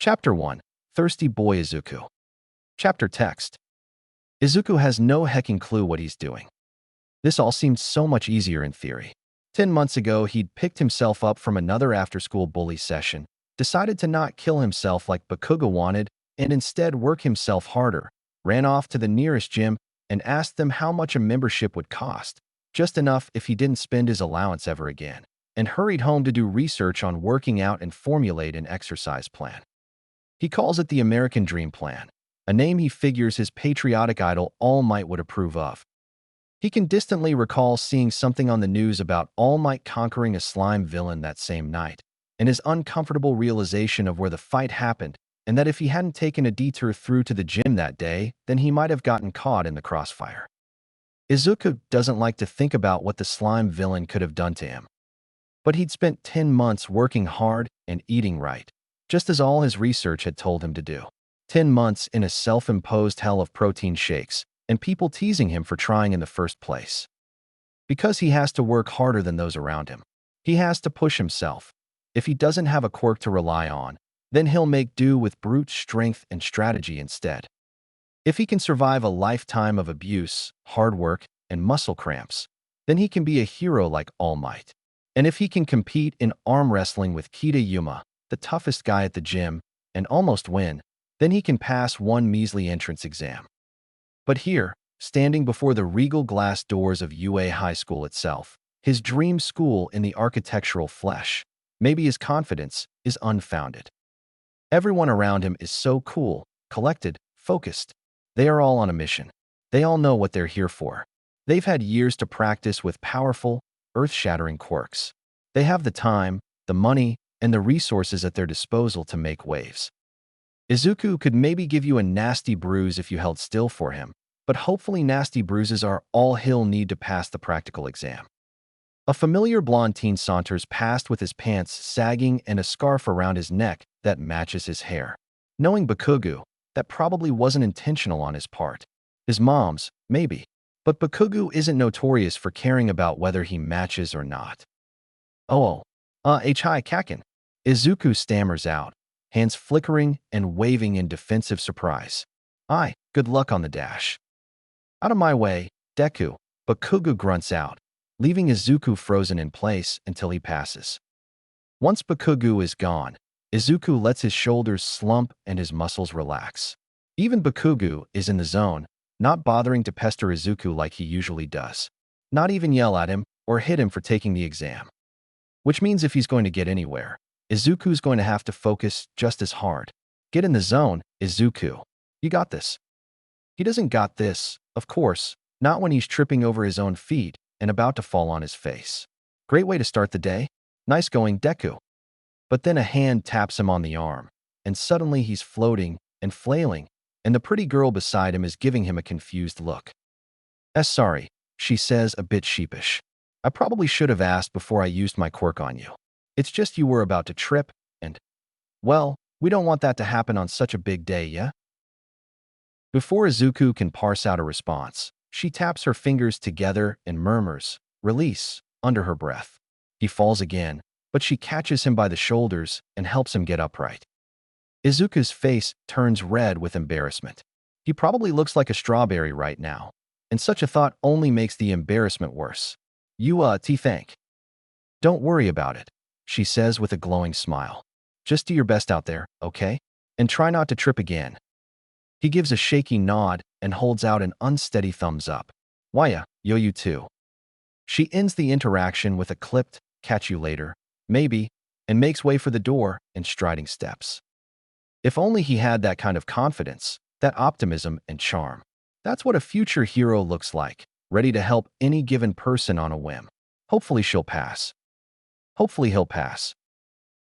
Chapter 1. Thirsty Boy Izuku. Chapter text. Izuku has no hecking clue what he's doing. This all seemed so much easier in theory. 10 months ago, he'd picked himself up from another after-school bully session, decided to not kill himself like Bakuga wanted, and instead work himself harder, ran off to the nearest gym and asked them how much a membership would cost, just enough if he didn't spend his allowance ever again, and hurried home to do research on working out and formulate an exercise plan. He calls it the American Dream Plan, a name he figures his patriotic idol All Might would approve of. He can distantly recall seeing something on the news about All Might conquering a slime villain that same night, and his uncomfortable realization of where the fight happened, and that if he hadn't taken a detour through to the gym that day, then he might have gotten caught in the crossfire. Izuku doesn't like to think about what the slime villain could have done to him. But he'd spent 10 months working hard and eating right, just as all his research had told him to do. 10 months in a self-imposed hell of protein shakes, and people teasing him for trying in the first place. Because he has to work harder than those around him. He has to push himself. If he doesn't have a quirk to rely on, then he'll make do with brute strength and strategy instead. If he can survive a lifetime of abuse, hard work, and muscle cramps, then he can be a hero like All Might. And if he can compete in arm wrestling with Kita Yuma, the toughest guy at the gym, and almost win, then he can pass one measly entrance exam. But here, standing before the regal glass doors of UA High School itself, his dream school in the architectural flesh, maybe his confidence is unfounded. Everyone around him is so cool, collected, focused. They are all on a mission. They all know what they're here for. They've had years to practice with powerful, earth-shattering quirks. They have the time, the money, and the resources at their disposal to make waves. Izuku could maybe give you a nasty bruise if you held still for him, but hopefully nasty bruises are all he'll need to pass the practical exam. A familiar blonde teen saunters past with his pants sagging and a scarf around his neck that matches his hair. Knowing Bakugu, that probably wasn't intentional on his part. His mom's, maybe. But Bakugu isn't notorious for caring about whether he matches or not. Hi Kakin. Izuku stammers out, hands flickering and waving in defensive surprise. Aye, good luck on the dash. Out of my way, Deku, Bakugu grunts out, leaving Izuku frozen in place until he passes. Once Bakugu is gone, Izuku lets his shoulders slump and his muscles relax. Even Bakugu is in the zone, not bothering to pester Izuku like he usually does. Not even yell at him or hit him for taking the exam. Which means if he's going to get anywhere, Izuku's going to have to focus just as hard. Get in the zone, Izuku. You got this. He doesn't got this, of course, not when he's tripping over his own feet and about to fall on his face. Great way to start the day. Nice going, Deku. But then a hand taps him on the arm, and suddenly he's floating and flailing, and the pretty girl beside him is giving him a confused look. Sorry, she says a bit sheepish. I probably should have asked before I used my quirk on you. It's just you were about to trip, and, well, we don't want that to happen on such a big day, yeah? Before Izuku can parse out a response, she taps her fingers together and murmurs, "Release," under her breath. He falls again, but she catches him by the shoulders and helps him get upright. Izuku's face turns red with embarrassment. He probably looks like a strawberry right now, and such a thought only makes the embarrassment worse. Thank. Don't worry about it, she says with a glowing smile. Just do your best out there, okay? And try not to trip again. He gives a shaky nod and holds out an unsteady thumbs up. Waya, yo you too. She ends the interaction with a clipped, catch you later, maybe, and makes way for the door in striding steps. If only he had that kind of confidence, that optimism and charm. That's what a future hero looks like, ready to help any given person on a whim. Hopefully she'll pass. Hopefully he'll pass.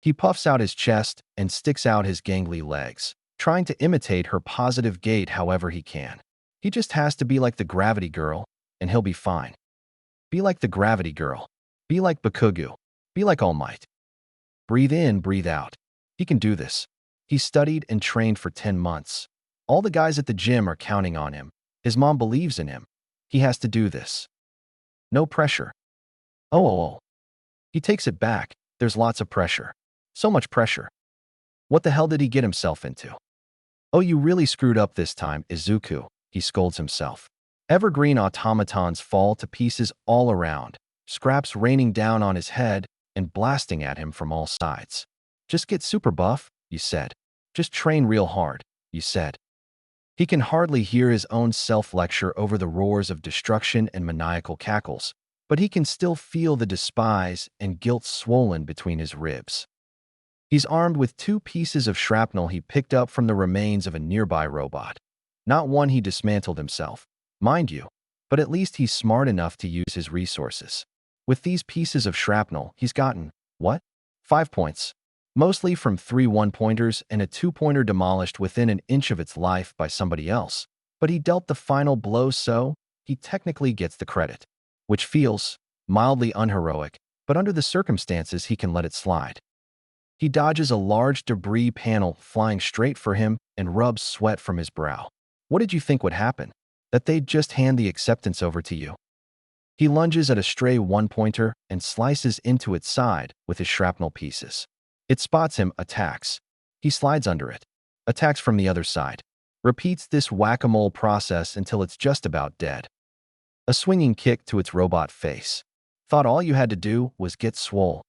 He puffs out his chest and sticks out his gangly legs, trying to imitate her positive gait however he can. He just has to be like the gravity girl, and he'll be fine. Be like the gravity girl. Be like Bakugu. Be like All Might. Breathe in, breathe out. He can do this. He studied and trained for 10 months. All the guys at the gym are counting on him. His mom believes in him. He has to do this. No pressure. He takes it back. There's lots of pressure. So much pressure. What the hell did he get himself into? Oh, you really screwed up this time, Izuku, he scolds himself. Evergreen automatons fall to pieces all around, scraps raining down on his head and blasting at him from all sides. Just get super buff, you said. Just train real hard, you said. He can hardly hear his own self-lecture over the roars of destruction and maniacal cackles, but he can still feel the despise and guilt swollen between his ribs. He's armed with 2 pieces of shrapnel he picked up from the remains of a nearby robot. Not one he dismantled himself, mind you, but at least he's smart enough to use his resources. With these pieces of shrapnel, he's gotten, what? 5 points. Mostly from 3 one-pointers and a 2-pointer demolished within an inch of its life by somebody else. But he dealt the final blow, so he technically gets the credit. Which feels mildly unheroic, but under the circumstances he can let it slide. He dodges a large debris panel flying straight for him and rubs sweat from his brow. What did you think would happen? That they'd just hand the acceptance over to you? He lunges at a stray one-pointer and slices into its side with his shrapnel pieces. It spots him, attacks. He slides under it, attacks from the other side, repeats this whack-a-mole process until it's just about dead. A swinging kick to its robot face. Thought all you had to do was get swole.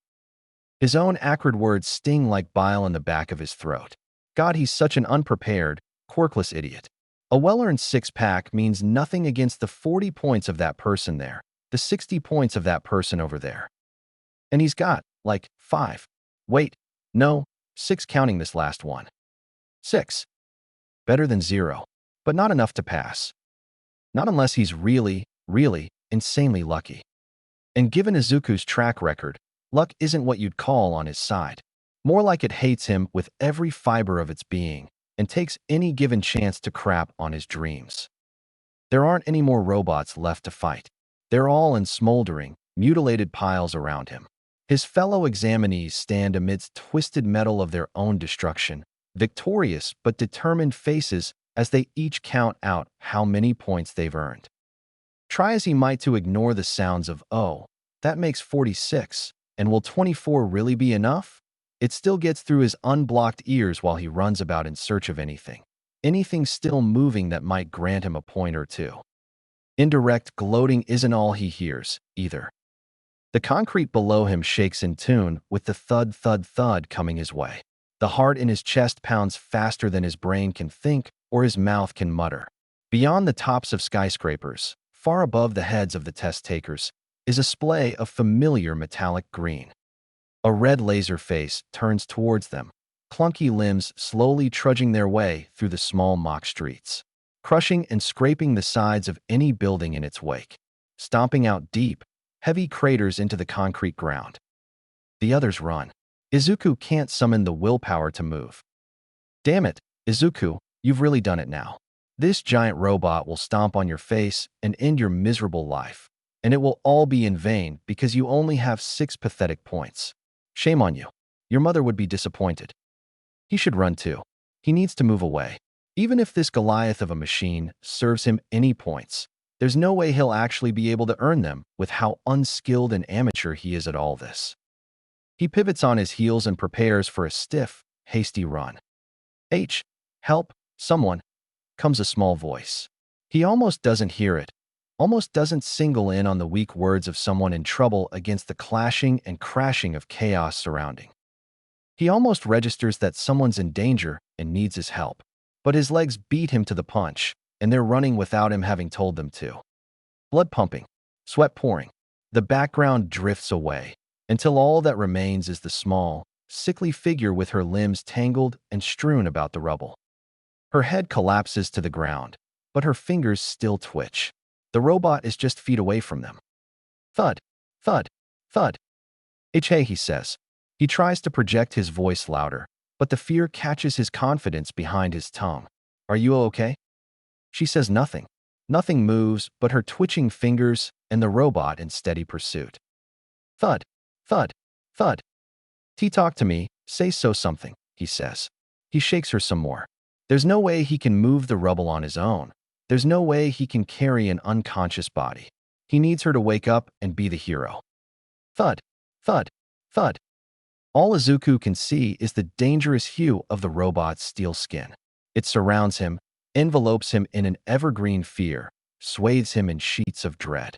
His own acrid words sting like bile in the back of his throat. God, he's such an unprepared, quirkless idiot. A well-earned 6-pack means nothing against the 40 points of that person there, the 60 points of that person over there. And he's got, like, 5. Wait, no, 6 counting this last one. 6. Better than 0, but not enough to pass. Not unless he's really, really, insanely lucky. And given Izuku's track record, luck isn't what you'd call on his side. More like it hates him with every fiber of its being and takes any given chance to crap on his dreams. There aren't any more robots left to fight. They're all in smoldering, mutilated piles around him. His fellow examinees stand amidst twisted metal of their own destruction, victorious but determined faces as they each count out how many points they've earned. Try as he might to ignore the sounds of, oh, that makes 46, and will 24 really be enough? It still gets through his unblocked ears while he runs about in search of anything. Anything still moving that might grant him a point or two. Indirect gloating isn't all he hears, either. The concrete below him shakes in tune with the thud, thud, thud coming his way. The heart in his chest pounds faster than his brain can think or his mouth can mutter. Beyond the tops of skyscrapers, far above the heads of the test takers, is a splay of familiar metallic green. A red laser face turns towards them, clunky limbs slowly trudging their way through the small mock streets, crushing and scraping the sides of any building in its wake, stomping out deep, heavy craters into the concrete ground. The others run. Izuku can't summon the willpower to move. Damn it, Izuku, you've really done it now. This giant robot will stomp on your face and end your miserable life, and it will all be in vain because you only have 6 pathetic points. Shame on you. Your mother would be disappointed. He should run too. He needs to move away. Even if this Goliath of a machine serves him any points, there's no way he'll actually be able to earn them with how unskilled and amateur he is at all this. He pivots on his heels and prepares for a stiff, hasty run. Help, someone, comes a small voice. He almost doesn't hear it, almost doesn't single in on the weak words of someone in trouble against the clashing and crashing of chaos surrounding. He almost registers that someone's in danger and needs his help, but his legs beat him to the punch, and they're running without him having told them to. Blood pumping, sweat pouring. The background drifts away, until all that remains is the small, sickly figure with her limbs tangled and strewn about the rubble. Her head collapses to the ground, but her fingers still twitch. The robot is just feet away from them. Thud, thud, thud. Hey, he says. He tries to project his voice louder, but the fear catches his confidence behind his tongue. Are you okay? She says nothing. Nothing moves but her twitching fingers and the robot in steady pursuit. Thud, thud, thud. Talk to me, say something, he says. He shakes her some more. There's no way he can move the rubble on his own. There's no way he can carry an unconscious body. He needs her to wake up and be the hero. Thud, thud, thud. All Izuku can see is the dangerous hue of the robot's steel skin. It surrounds him, envelopes him in an evergreen fear, swathes him in sheets of dread.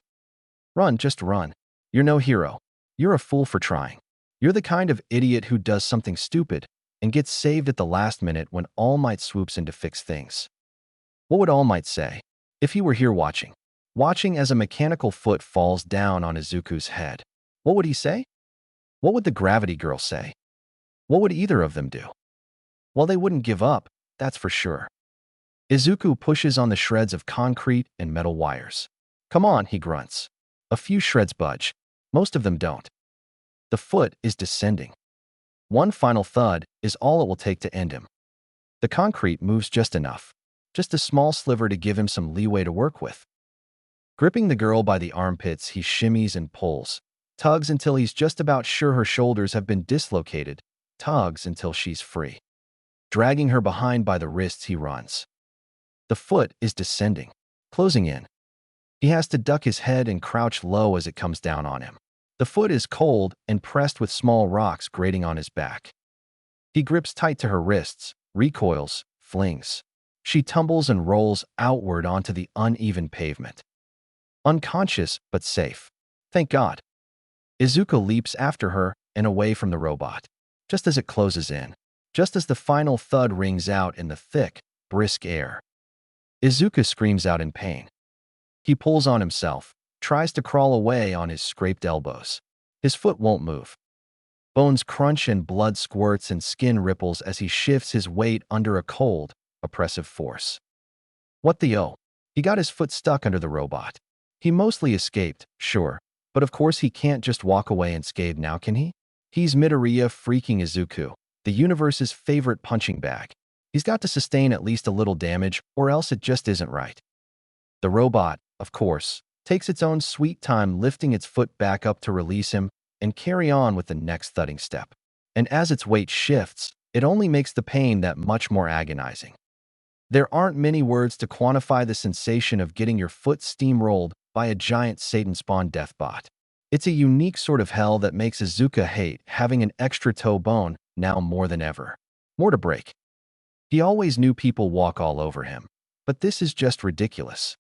Run, just run. You're no hero. You're a fool for trying. You're the kind of idiot who does something stupid and gets saved at the last minute when All Might swoops in to fix things. What would All Might say if he were here watching? Watching as a mechanical foot falls down on Izuku's head. What would he say? What would the gravity girl say? What would either of them do? Well, they wouldn't give up, that's for sure. Izuku pushes on the shreds of concrete and metal wires. Come on, he grunts. A few shreds budge. Most of them don't. The foot is descending. One final thud is all it will take to end him. The concrete moves just enough, just a small sliver to give him some leeway to work with. Gripping the girl by the armpits, he shimmies and pulls, tugs until he's just about sure her shoulders have been dislocated, tugs until she's free. Dragging her behind by the wrists, he runs. The foot is descending, closing in. He has to duck his head and crouch low as it comes down on him. The foot is cold and pressed with small rocks grating on his back. He grips tight to her wrists, recoils, flings. She tumbles and rolls outward onto the uneven pavement. Unconscious, but safe. Thank God. Izuku leaps after her and away from the robot. Just as it closes in, just as the final thud rings out in the thick, brisk air, Izuku screams out in pain. He pulls on himself, tries to crawl away on his scraped elbows. His foot won't move. Bones crunch and blood squirts and skin ripples as he shifts his weight under a cold, oppressive force. What the oh? He got his foot stuck under the robot. He mostly escaped, sure, but of course he can't just walk away unscathed now, can he? He's Midoriya freaking Izuku, the universe's favorite punching bag. He's got to sustain at least a little damage, or else it just isn't right. The robot, of course, takes its own sweet time lifting its foot back up to release him and carry on with the next thudding step. And as its weight shifts, it only makes the pain that much more agonizing. There aren't many words to quantify the sensation of getting your foot steamrolled by a giant Satan-spawned deathbot. It's a unique sort of hell that makes Izuku hate having an extra toe bone now more than ever. More to break. He always knew people walk all over him, but this is just ridiculous.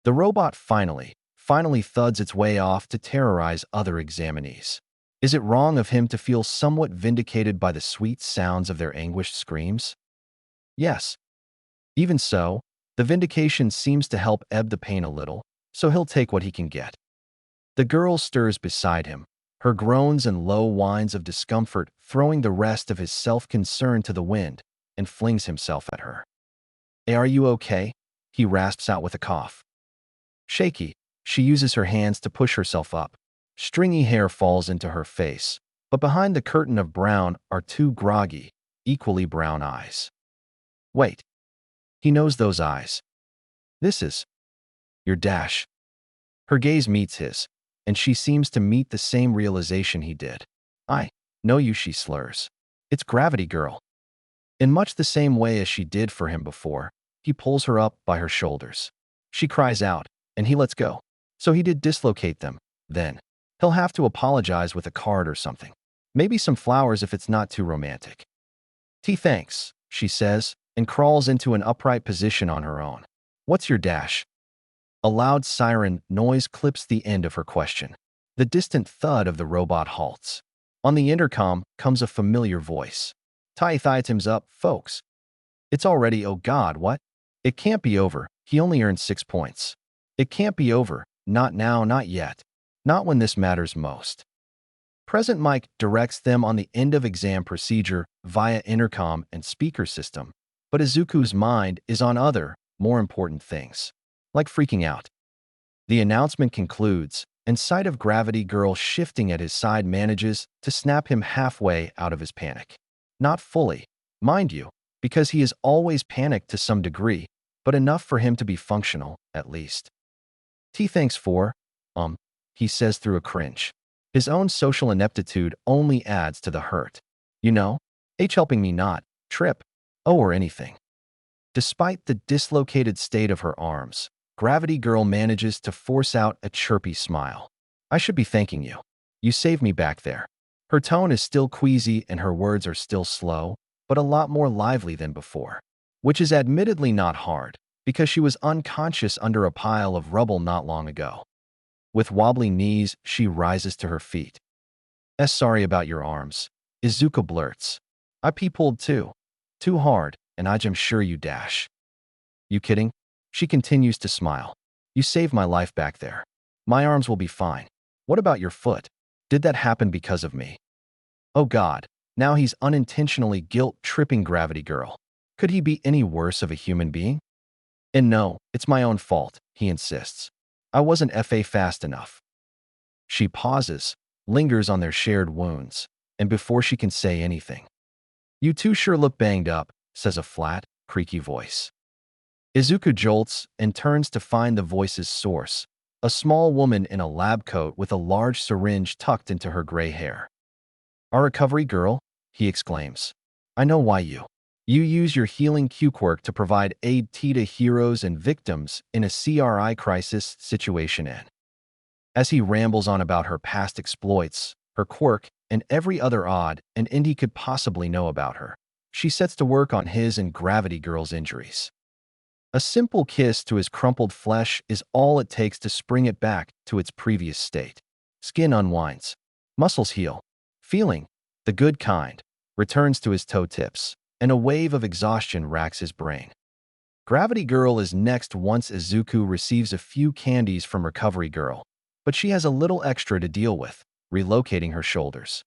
The robot finally thuds its way off to terrorize other examinees. Is it wrong of him to feel somewhat vindicated by the sweet sounds of their anguished screams? Yes. Even so, the vindication seems to help ebb the pain a little, so he'll take what he can get. The girl stirs beside him, her groans and low whines of discomfort throwing the rest of his self-concern to the wind, and flings himself at her. "Hey, are you okay?" he rasps out with a cough. Shaky, she uses her hands to push herself up. Stringy hair falls into her face, but behind the curtain of brown are two groggy, equally brown eyes. Wait. He knows those eyes. This is your Dash. Her gaze meets his, and she seems to meet the same realization he did. "I know you," she slurs. "It's Gravity Girl." In much the same way as she did for him before, he pulls her up by her shoulders. She cries out, and he lets go. So he did dislocate them, then. He'll have to apologize with a card or something. Maybe some flowers if it's not too romantic. Thanks, she says, and crawls into an upright position on her own. "What's your Dash?" A loud siren noise clips the end of her question. The distant thud of the robot halts. On the intercom comes a familiar voice. "Time's up, folks. It's already, oh God, what? It can't be over. He only earned 6 points. It can't be over. Not now, not yet. Not when this matters most." Present Mike directs them on the end of exam procedure via intercom and speaker system, but Izuku's mind is on other, more important things, like freaking out. The announcement concludes, and sight of Gravity Girl shifting at his side manages to snap him halfway out of his panic. Not fully, mind you, because he is always panicked to some degree, but enough for him to be functional, at least. Thanks for, he says through a cringe. His own social ineptitude only adds to the hurt. You know, helping me not trip, or anything. Despite the dislocated state of her arms, Gravity Girl manages to force out a chirpy smile. "I should be thanking you. You saved me back there." Her tone is still queasy and her words are still slow, but a lot more lively than before, which is admittedly not hard, because she was unconscious under a pile of rubble not long ago. With wobbly knees, she rises to her feet. Sorry about your arms," Izuku blurts. "I pee-pulled too. Too hard, and I'm sure you dash." "You kidding?" She continues to smile. "You saved my life back there. My arms will be fine. What about your foot? Did that happen because of me?" Oh God, now he's unintentionally guilt-tripping Gravity Girl. Could he be any worse of a human being? "And no, it's my own fault," he insists. "I wasn't fast enough." She pauses, lingers on their shared wounds, and before she can say anything, "You two sure look banged up," says a flat, creaky voice. Izuku jolts and turns to find the voice's source, a small woman in a lab coat with a large syringe tucked into her gray hair. "Our recovery girl?" he exclaims. "I know why you use your healing Quirk to provide aid to heroes and victims in a CRI crisis situation in." As he rambles on about her past exploits, her quirk, and every other odd and end he could possibly know about her, she sets to work on his and Gravity Girl's injuries. A simple kiss to his crumpled flesh is all it takes to spring it back to its previous state. Skin unwinds. Muscles heal. Feeling, the good kind, returns to his toe tips, and a wave of exhaustion racks his brain. Gravity Girl is next once Izuku receives a few candies from Recovery Girl, but she has a little extra to deal with, relocating her shoulders.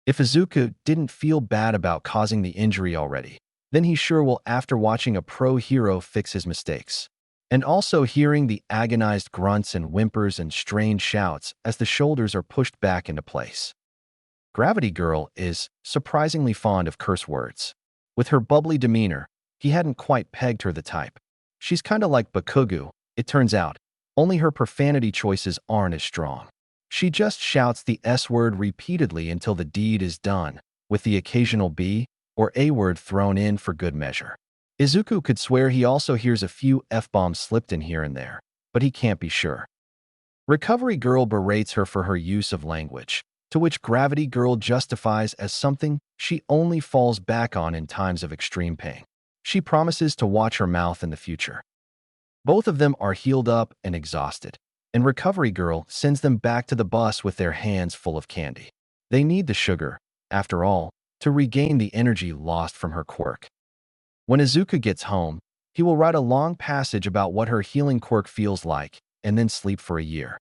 If Izuku didn't feel bad about causing the injury already, then he sure will after watching a pro hero fix his mistakes. And also hearing the agonized grunts and whimpers and strained shouts as the shoulders are pushed back into place. Gravity Girl is surprisingly fond of curse words. With her bubbly demeanor, he hadn't quite pegged her the type. She's kinda like Bakugo, it turns out, only her profanity choices aren't as strong. She just shouts the S word repeatedly until the deed is done, with the occasional B or A word thrown in for good measure. Izuku could swear he also hears a few F-bombs slipped in here and there, but he can't be sure. Recovery Girl berates her for her use of language, to which Gravity Girl justifies as something she only falls back on in times of extreme pain. She promises to watch her mouth in the future. Both of them are healed up and exhausted, and Recovery Girl sends them back to the bus with their hands full of candy. They need the sugar, after all, to regain the energy lost from her quirk. When Izuku gets home, he will write a long passage about what her healing quirk feels like, and then sleep for a year.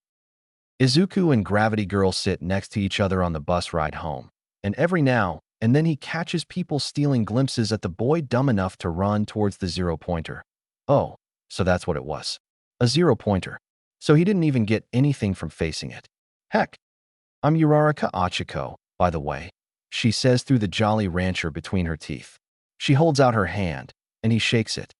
Izuku and Gravity Girl sit next to each other on the bus ride home, and every now and then he catches people stealing glimpses at the boy dumb enough to run towards the zero-pointer. Oh, so that's what it was. A zero-pointer. So he didn't even get anything from facing it. Heck, I'm Uraraka Achiko, by the way, she says through the Jolly Rancher between her teeth. She holds out her hand, and he shakes it.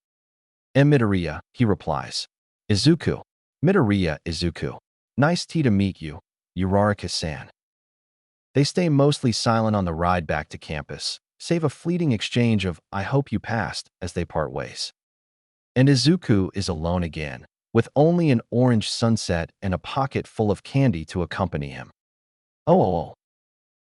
Midoriya, he replies. Izuku. Midoriya, Izuku. Nice to meet you, Uraraka-san. They stay mostly silent on the ride back to campus, save a fleeting exchange of "I hope you passed" as they part ways. And Izuku is alone again, with only an orange sunset and a pocket full of candy to accompany him. Oh.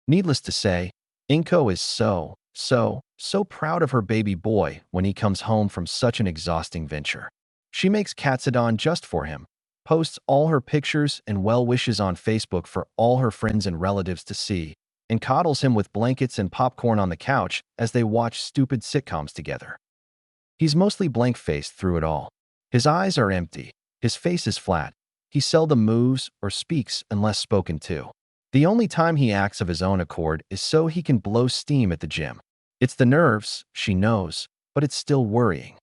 Needless to say, Inko is so proud of her baby boy when he comes home from such an exhausting venture. She makes Katsudon just for him, posts all her pictures and well wishes on Facebook for all her friends and relatives to see, and coddles him with blankets and popcorn on the couch as they watch stupid sitcoms together. He's mostly blank-faced through it all. His eyes are empty, his face is flat, he seldom moves or speaks unless spoken to. The only time he acts of his own accord is so he can blow steam at the gym. It's the nerves, she knows, but it's still worrying.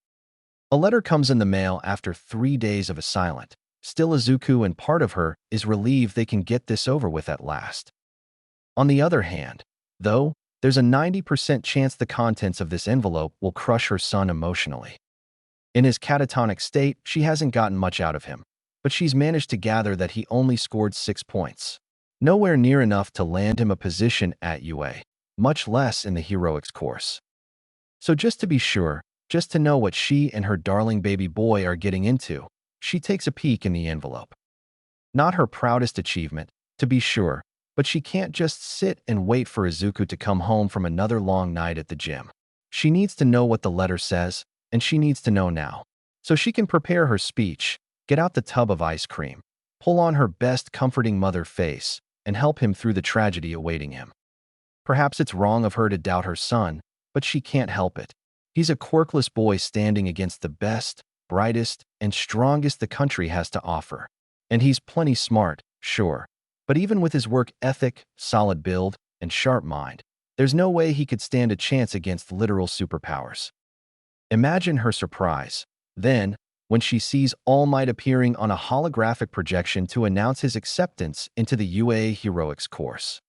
A letter comes in the mail after 3 days of a silent. Still Izuku and part of her is relieved they can get this over with at last. On the other hand, though, there's a 90% chance the contents of this envelope will crush her son emotionally. In his catatonic state, she hasn't gotten much out of him, but she's managed to gather that he only scored 6 points. Nowhere near enough to land him a position at UA, much less in the heroics course. So just to be sure, just to know what she and her darling baby boy are getting into, she takes a peek in the envelope. Not her proudest achievement, to be sure, But she can't just sit and wait for Izuku to come home from another long night at the gym. She needs to know what the letter says, and she needs to know now. So she can prepare her speech, get out the tub of ice cream, pull on her best comforting mother face, and help him through the tragedy awaiting him. Perhaps it's wrong of her to doubt her son, but she can't help it. He's a quirkless boy standing against the best, brightest, and strongest the country has to offer. And he's plenty smart, sure. But even with his work ethic, solid build, and sharp mind, there's no way he could stand a chance against literal superpowers. Imagine her surprise, then, when she sees All Might appearing on a holographic projection to announce his acceptance into the UA Heroics course.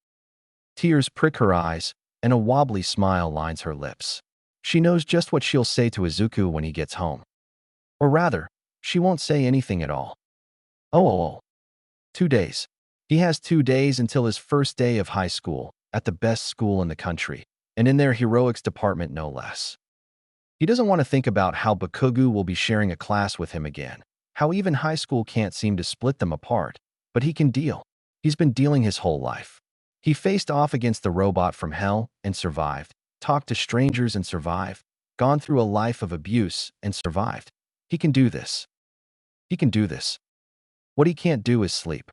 Tears prick her eyes, and a wobbly smile lines her lips. She knows just what she'll say to Izuku when he gets home. Or rather, she won't say anything at all. Oh. 2 days. He has 2 days until his first day of high school, at the best school in the country, and in their heroics department no less. He doesn't want to think about how Bakugo will be sharing a class with him again, how even high school can't seem to split them apart, but he can deal. He's been dealing his whole life. He faced off against the robot from hell and survived, talked to strangers and survived, gone through a life of abuse and survived. He can do this. He can do this. What he can't do is sleep.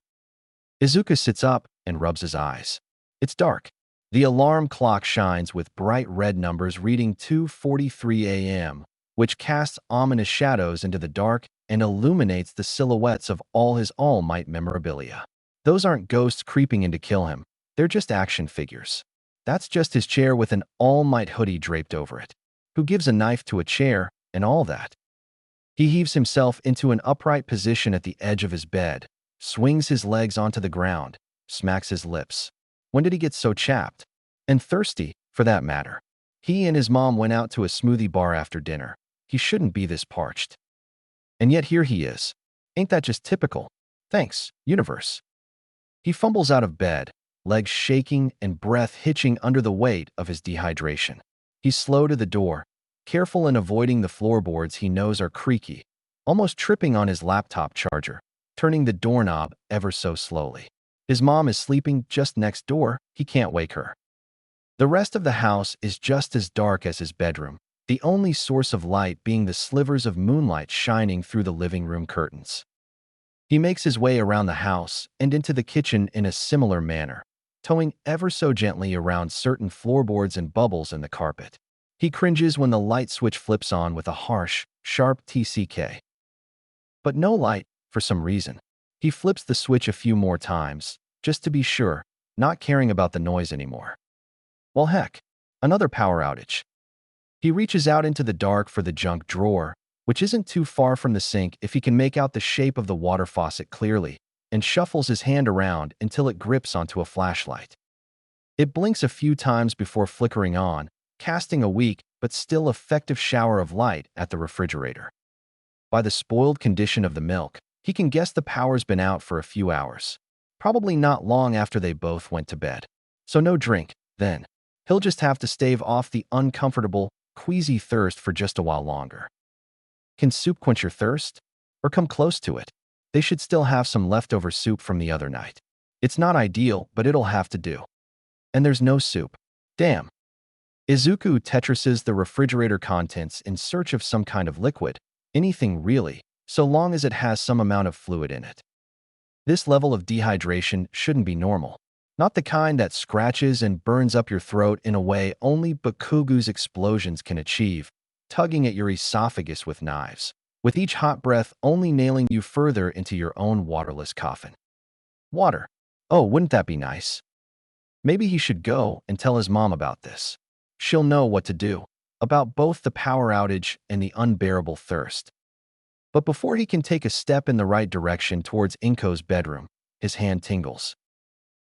Izuku sits up and rubs his eyes. It's dark. The alarm clock shines with bright red numbers reading 2:43 a.m., which casts ominous shadows into the dark and illuminates the silhouettes of all his All Might memorabilia. Those aren't ghosts creeping in to kill him. They're just action figures. That's just his chair with an All Might hoodie draped over it. Who gives a knife to a chair and all that? He heaves himself into an upright position at the edge of his bed, swings his legs onto the ground, smacks his lips. When did he get so chapped? And thirsty, for that matter. He and his mom went out to a smoothie bar after dinner. He shouldn't be this parched. And yet here he is. Ain't that just typical? Thanks, universe. He fumbles out of bed, legs shaking and breath hitching under the weight of his dehydration. He's slow to the door, careful in avoiding the floorboards he knows are creaky, almost tripping on his laptop charger, turning the doorknob ever so slowly. His mom is sleeping just next door. He can't wake her. The rest of the house is just as dark as his bedroom, the only source of light being the slivers of moonlight shining through the living room curtains. He makes his way around the house and into the kitchen in a similar manner, toeing ever so gently around certain floorboards and bubbles in the carpet. He cringes when the light switch flips on with a harsh, sharp TCK. But no light, for some reason. He flips the switch a few more times, just to be sure, not caring about the noise anymore. Well, heck, another power outage. He reaches out into the dark for the junk drawer, which isn't too far from the sink if he can make out the shape of the water faucet clearly, and shuffles his hand around until it grips onto a flashlight. It blinks a few times before flickering on, casting a weak but still effective shower of light at the refrigerator. By the spoiled condition of the milk, he can guess the power's been out for a few hours. Probably not long after they both went to bed. So no drink, then. He'll just have to stave off the uncomfortable, queasy thirst for just a while longer. Can soup quench your thirst? Or come close to it? They should still have some leftover soup from the other night. It's not ideal, but it'll have to do. And there's no soup. Damn. Izuku Tetrases the refrigerator contents in search of some kind of liquid, anything really, so long as it has some amount of fluid in it. This level of dehydration shouldn't be normal. Not the kind that scratches and burns up your throat in a way only Bakugo's explosions can achieve, tugging at your esophagus with knives, with each hot breath only nailing you further into your own waterless coffin. Water. Oh, wouldn't that be nice? Maybe he should go and tell his mom about this. She'll know what to do, about both the power outage and the unbearable thirst. But before he can take a step in the right direction towards Inko's bedroom, his hand tingles.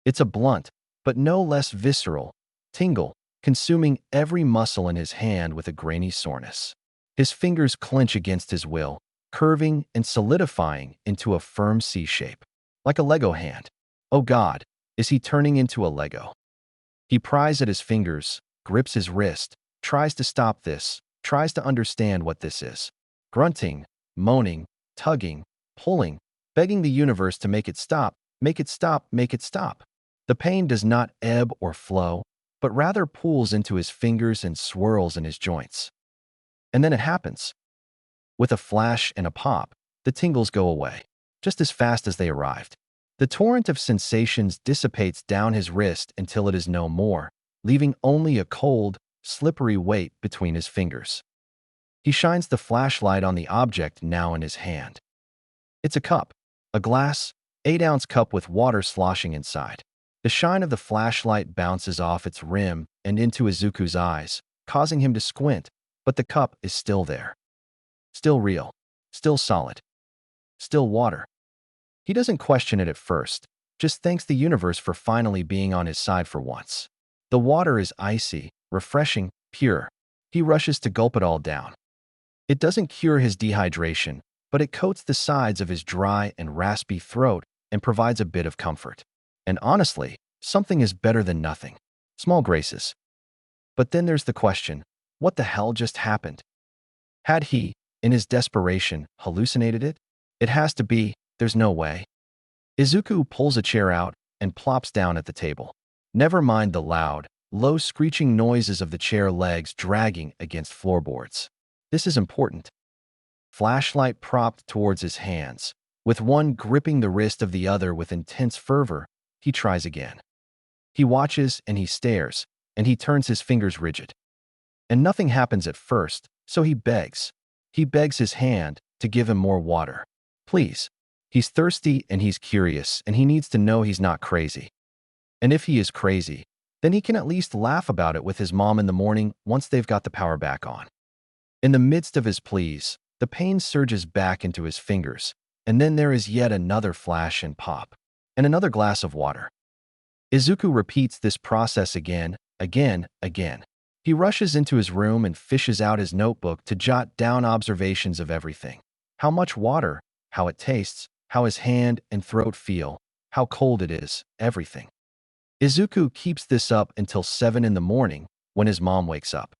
It's a blunt, but no less visceral, tingle, consuming every muscle in his hand with a grainy soreness. His fingers clench against his will, curving and solidifying into a firm C shape. Like a Lego hand. Oh God, is he turning into a Lego? He pries at his fingers, grips his wrist, tries to stop this, tries to understand what this is. Grunting, moaning, tugging, pulling, begging the universe to make it stop, make it stop, make it stop. The pain does not ebb or flow, but rather pools into his fingers and swirls in his joints. And then it happens. With a flash and a pop, the tingles go away, just as fast as they arrived. The torrent of sensations dissipates down his wrist until it is no more, leaving only a cold, slippery weight between his fingers. He shines the flashlight on the object now in his hand. It's a cup, a glass, 8-ounce cup with water sloshing inside. The shine of the flashlight bounces off its rim and into Izuku's eyes, causing him to squint, but the cup is still there. Still real, still solid, still water. He doesn't question it at first, just thanks the universe for finally being on his side for once. The water is icy, refreshing, pure. He rushes to gulp it all down. It doesn't cure his dehydration, but it coats the sides of his dry and raspy throat and provides a bit of comfort. And honestly, something is better than nothing. Small graces. But then there's the question, what the hell just happened? Had he, in his desperation, hallucinated it? It has to be, there's no way. Izuku pulls a chair out and plops down at the table. Never mind the loud, low screeching noises of the chair legs dragging against floorboards. This is important. Flashlight propped towards his hands, with one gripping the wrist of the other with intense fervor, he tries again. He watches and he stares, and he turns his fingers rigid. And nothing happens at first, so he begs. He begs his hand to give him more water. Please. He's thirsty and he's curious, and he needs to know he's not crazy. And if he is crazy, then he can at least laugh about it with his mom in the morning once they've got the power back on. In the midst of his pleas, the pain surges back into his fingers, and then there is yet another flash and pop, and another glass of water. Izuku repeats this process again. He rushes into his room and fishes out his notebook to jot down observations of everything. How much water, how it tastes, how his hand and throat feel, how cold it is, everything. Izuku keeps this up until 7 in the morning when his mom wakes up.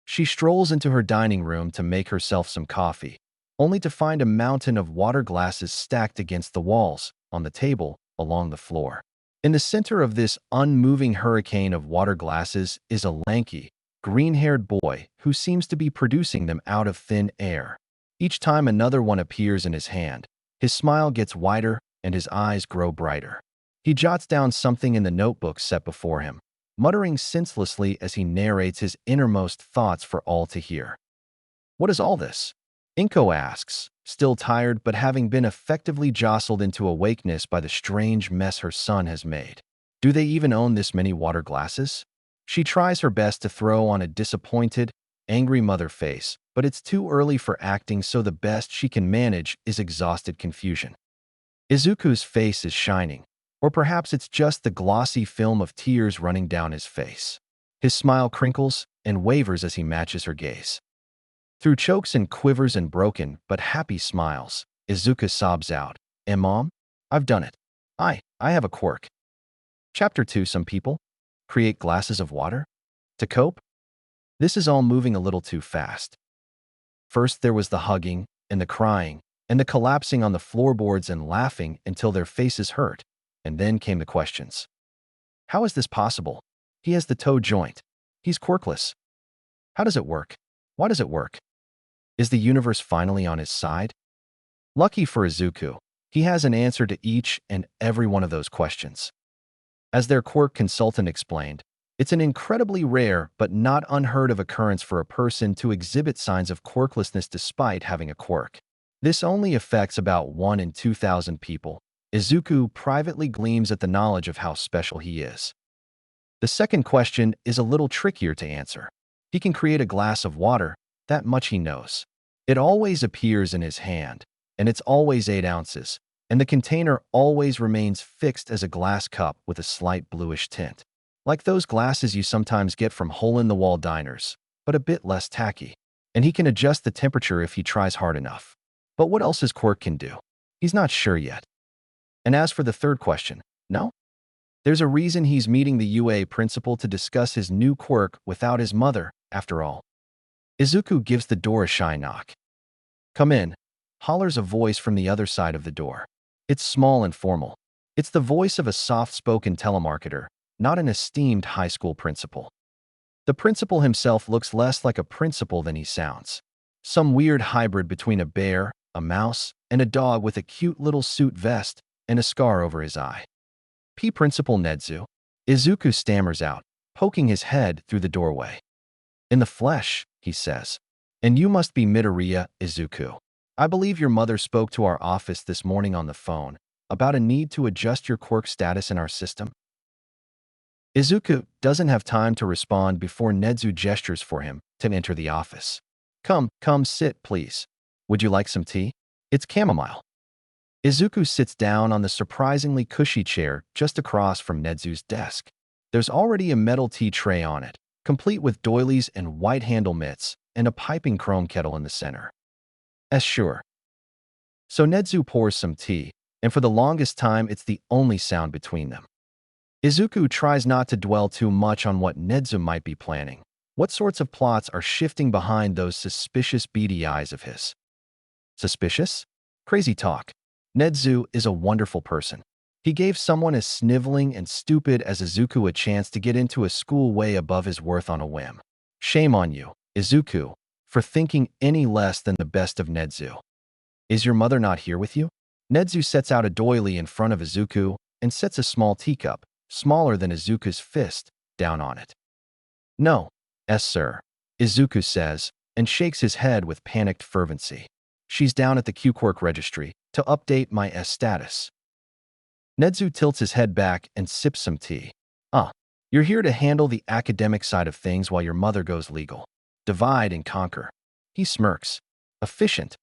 She strolls into her dining room to make herself some coffee, only to find a mountain of water glasses stacked against the walls, on the table, along the floor. In the center of this unmoving hurricane of water glasses is a lanky, green-haired boy who seems to be producing them out of thin air. Each time another one appears in his hand, his smile gets wider and his eyes grow brighter. He jots down something in the notebook set before him, muttering senselessly as he narrates his innermost thoughts for all to hear. What is all this? Inko asks, still tired but having been effectively jostled into awakeness by the strange mess her son has made. Do they even own this many water glasses? She tries her best to throw on a disappointed, angry mother face, but it's too early for acting, so the best she can manage is exhausted confusion. Izuku's face is shining, or perhaps it's just the glossy film of tears running down his face. His smile crinkles and wavers as he matches her gaze. Through chokes and quivers and broken but happy smiles, Izuku sobs out, Mom, I've done it. I have a quirk. Chapter 2. Some people create glasses of water to cope. This is all moving a little too fast. First there was the hugging and the crying and the collapsing on the floorboards and laughing until their faces hurt, and then came the questions. How is this possible? He has the toe joint. He's quirkless. How does it work? Why does it work? Is the universe finally on his side? Lucky for Izuku, he has an answer to each and every one of those questions. As their quirk consultant explained, it's an incredibly rare but not unheard of occurrence for a person to exhibit signs of quirklessness despite having a quirk. This only affects about 1 in 2,000 people. Izuku privately gleams at the knowledge of how special he is. The second question is a little trickier to answer. He can create a glass of water, that much he knows. It always appears in his hand, and it's always 8 ounces, and the container always remains fixed as a glass cup with a slight bluish tint. Like those glasses you sometimes get from hole-in-the-wall diners, but a bit less tacky. And he can adjust the temperature if he tries hard enough. But what else his quirk can do? He's not sure yet. And as for the third question, no? There's a reason he's meeting the UA principal to discuss his new quirk without his mother, after all. Izuku gives the door a shy knock. Come in, hollers a voice from the other side of the door. It's small and formal. It's the voice of a soft-spoken telemarketer, not an esteemed high school principal. The principal himself looks less like a principal than he sounds. Some weird hybrid between a bear, a mouse, and a dog with a cute little suit vest and a scar over his eye. Principal Nedzu. Izuku stammers out, poking his head through the doorway. In the flesh, he says. And you must be Midoriya, Izuku. I believe your mother spoke to our office this morning on the phone about a need to adjust your quirk status in our system. Izuku doesn't have time to respond before Nedzu gestures for him to enter the office. Come sit, please. Would you like some tea? It's chamomile. Izuku sits down on the surprisingly cushy chair just across from Nedzu's desk. There's already a metal tea tray on it, complete with doilies and white handle mitts, and a piping chrome kettle in the center. Sure. So Nedzu pours some tea, and for the longest time it's the only sound between them. Izuku tries not to dwell too much on what Nedzu might be planning. What sorts of plots are shifting behind those suspicious beady eyes of his? Suspicious? Crazy talk. Nedzu is a wonderful person. He gave someone as sniveling and stupid as Izuku a chance to get into a school way above his worth on a whim. Shame on you, Izuku, for thinking any less than the best of Nedzu. Is your mother not here with you? Nedzu sets out a doily in front of Izuku and sets a small teacup, smaller than Izuku's fist, down on it. No, sir, Izuku says, and shakes his head with panicked fervency. She's down at the Quirk registry to update my status. Nedzu tilts his head back and sips some tea. You're here to handle the academic side of things while your mother goes legal. Divide and conquer. He smirks. Efficient.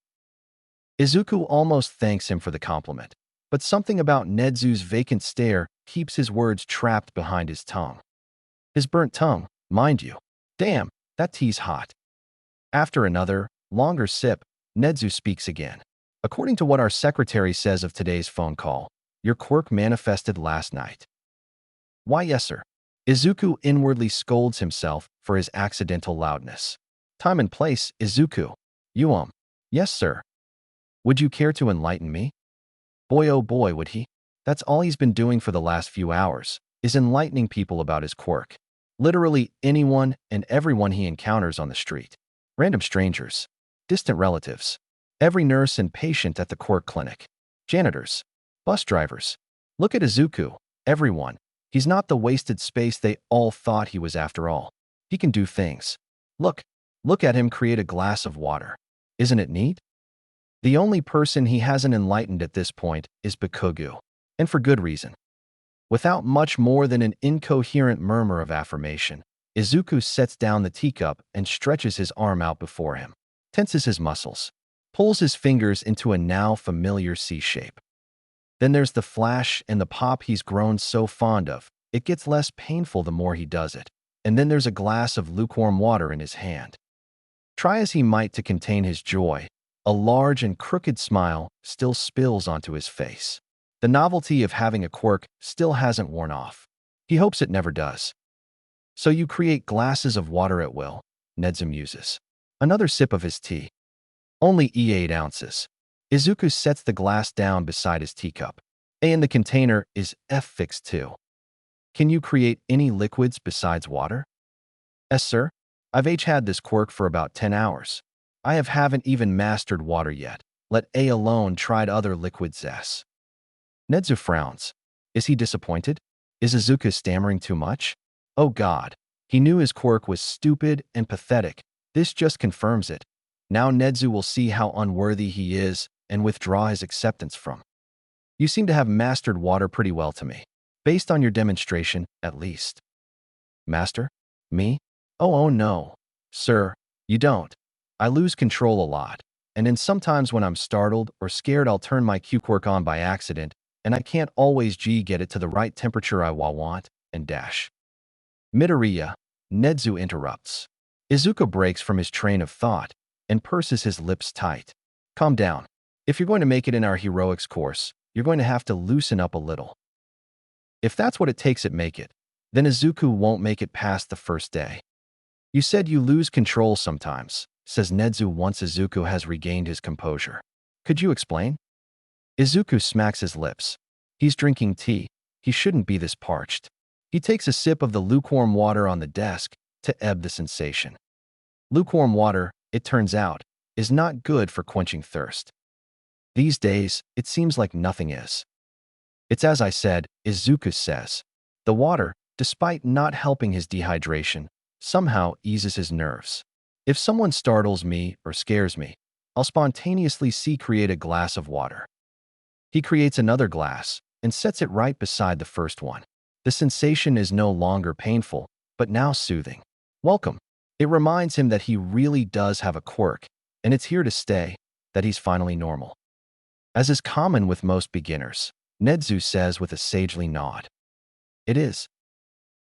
Izuku almost thanks him for the compliment, but something about Nedzu's vacant stare keeps his words trapped behind his tongue. His burnt tongue, mind you. Damn, that tea's hot. After another, longer sip, Nedzu speaks again. According to what our secretary says of today's phone call, your quirk manifested last night. Why, yes, sir. Izuku inwardly scolds himself for his accidental loudness. Time and place, Izuku. You, yes, sir. Would you care to enlighten me? Boy, oh boy, would he. That's all he's been doing for the last few hours, is enlightening people about his quirk. Literally anyone and everyone he encounters on the street. Random strangers. Distant relatives. Every nurse and patient at the quirk clinic. Janitors. Bus drivers. Look at Izuku. Everyone. He's not the wasted space they all thought he was after all. He can do things. Look at him create a glass of water. Isn't it neat? The only person he hasn't enlightened at this point is Bikugu, and for good reason. Without much more than an incoherent murmur of affirmation, Izuku sets down the teacup and stretches his arm out before him, tenses his muscles, pulls his fingers into a now familiar C shape. Then there's the flash and the pop he's grown so fond of. It gets less painful the more he does it, and then there's a glass of lukewarm water in his hand. Try as he might to contain his joy, a large and crooked smile still spills onto his face. The novelty of having a quirk still hasn't worn off. He hopes it never does. So you create glasses of water at will, Nedzu muses. Another sip of his tea. Only 8 ounces. Izuku sets the glass down beside his teacup. A in the container is fixed too. Can you create any liquids besides water? Sir. I've had this quirk for about 10 hours. I haven't even mastered water yet, let alone tried other liquids. Nedzu frowns. Is he disappointed? Is Izuku stammering too much? Oh God. He knew his quirk was stupid and pathetic. This just confirms it. Now Nedzu will see how unworthy he is and withdraw his acceptance from. You seem to have mastered water pretty well to me. Based on your demonstration, at least. Master? Me? Oh no. Sir, you don't. I lose control a lot, and then sometimes when I'm startled or scared I'll turn my quirk on by accident, and I can't always get it to the right temperature I want, and dash. Midoriya, Nedzu interrupts. Izuku breaks from his train of thought and purses his lips tight. Calm down. If you're going to make it in our heroics course, you're going to have to loosen up a little. If that's what it takes make it, then Izuku won't make it past the first day. You said you lose control sometimes, says Nedzu once Izuku has regained his composure. Could you explain? Izuku smacks his lips. He's drinking tea. He shouldn't be this parched. He takes a sip of the lukewarm water on the desk to ebb the sensation. Lukewarm water, it turns out, is not good for quenching thirst. These days, it seems like nothing is. It's as I said, Izuku says. The water, despite not helping his dehydration, somehow eases his nerves. If someone startles me or scares me, I'll spontaneously create a glass of water. He creates another glass and sets it right beside the first one. The sensation is no longer painful, but now soothing. Welcome. It reminds him that he really does have a quirk, and it's here to stay, that he's finally normal. As is common with most beginners, Nedzu says with a sagely nod. It is.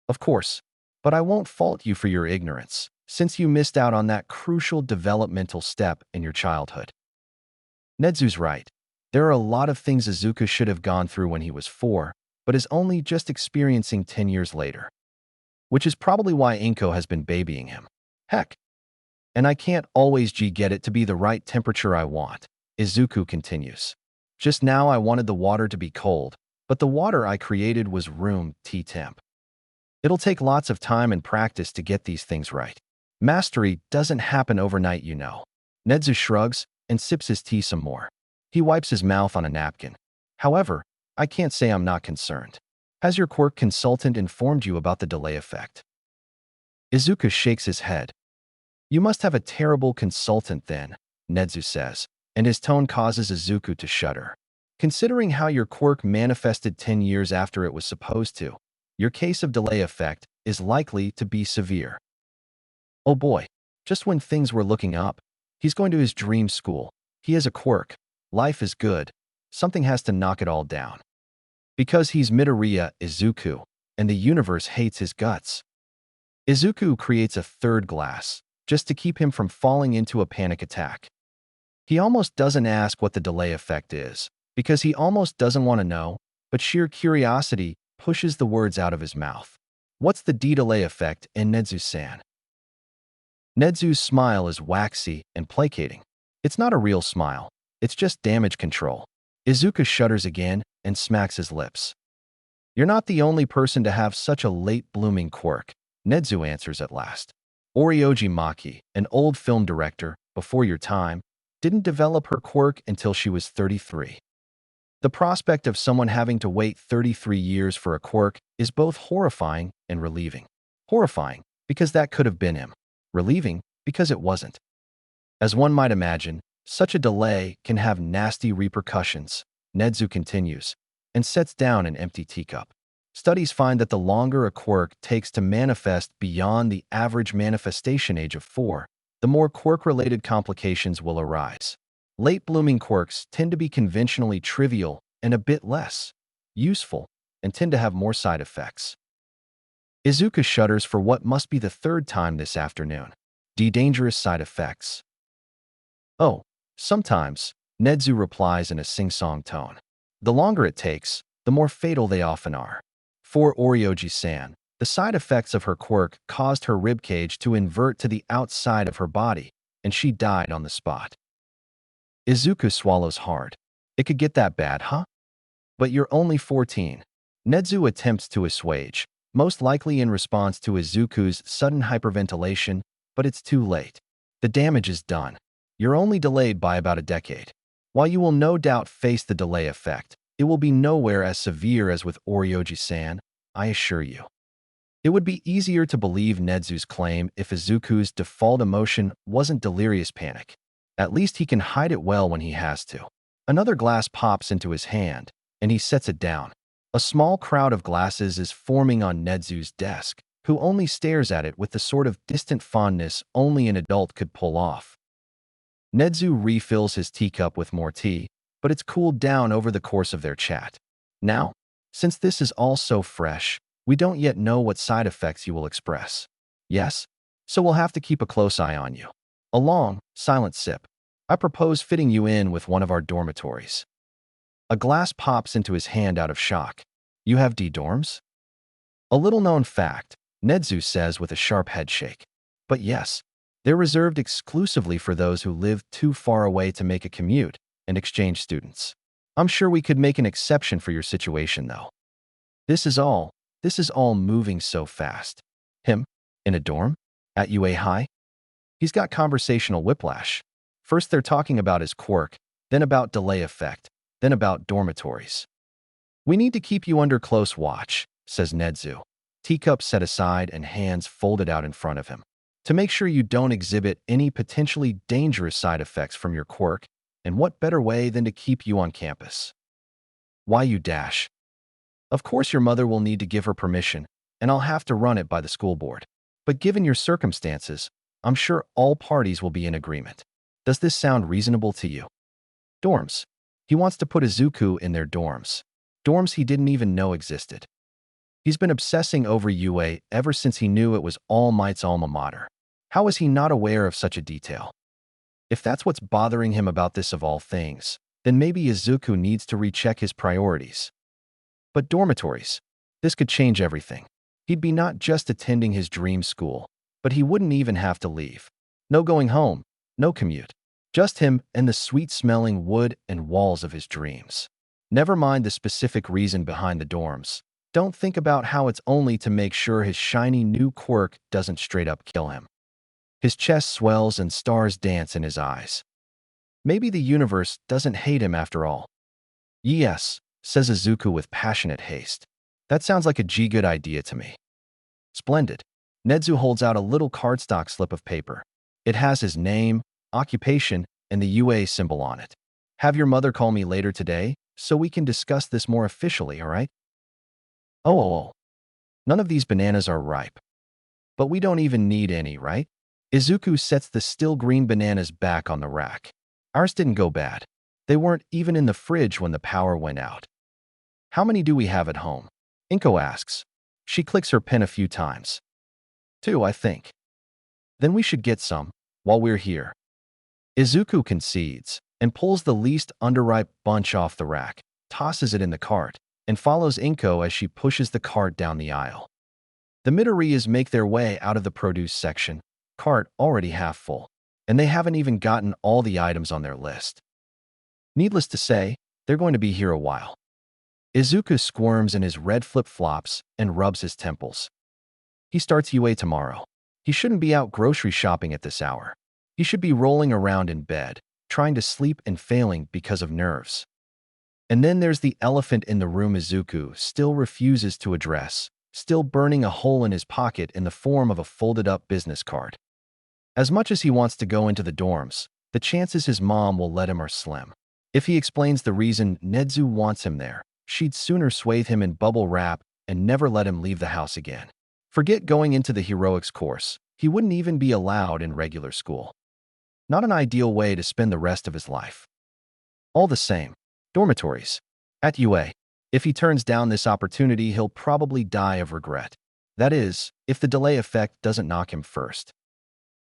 Of course, but I won't fault you for your ignorance, since you missed out on that crucial developmental step in your childhood. Nedzu's right. There are a lot of things Izuku should have gone through when he was 4, but is only just experiencing 10 years later. Which is probably why Inko has been babying him. Heck. And I can't always get it to be the right temperature I want, Izuku continues. Just now I wanted the water to be cold, but the water I created was room temp. It'll take lots of time and practice to get these things right. Mastery doesn't happen overnight, you know. Nedzu shrugs and sips his tea some more. He wipes his mouth on a napkin. However, I can't say I'm not concerned. Has your quirk consultant informed you about the delay effect? Izuku shakes his head. You must have a terrible consultant then, Nedzu says, and his tone causes Izuku to shudder. Considering how your quirk manifested 10 years after it was supposed to, your case of delay effect is likely to be severe. Oh boy, just when things were looking up, he's going to his dream school. He has a quirk. Life is good. Something has to knock it all down. Because he's Midoriya Izuku, and the universe hates his guts. Izuku creates a third glass, just to keep him from falling into a panic attack. He almost doesn't ask what the delay effect is, because he almost doesn't want to know, but sheer curiosity pushes the words out of his mouth. What's the delay effect in Nedzu-san? Nedzu's smile is waxy and placating. It's not a real smile. It's just damage control. Izuku shudders again and smacks his lips. You're not the only person to have such a late-blooming quirk, Nedzu answers at last. Orioji Maki, an old film director, before your time, didn't develop her quirk until she was 33. The prospect of someone having to wait 33 years for a quirk is both horrifying and relieving. Horrifying, because that could have been him. Relieving, because it wasn't. As one might imagine, such a delay can have nasty repercussions, Nedzu continues, and sets down an empty teacup. Studies find that the longer a quirk takes to manifest beyond the average manifestation age of 4, the more quirk-related complications will arise. Late-blooming quirks tend to be conventionally trivial and a bit less useful, and tend to have more side effects. Izuku shudders for what must be the third time this afternoon. Dangerous side effects. Oh, sometimes, Nedzu replies in a sing-song tone. The longer it takes, the more fatal they often are. For Orioji-san, the side effects of her quirk caused her ribcage to invert to the outside of her body, and she died on the spot. Izuku swallows hard. It could get that bad, huh? But you're only 14. Nedzu attempts to assuage, most likely in response to Izuku's sudden hyperventilation, but it's too late. The damage is done. You're only delayed by about a decade. While you will no doubt face the delay effect, it will be nowhere as severe as with Orioji-san, I assure you. It would be easier to believe Nedzu's claim if Izuku's default emotion wasn't delirious panic. At least he can hide it well when he has to. Another glass pops into his hand, and he sets it down. A small crowd of glasses is forming on Nedzu's desk, who only stares at it with the sort of distant fondness only an adult could pull off. Nedzu refills his teacup with more tea, but it's cooled down over the course of their chat. Now, since this is all so fresh, we don't yet know what side effects you will express. Yes? So we'll have to keep a close eye on you. A long, silent sip. I propose fitting you in with one of our dormitories. A glass pops into his hand out of shock. You have dorms? A little-known fact, Nedzu says with a sharp headshake. But yes, they're reserved exclusively for those who live too far away to make a commute and exchange students. I'm sure we could make an exception for your situation, though. This is all. This is all moving so fast. Him? In a dorm? At UA High? He's got conversational whiplash. First they're talking about his quirk, then about delay effect, then about dormitories. We need to keep you under close watch, says Nedzu, teacup set aside and hands folded out in front of him, to make sure you don't exhibit any potentially dangerous side effects from your quirk, and what better way than to keep you on campus? Why you dash? Of course your mother will need to give her permission, and I'll have to run it by the school board. But given your circumstances, I'm sure all parties will be in agreement. Does this sound reasonable to you? Dorms. He wants to put Izuku in their dorms. Dorms he didn't even know existed. He's been obsessing over UA ever since he knew it was All Might's alma mater. How is he not aware of such a detail? If that's what's bothering him about this of all things, then maybe Izuku needs to recheck his priorities. But dormitories. This could change everything. He'd be not just attending his dream school, but he wouldn't even have to leave. No going home, no commute. Just him and the sweet-smelling wood and walls of his dreams. Never mind the specific reason behind the dorms. Don't think about how it's only to make sure his shiny new quirk doesn't straight up kill him. His chest swells and stars dance in his eyes. Maybe the universe doesn't hate him after all. Yes, says Izuku with passionate haste. That sounds like a good idea to me. Splendid. Nedzu holds out a little cardstock slip of paper. It has his name, occupation, and the UA symbol on it. Have your mother call me later today, so we can discuss this more officially, all right? Oh. None of these bananas are ripe. But we don't even need any, right? Izuku sets the still green bananas back on the rack. Ours didn't go bad. They weren't even in the fridge when the power went out. How many do we have at home? Inko asks. She clicks her pen a few times. 2, I think. Then we should get some, while we're here. Izuku concedes and pulls the least underripe bunch off the rack, tosses it in the cart, and follows Inko as she pushes the cart down the aisle. The Midoriyas make their way out of the produce section, cart already half full, and they haven't even gotten all the items on their list. Needless to say, they're going to be here a while. Izuku squirms in his red flip-flops and rubs his temples. He starts UA tomorrow. He shouldn't be out grocery shopping at this hour. He should be rolling around in bed, trying to sleep and failing because of nerves. And then there's the elephant in the room Izuku still refuses to address, still burning a hole in his pocket in the form of a folded-up business card. As much as he wants to go into the dorms, the chances his mom will let him are slim. If he explains the reason Nedzu wants him there, she'd sooner swathe him in bubble wrap and never let him leave the house again. Forget going into the heroics course. He wouldn't even be allowed in regular school. Not an ideal way to spend the rest of his life. All the same, dormitories. At UA. If he turns down this opportunity, he'll probably die of regret. That is, if the delay effect doesn't knock him first.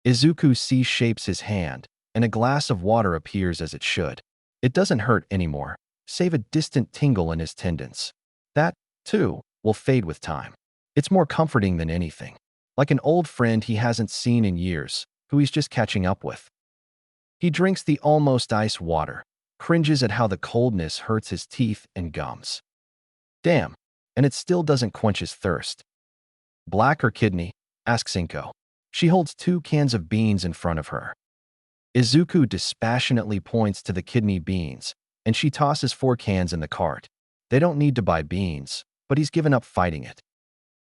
Izuku C-shapes his hand, and a glass of water appears as it should. It doesn't hurt anymore, save a distant tingle in his tendons. That, too, will fade with time. It's more comforting than anything. Like an old friend he hasn't seen in years, who he's just catching up with. He drinks the almost ice water, cringes at how the coldness hurts his teeth and gums. Damn, and it still doesn't quench his thirst. Black or kidney? Asks Inko. She holds 2 cans of beans in front of her. Izuku dispassionately points to the kidney beans, and she tosses 4 cans in the cart. They don't need to buy beans, but he's given up fighting it.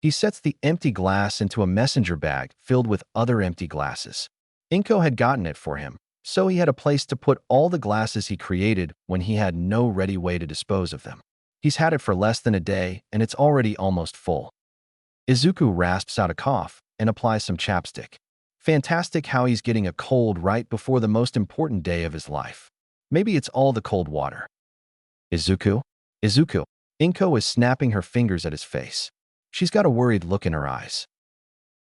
He sets the empty glass into a messenger bag filled with other empty glasses. Inko had gotten it for him, so he had a place to put all the glasses he created when he had no ready way to dispose of them. He's had it for less than a day, and it's already almost full. Izuku rasps out a cough and applies some chapstick. Fantastic how he's getting a cold right before the most important day of his life. Maybe it's all the cold water. Izuku? Izuku. Inko is snapping her fingers at his face. She's got a worried look in her eyes.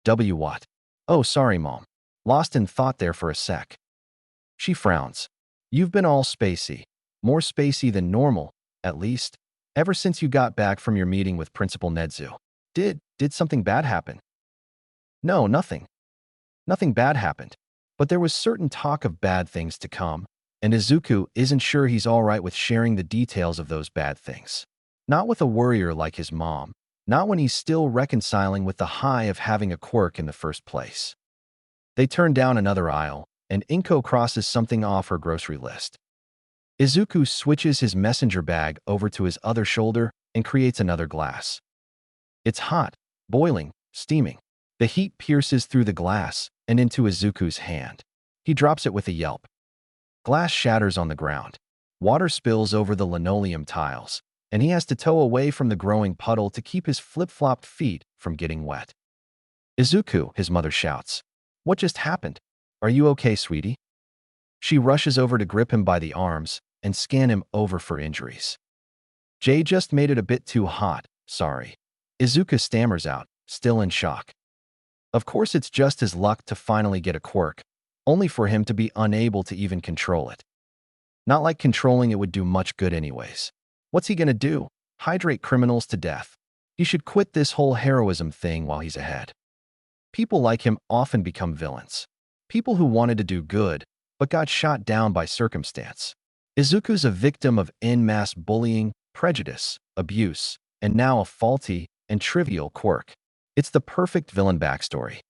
What? Oh, sorry, Mom. Lost in thought there for a sec. She frowns. You've been all spacey. More spacey than normal, at least, ever since you got back from your meeting with Principal Nedzu. Did something bad happen? No, nothing. Nothing bad happened. But there was certain talk of bad things to come. and Izuku isn't sure he's alright with sharing the details of those bad things. Not with a worrier like his mom, not when he's still reconciling with the high of having a quirk in the first place. They turn down another aisle, and Inko crosses something off her grocery list. Izuku switches his messenger bag over to his other shoulder and creates another glass. It's hot, boiling, steaming. The heat pierces through the glass and into Izuku's hand. He drops it with a yelp. Glass shatters on the ground. Water spills over the linoleum tiles, and he has to tow away from the growing puddle to keep his flip-flopped feet from getting wet. "Izuku," his mother shouts. "What just happened? Are you okay, sweetie?" She rushes over to grip him by the arms and scan him over for injuries. "Jay just made it a bit too hot, sorry." Izuku stammers out, still in shock. Of course it's just his luck to finally get a quirk, only for him to be unable to even control it. Not like controlling it would do much good anyways. What's he gonna do? Hydrate criminals to death? He should quit this whole heroism thing while he's ahead. People like him often become villains. People who wanted to do good, but got shot down by circumstance. Izuku's a victim of en masse bullying, prejudice, abuse, and now a faulty and trivial quirk. It's the perfect villain backstory.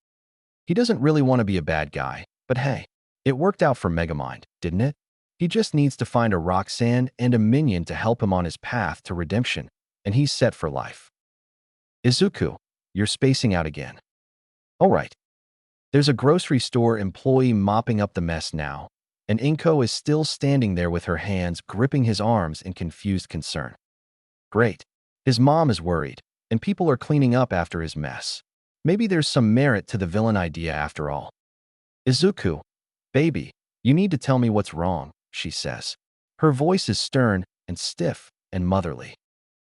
He doesn't really want to be a bad guy, but hey, it worked out for Megamind, didn't it? He just needs to find a Roxanne and a minion to help him on his path to redemption, and he's set for life. "Izuku, you're spacing out again." "All right." There's a grocery store employee mopping up the mess now, and Inko is still standing there with her hands gripping his arms in confused concern. Great. His mom is worried, and people are cleaning up after his mess. Maybe there's some merit to the villain idea after all. "Izuku, baby, you need to tell me what's wrong," she says. Her voice is stern and stiff and motherly.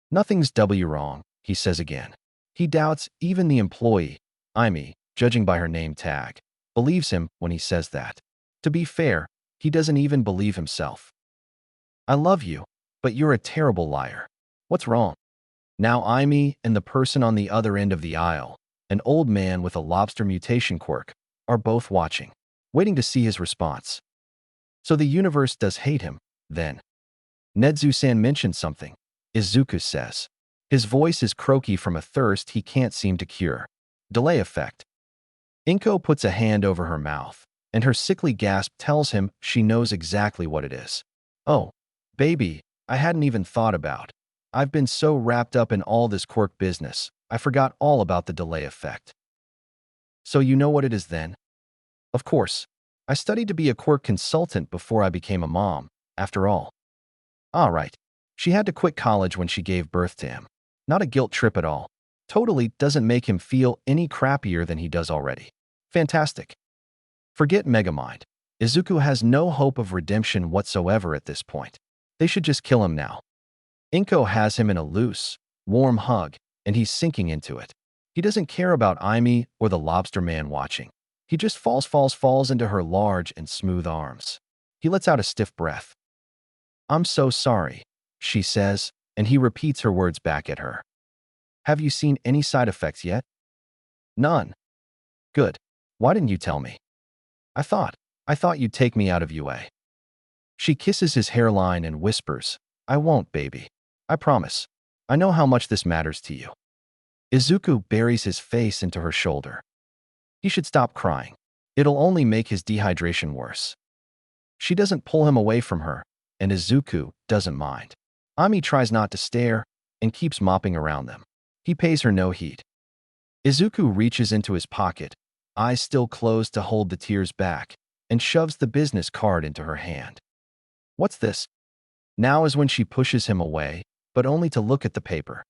"Nothing's wrong," he says again. He doubts even the employee, Imi, judging by her name tag, believes him when he says that. To be fair, he doesn't even believe himself. "I love you, but you're a terrible liar. What's wrong?" Now Imi and the person on the other end of the aisle, an old man with a lobster mutation quirk, are both watching, waiting to see his response. "So the universe does hate him, then?" "Nedzu-san mentioned something," Izuku says. His voice is croaky from a thirst he can't seem to cure. Delay effect. Inko puts a hand over her mouth, and her sickly gasp tells him she knows exactly what it is. "Oh, baby, I hadn't even thought about. I've been so wrapped up in all this quirk business, I forgot all about the delay effect." "So you know what it is then?" "Of course. I studied to be a quirk consultant before I became a mom, after all." "Ah, right. She had to quit college when she gave birth to him. Not a guilt trip at all. Totally doesn't make him feel any crappier than he does already. Fantastic." Forget Megamind. Izuku has no hope of redemption whatsoever at this point. They should just kill him now. Inko has him in a loose, warm hug, and he's sinking into it. He doesn't care about Imi or the lobster man watching. He just falls into her large and smooth arms. He lets out a stiff breath. "I'm so sorry," she says, and he repeats her words back at her. "Have you seen any side effects yet?" "None." "Good. Why didn't you tell me?" I thought you'd take me out of UA." She kisses his hairline and whispers, "I won't, baby. I promise. I know how much this matters to you." Izuku buries his face into her shoulder. He should stop crying. It'll only make his dehydration worse. She doesn't pull him away from her, and Izuku doesn't mind. Ami tries not to stare and keeps mopping around them. He pays her no heed. Izuku reaches into his pocket, eyes still closed to hold the tears back, and shoves the business card into her hand. "What's this?" Now is when she pushes him away, but only to look at the paper.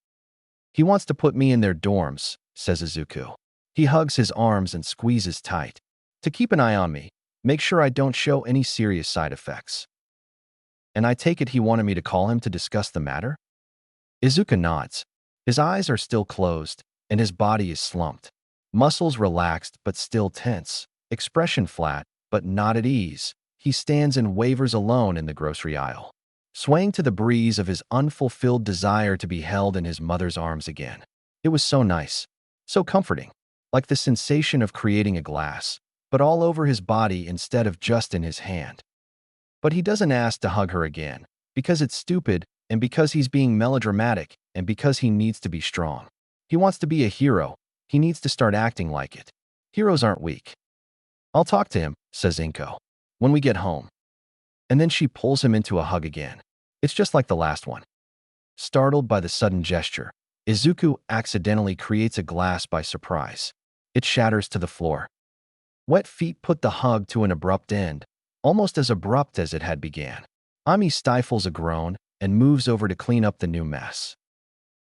"He wants to put me in their dorms," says Izuku. He hugs his arms and squeezes tight. "To keep an eye on me, make sure I don't show any serious side effects." And I take it he wanted me to call him to discuss the matter? Izuku nods. His eyes are still closed, and his body is slumped. Muscles relaxed but still tense. Expression flat, but not at ease. He stands and wavers alone in the grocery aisle, swaying to the breeze of his unfulfilled desire to be held in his mother's arms again. It was so nice, so comforting, like the sensation of creating a glass, but all over his body instead of just in his hand. But he doesn't ask to hug her again, because it's stupid, and because he's being melodramatic, and because he needs to be strong. He wants to be a hero. He needs to start acting like it. Heroes aren't weak. I'll talk to him, says Inko, when we get home. And then she pulls him into a hug again. It's just like the last one. Startled by the sudden gesture, Izuku accidentally creates a glass by surprise. It shatters to the floor. Wet feet put the hug to an abrupt end, almost as abrupt as it had began. Ami stifles a groan and moves over to clean up the new mess.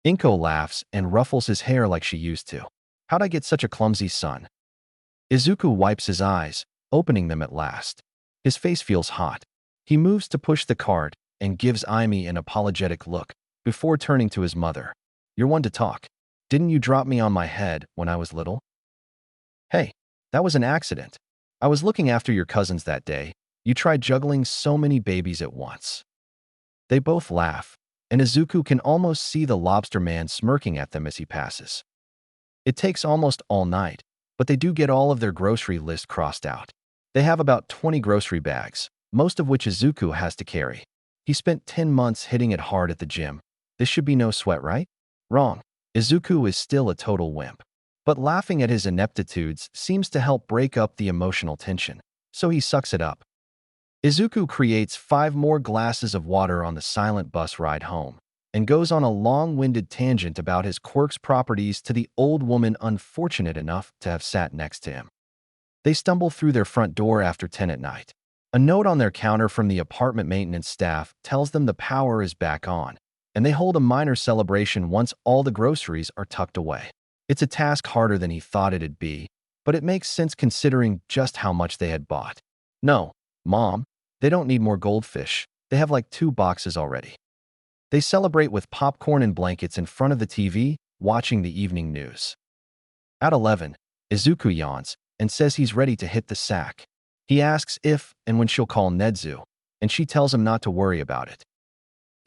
Inko laughs and ruffles his hair like she used to. How'd I get such a clumsy son? Izuku wipes his eyes, opening them at last. His face feels hot. He moves to push the cart and gives Ami an apologetic look before turning to his mother. You're one to talk. Didn't you drop me on my head when I was little? Hey, that was an accident. I was looking after your cousins that day. You tried juggling so many babies at once. They both laugh, and Izuku can almost see the lobster man smirking at them as he passes. It takes almost all night, but they do get all of their grocery list crossed out. They have about 20 grocery bags, most of which Izuku has to carry. He spent 10 months hitting it hard at the gym. This should be no sweat, right? Wrong. Izuku is still a total wimp. But laughing at his ineptitudes seems to help break up the emotional tension, so he sucks it up. Izuku creates 5 more glasses of water on the silent bus ride home and goes on a long-winded tangent about his Quirk's properties to the old woman unfortunate enough to have sat next to him. They stumble through their front door after 10 at night. A note on their counter from the apartment maintenance staff tells them the power is back on, and they hold a minor celebration once all the groceries are tucked away. It's a task harder than he thought it'd be, but it makes sense considering just how much they had bought. No, Mom, they don't need more goldfish. They have like 2 boxes already. They celebrate with popcorn and blankets in front of the TV, watching the evening news. At 11, Izuku yawns and says he's ready to hit the sack. He asks if and when she'll call Nedzu, and she tells him not to worry about it.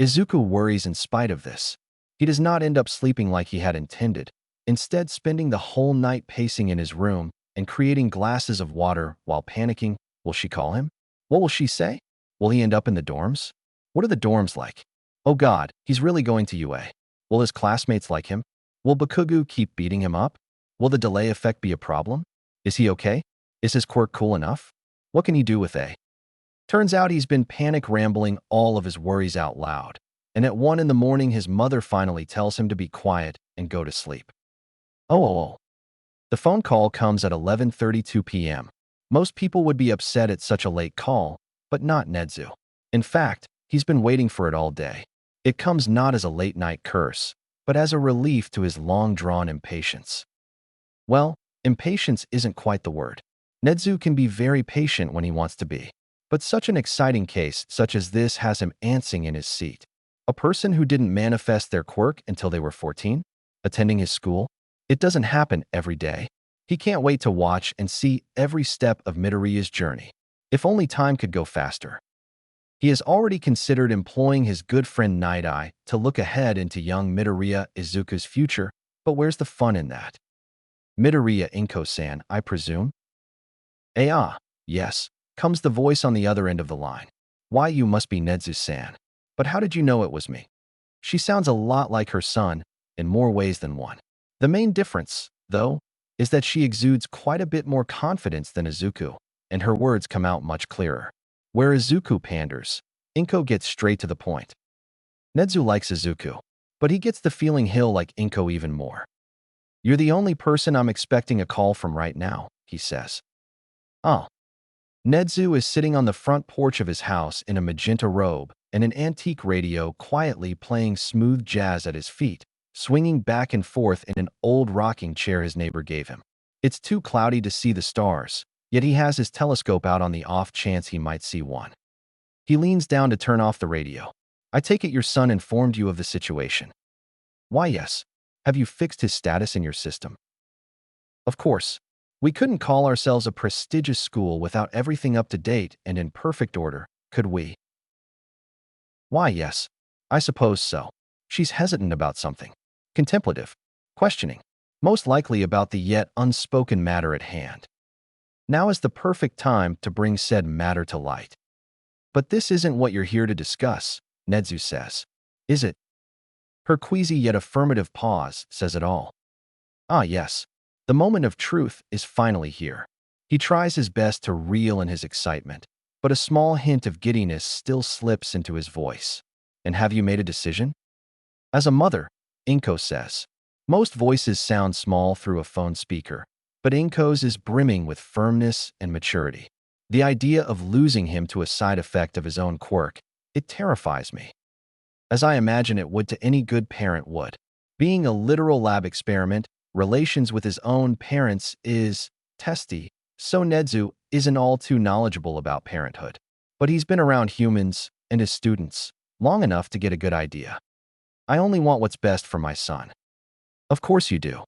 Izuku worries in spite of this. He does not end up sleeping like he had intended, instead spending the whole night pacing in his room and creating glasses of water while panicking. Will she call him? What will she say? Will he end up in the dorms? What are the dorms like? Oh God, he's really going to UA. Will his classmates like him? Will Bakugu keep beating him up? Will the delay effect be a problem? Is he okay? Is his quirk cool enough? What can he do with A? Turns out he's been panic rambling all of his worries out loud, and at 1 in the morning his mother finally tells him to be quiet and go to sleep. Oh. The phone call comes at 11:32 p.m. Most people would be upset at such a late call, but not Nedzu. In fact, he's been waiting for it all day. It comes not as a late-night curse, but as a relief to his long-drawn impatience. Well, impatience isn't quite the word. Nedzu can be very patient when he wants to be. But such an exciting case such as this has him antsing in his seat. A person who didn't manifest their quirk until they were 14? Attending his school? It doesn't happen every day. He can't wait to watch and see every step of Midoriya's journey. If only time could go faster. He has already considered employing his good friend Night Eye to look ahead into young Midoriya Izuku's future, but where's the fun in that? Midoriya Inko-san, I presume? Yes, comes the voice on the other end of the line. Why, you must be Nedzu-san. But how did you know it was me? She sounds a lot like her son, in more ways than one. The main difference, though, is that she exudes quite a bit more confidence than Izuku, and her words come out much clearer. Where Izuku panders, Inko gets straight to the point. Nedzu likes Izuku, but he gets the feeling he'll like Inko even more. You're the only person I'm expecting a call from right now, he says. Oh. Nedzu is sitting on the front porch of his house in a magenta robe and an antique radio quietly playing smooth jazz at his feet, swinging back and forth in an old rocking chair his neighbor gave him. It's too cloudy to see the stars, yet he has his telescope out on the off chance he might see one. He leans down to turn off the radio. I take it your son informed you of the situation. Why, yes. Have you fixed his status in your system? Of course. We couldn't call ourselves a prestigious school without everything up to date and in perfect order, could we? Why, yes. I suppose so. She's hesitant about something. Contemplative. Questioning. Most likely about the yet unspoken matter at hand. Now is the perfect time to bring said matter to light. But this isn't what you're here to discuss, Nedzu says. Is it? Her queasy yet affirmative pause says it all. Ah, yes. The moment of truth is finally here. He tries his best to reel in his excitement, but a small hint of giddiness still slips into his voice. And have you made a decision? As a mother, Inko says. Most voices sound small through a phone speaker, but Inko's is brimming with firmness and maturity. The idea of losing him to a side effect of his own quirk, it terrifies me. As I imagine it would to any good parent would. Being a literal lab experiment, relations with his own parents is testy, so Nedzu isn't all too knowledgeable about parenthood. But he's been around humans and his students long enough to get a good idea. I only want what's best for my son. Of course you do.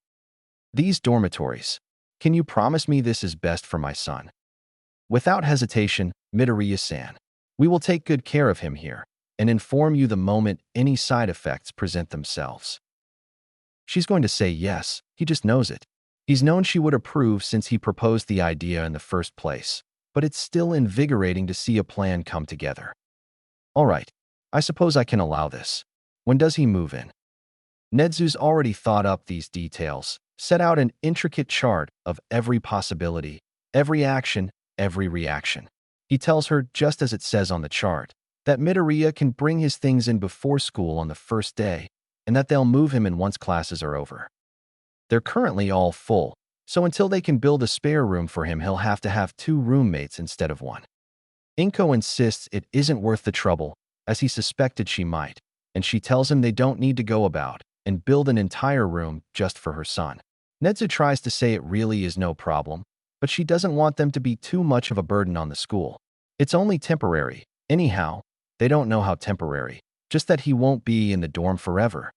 These dormitories. Can you promise me this is best for my son? Without hesitation, Midoriya-san. We will take good care of him here and inform you the moment any side effects present themselves. She's going to say yes, he just knows it. He's known she would approve since he proposed the idea in the first place, but it's still invigorating to see a plan come together. All right, I suppose I can allow this. When does he move in? Nedzu's already thought up these details, set out an intricate chart of every possibility, every action, every reaction. He tells her, just as it says on the chart, that Midoriya can bring his things in before school on the first day, and that they'll move him in once classes are over. They're currently all full, so until they can build a spare room for him, he'll have to have 2 roommates instead of 1. Inko insists it isn't worth the trouble, as he suspected she might, and she tells him they don't need to go about and build an entire room just for her son. Nedzu tries to say it really is no problem, but she doesn't want them to be too much of a burden on the school. It's only temporary. Anyhow, they don't know how temporary, just that he won't be in the dorm forever.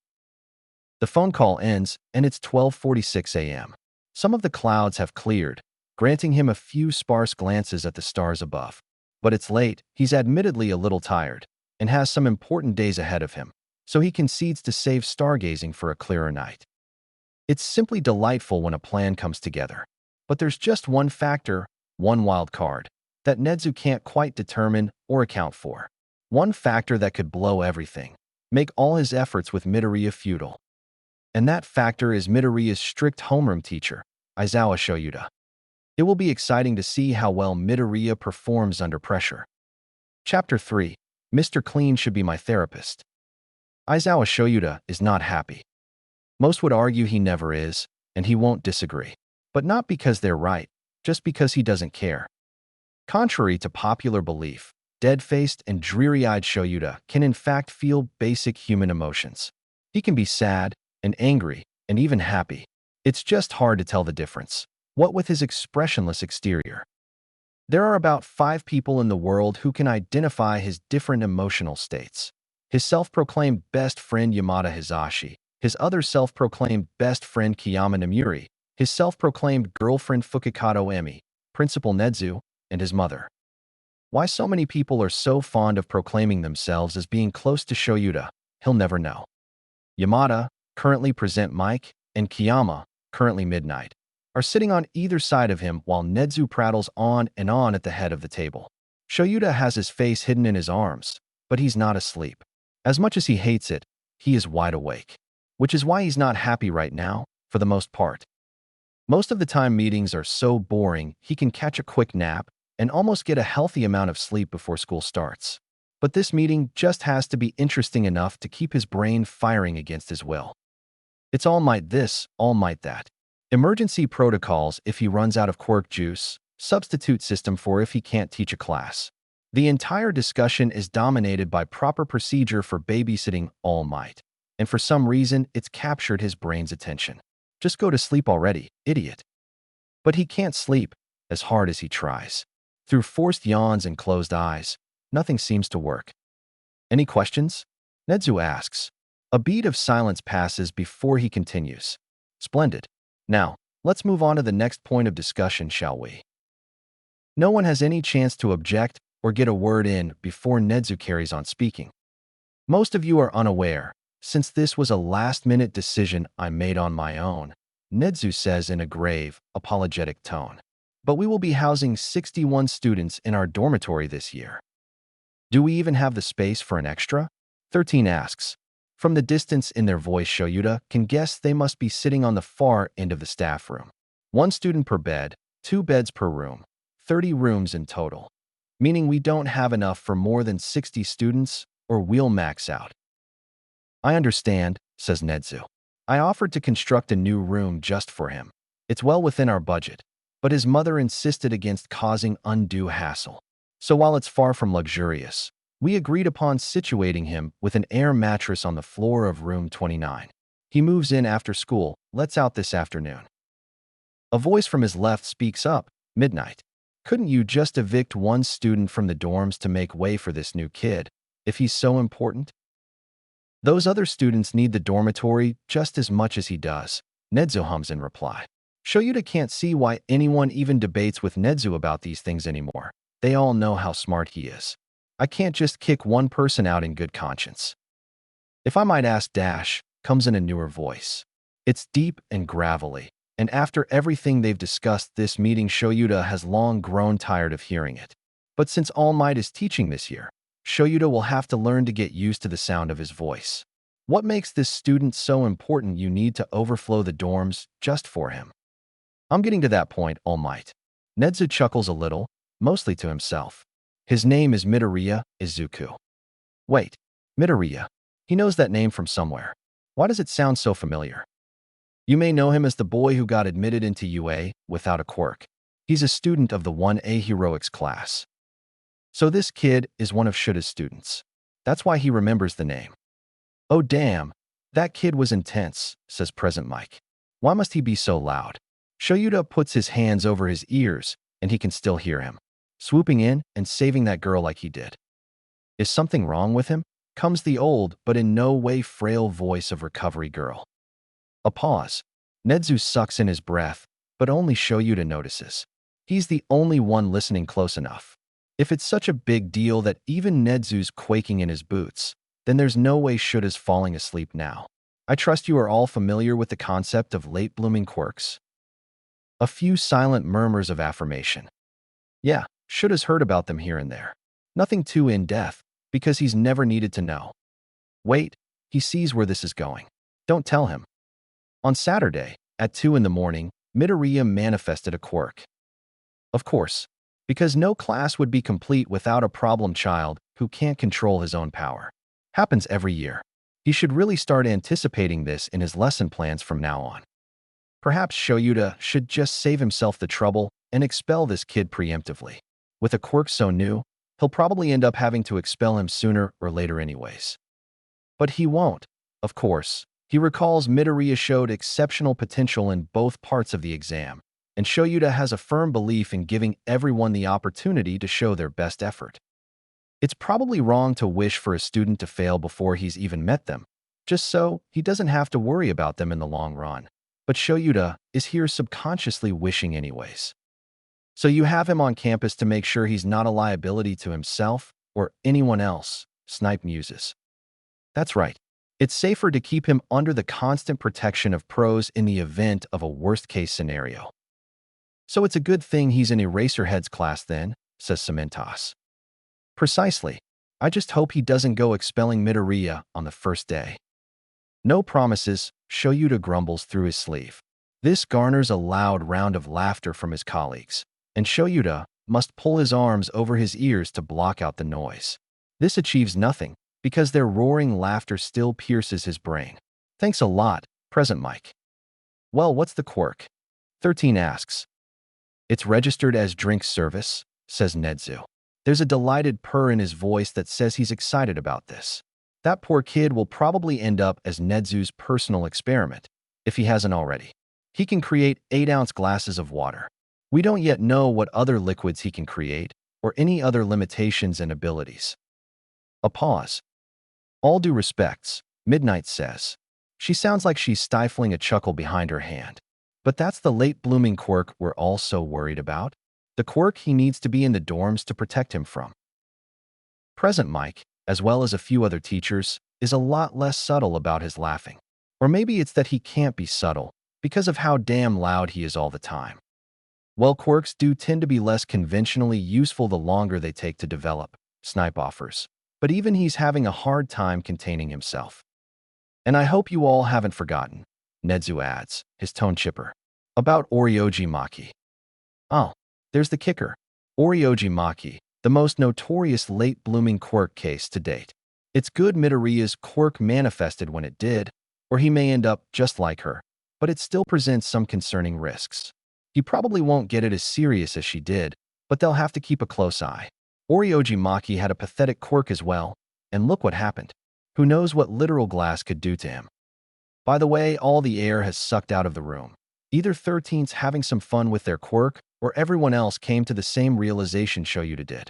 The phone call ends, and it's 12:46 a.m. Some of the clouds have cleared, granting him a few sparse glances at the stars above. But it's late, he's admittedly a little tired, and has some important days ahead of him, so he concedes to save stargazing for a clearer night. It's simply delightful when a plan comes together. But there's just one factor, one wild card, that Nedzu can't quite determine or account for. One factor that could blow everything, make all his efforts with Midoriya futile. And that factor is Midoriya's strict homeroom teacher, Izawa Shoyuta. It will be exciting to see how well Midoriya performs under pressure. Chapter 3. Mr. Clean should be my therapist. Izawa Shoyuta is not happy. Most would argue he never is, and he won't disagree. But not because they're right, just because he doesn't care. Contrary to popular belief, dead-faced and dreary-eyed Shoyuta can in fact feel basic human emotions. He can be sad and angry and even happy. It's just hard to tell the difference, what with his expressionless exterior. There are about 5 people in the world who can identify his different emotional states. His self-proclaimed best friend Yamada Hisashi, his other self-proclaimed best friend Kiyama Namuri, his self-proclaimed girlfriend Fukikato Emi, Principal Nedzu, and his mother. Why so many people are so fond of proclaiming themselves as being close to Shoyuta, he'll never know. Yamada, currently Present Mike, and Kiyama, currently Midnight, are sitting on either side of him while Nedzu prattles on and on at the head of the table. Shoyuta has his face hidden in his arms, but he's not asleep. As much as he hates it, he is wide awake. Which is why he's not happy right now, for the most part. Most of the time meetings are so boring he can catch a quick nap and almost get a healthy amount of sleep before school starts. But this meeting just has to be interesting enough to keep his brain firing against his will. It's all might this, all might that. Emergency protocols if he runs out of quirk juice, substitute system for if he can't teach a class. The entire discussion is dominated by proper procedure for babysitting all might. And for some reason, it's captured his brain's attention. Just go to sleep already, idiot. But he can't sleep, as hard as he tries. Through forced yawns and closed eyes, nothing seems to work. Any questions? Nedzu asks. A beat of silence passes before he continues. Splendid. Now, let's move on to the next point of discussion, shall we? No one has any chance to object or get a word in before Nedzu carries on speaking. Most of you are unaware, since this was a last-minute decision I made on my own, Nedzu says in a grave, apologetic tone. But we will be housing 61 students in our dormitory this year. Do we even have the space for an extra? 13 asks. From the distance in their voice, Shoyuta can guess they must be sitting on the far end of the staff room. One student per bed, 2 beds per room, 30 rooms in total. Meaning we don't have enough for more than 60 students, or we'll max out. I understand, says Nedzu. I offered to construct a new room just for him. It's well within our budget, but his mother insisted against causing undue hassle. So while it's far from luxurious, we agreed upon situating him with an air mattress on the floor of room 29. He moves in after school, lets out this afternoon. A voice from his left speaks up, midnight. Couldn't you just evict one student from the dorms to make way for this new kid, if he's so important? Those other students need the dormitory just as much as he does, Nedzu hums in reply. Shoyuta can't see why anyone even debates with Nedzu about these things anymore. They all know how smart he is. I can't just kick one person out in good conscience. If I might ask, Dash comes in a newer voice. It's deep and gravelly, and after everything they've discussed this meeting, Shoyuta has long grown tired of hearing it. But since All Might is teaching this year, Shoyuta will have to learn to get used to the sound of his voice. What makes this student so important you need to overflow the dorms just for him? I'm getting to that point, All Might. Nedzu chuckles a little, mostly to himself. His name is Midoriya Izuku. Wait, Midoriya. He knows that name from somewhere. Why does it sound so familiar? You may know him as the boy who got admitted into UA without a quirk. He's a student of the 1A Heroics class. So this kid is one of Shuta's students. That's why he remembers the name. Oh damn, that kid was intense, says Present Mike. Why must he be so loud? Shoyuta puts his hands over his ears, and he can still hear him, swooping in and saving that girl like he did. Is something wrong with him? Comes the old, but in no way frail voice of Recovery Girl. A pause. Nedzu sucks in his breath, but only Shoyuta notices. He's the only one listening close enough. If it's such a big deal that even Nedzu's quaking in his boots, then there's no way Shuta's falling asleep now. I trust you are all familiar with the concept of late-blooming quirks. A few silent murmurs of affirmation. Yeah, Shuta's heard about them here and there. Nothing too in-depth, because he's never needed to know. Wait, he sees where this is going. Don't tell him. On Saturday, at 2 in the morning, Midoriya manifested a quirk. Of course, because no class would be complete without a problem child who can't control his own power. Happens every year. He should really start anticipating this in his lesson plans from now on. Perhaps Shoyuta should just save himself the trouble and expel this kid preemptively. With a quirk so new, he'll probably end up having to expel him sooner or later anyways. But he won't, of course. He recalls Midoriya showed exceptional potential in both parts of the exam, and Shoyuta has a firm belief in giving everyone the opportunity to show their best effort. It's probably wrong to wish for a student to fail before he's even met them, just so he doesn't have to worry about them in the long run. But Shoyuta is here subconsciously wishing anyways. So you have him on campus to make sure he's not a liability to himself or anyone else, Snipe muses. That's right. It's safer to keep him under the constant protection of pros in the event of a worst-case scenario. So it's a good thing he's in Eraserhead's class then, says Cementos. Precisely. I just hope he doesn't go expelling Midoriya on the first day. No promises, Shoyuta grumbles through his sleeve. This garners a loud round of laughter from his colleagues, and Shoyuta must pull his arms over his ears to block out the noise. This achieves nothing, because their roaring laughter still pierces his brain. Thanks a lot, Present Mike. Well, what's the quirk? 13 asks. It's registered as drink service, says Nedzu. There's a delighted purr in his voice that says he's excited about this. That poor kid will probably end up as Nedzu's personal experiment, if he hasn't already. He can create 8-ounce glasses of water. We don't yet know what other liquids he can create, or any other limitations and abilities. A pause. All due respects, Midnight says. She sounds like she's stifling a chuckle behind her hand. But that's the late-blooming quirk we're all so worried about. The quirk he needs to be in the dorms to protect him from. Present Mike, as well as a few other teachers, is a lot less subtle about his laughing. Or maybe it's that he can't be subtle, because of how damn loud he is all the time. Well, quirks do tend to be less conventionally useful the longer they take to develop, Snipe offers. But even he's having a hard time containing himself. And I hope you all haven't forgotten, Nezu adds, his tone chipper. About Oryoji Maki. Oh, there's the kicker. Oryoji Maki, the most notorious late-blooming Quirk case to date. It's good Midoriya's Quirk manifested when it did, or he may end up just like her, but it still presents some concerning risks. He probably won't get it as serious as she did, but they'll have to keep a close eye. Oryoji Maki had a pathetic quirk as well, and look what happened. Who knows what literal glass could do to him? By the way, all the air has sucked out of the room. Either 13's having some fun with their quirk, or everyone else came to the same realization Shoyuta did.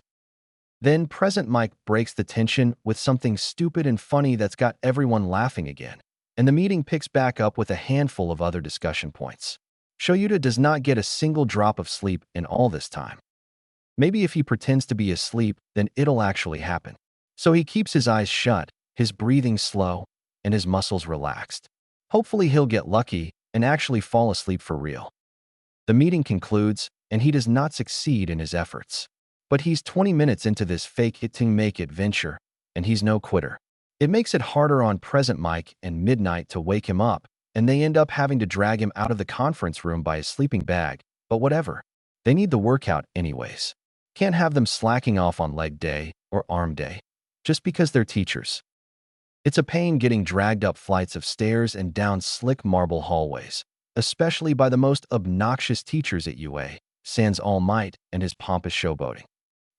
Then Present Mike breaks the tension with something stupid and funny that's got everyone laughing again, and the meeting picks back up with a handful of other discussion points. Shoyuta does not get a single drop of sleep in all this time. Maybe if he pretends to be asleep, then it'll actually happen. So he keeps his eyes shut, his breathing slow, and his muscles relaxed. Hopefully he'll get lucky and actually fall asleep for real. The meeting concludes, and he does not succeed in his efforts. But he's 20 minutes into this fake-it-till-make-it venture, and he's no quitter. It makes it harder on Present Mike and Midnight to wake him up, and they end up having to drag him out of the conference room by his sleeping bag, but whatever. They need the workout anyways. Can't have them slacking off on leg day or arm day, just because they're teachers. It's a pain getting dragged up flights of stairs and down slick marble hallways, especially by the most obnoxious teachers at UA, sans All Might and his pompous showboating.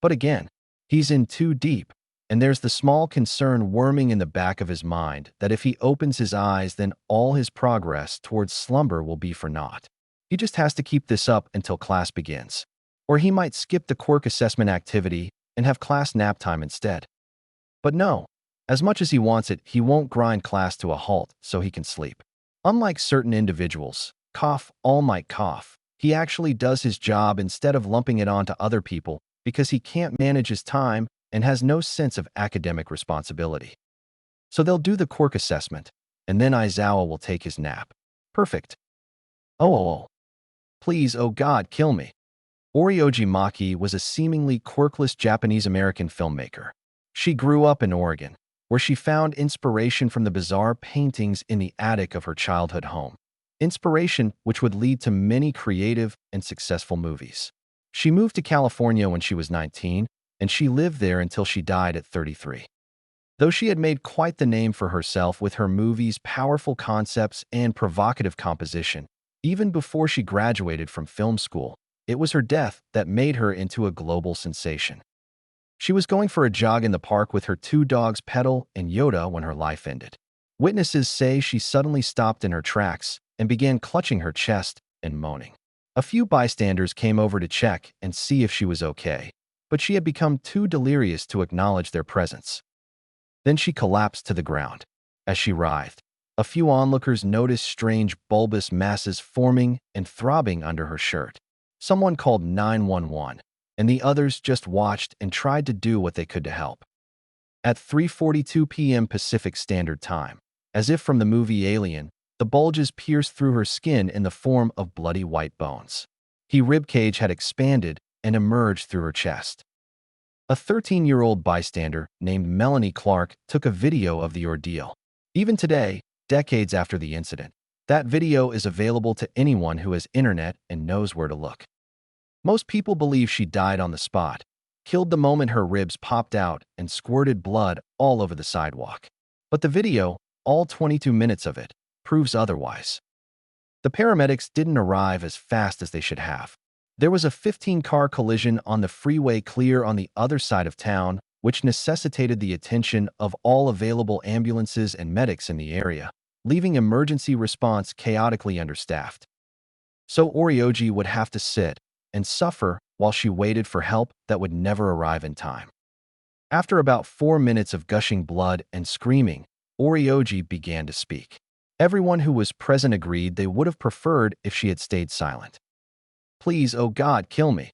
But again, he's in too deep, and there's the small concern worming in the back of his mind that if he opens his eyes, then all his progress towards slumber will be for naught. He just has to keep this up until class begins. Or he might skip the quirk assessment activity and have class nap time instead. But no, as much as he wants it, he won't grind class to a halt so he can sleep. Unlike certain individuals, All Might, he actually does his job instead of lumping it onto other people because he can't manage his time and has no sense of academic responsibility. So they'll do the quirk assessment, and then Aizawa will take his nap. Perfect. Oh. Please, oh God, kill me. Oryoji Maki was a seemingly quirkless Japanese-American filmmaker. She grew up in Oregon, where she found inspiration from the bizarre paintings in the attic of her childhood home. Inspiration which would lead to many creative and successful movies. She moved to California when she was 19, and she lived there until she died at 33. Though she had made quite the name for herself with her movies' powerful concepts and provocative composition, even before she graduated from film school, it was her death that made her into a global sensation. She was going for a jog in the park with her two dogs Petal and Yoda when her life ended. Witnesses say she suddenly stopped in her tracks and began clutching her chest and moaning. A few bystanders came over to check and see if she was okay, but she had become too delirious to acknowledge their presence. Then she collapsed to the ground. As she writhed, a few onlookers noticed strange bulbous masses forming and throbbing under her shirt. Someone called 911, and the others just watched and tried to do what they could to help. At 3:42 p.m. Pacific Standard Time, as if from the movie Alien, the bulges pierced through her skin in the form of bloody white bones. Her ribcage had expanded and emerged through her chest. A 13-year-old bystander named Melanie Clark took a video of the ordeal. Even today, decades after the incident, that video is available to anyone who has internet and knows where to look. Most people believe she died on the spot, killed the moment her ribs popped out and squirted blood all over the sidewalk. But the video, all 22 minutes of it, proves otherwise. The paramedics didn't arrive as fast as they should have. There was a 15-car collision on the freeway clear on the other side of town, which necessitated the attention of all available ambulances and medics in the area, leaving emergency response chaotically understaffed. So Oryoji would have to sit and suffer while she waited for help that would never arrive in time. After about 4 minutes of gushing blood and screaming, Oryoji began to speak. Everyone who was present agreed they would have preferred if she had stayed silent. Please, oh God, kill me.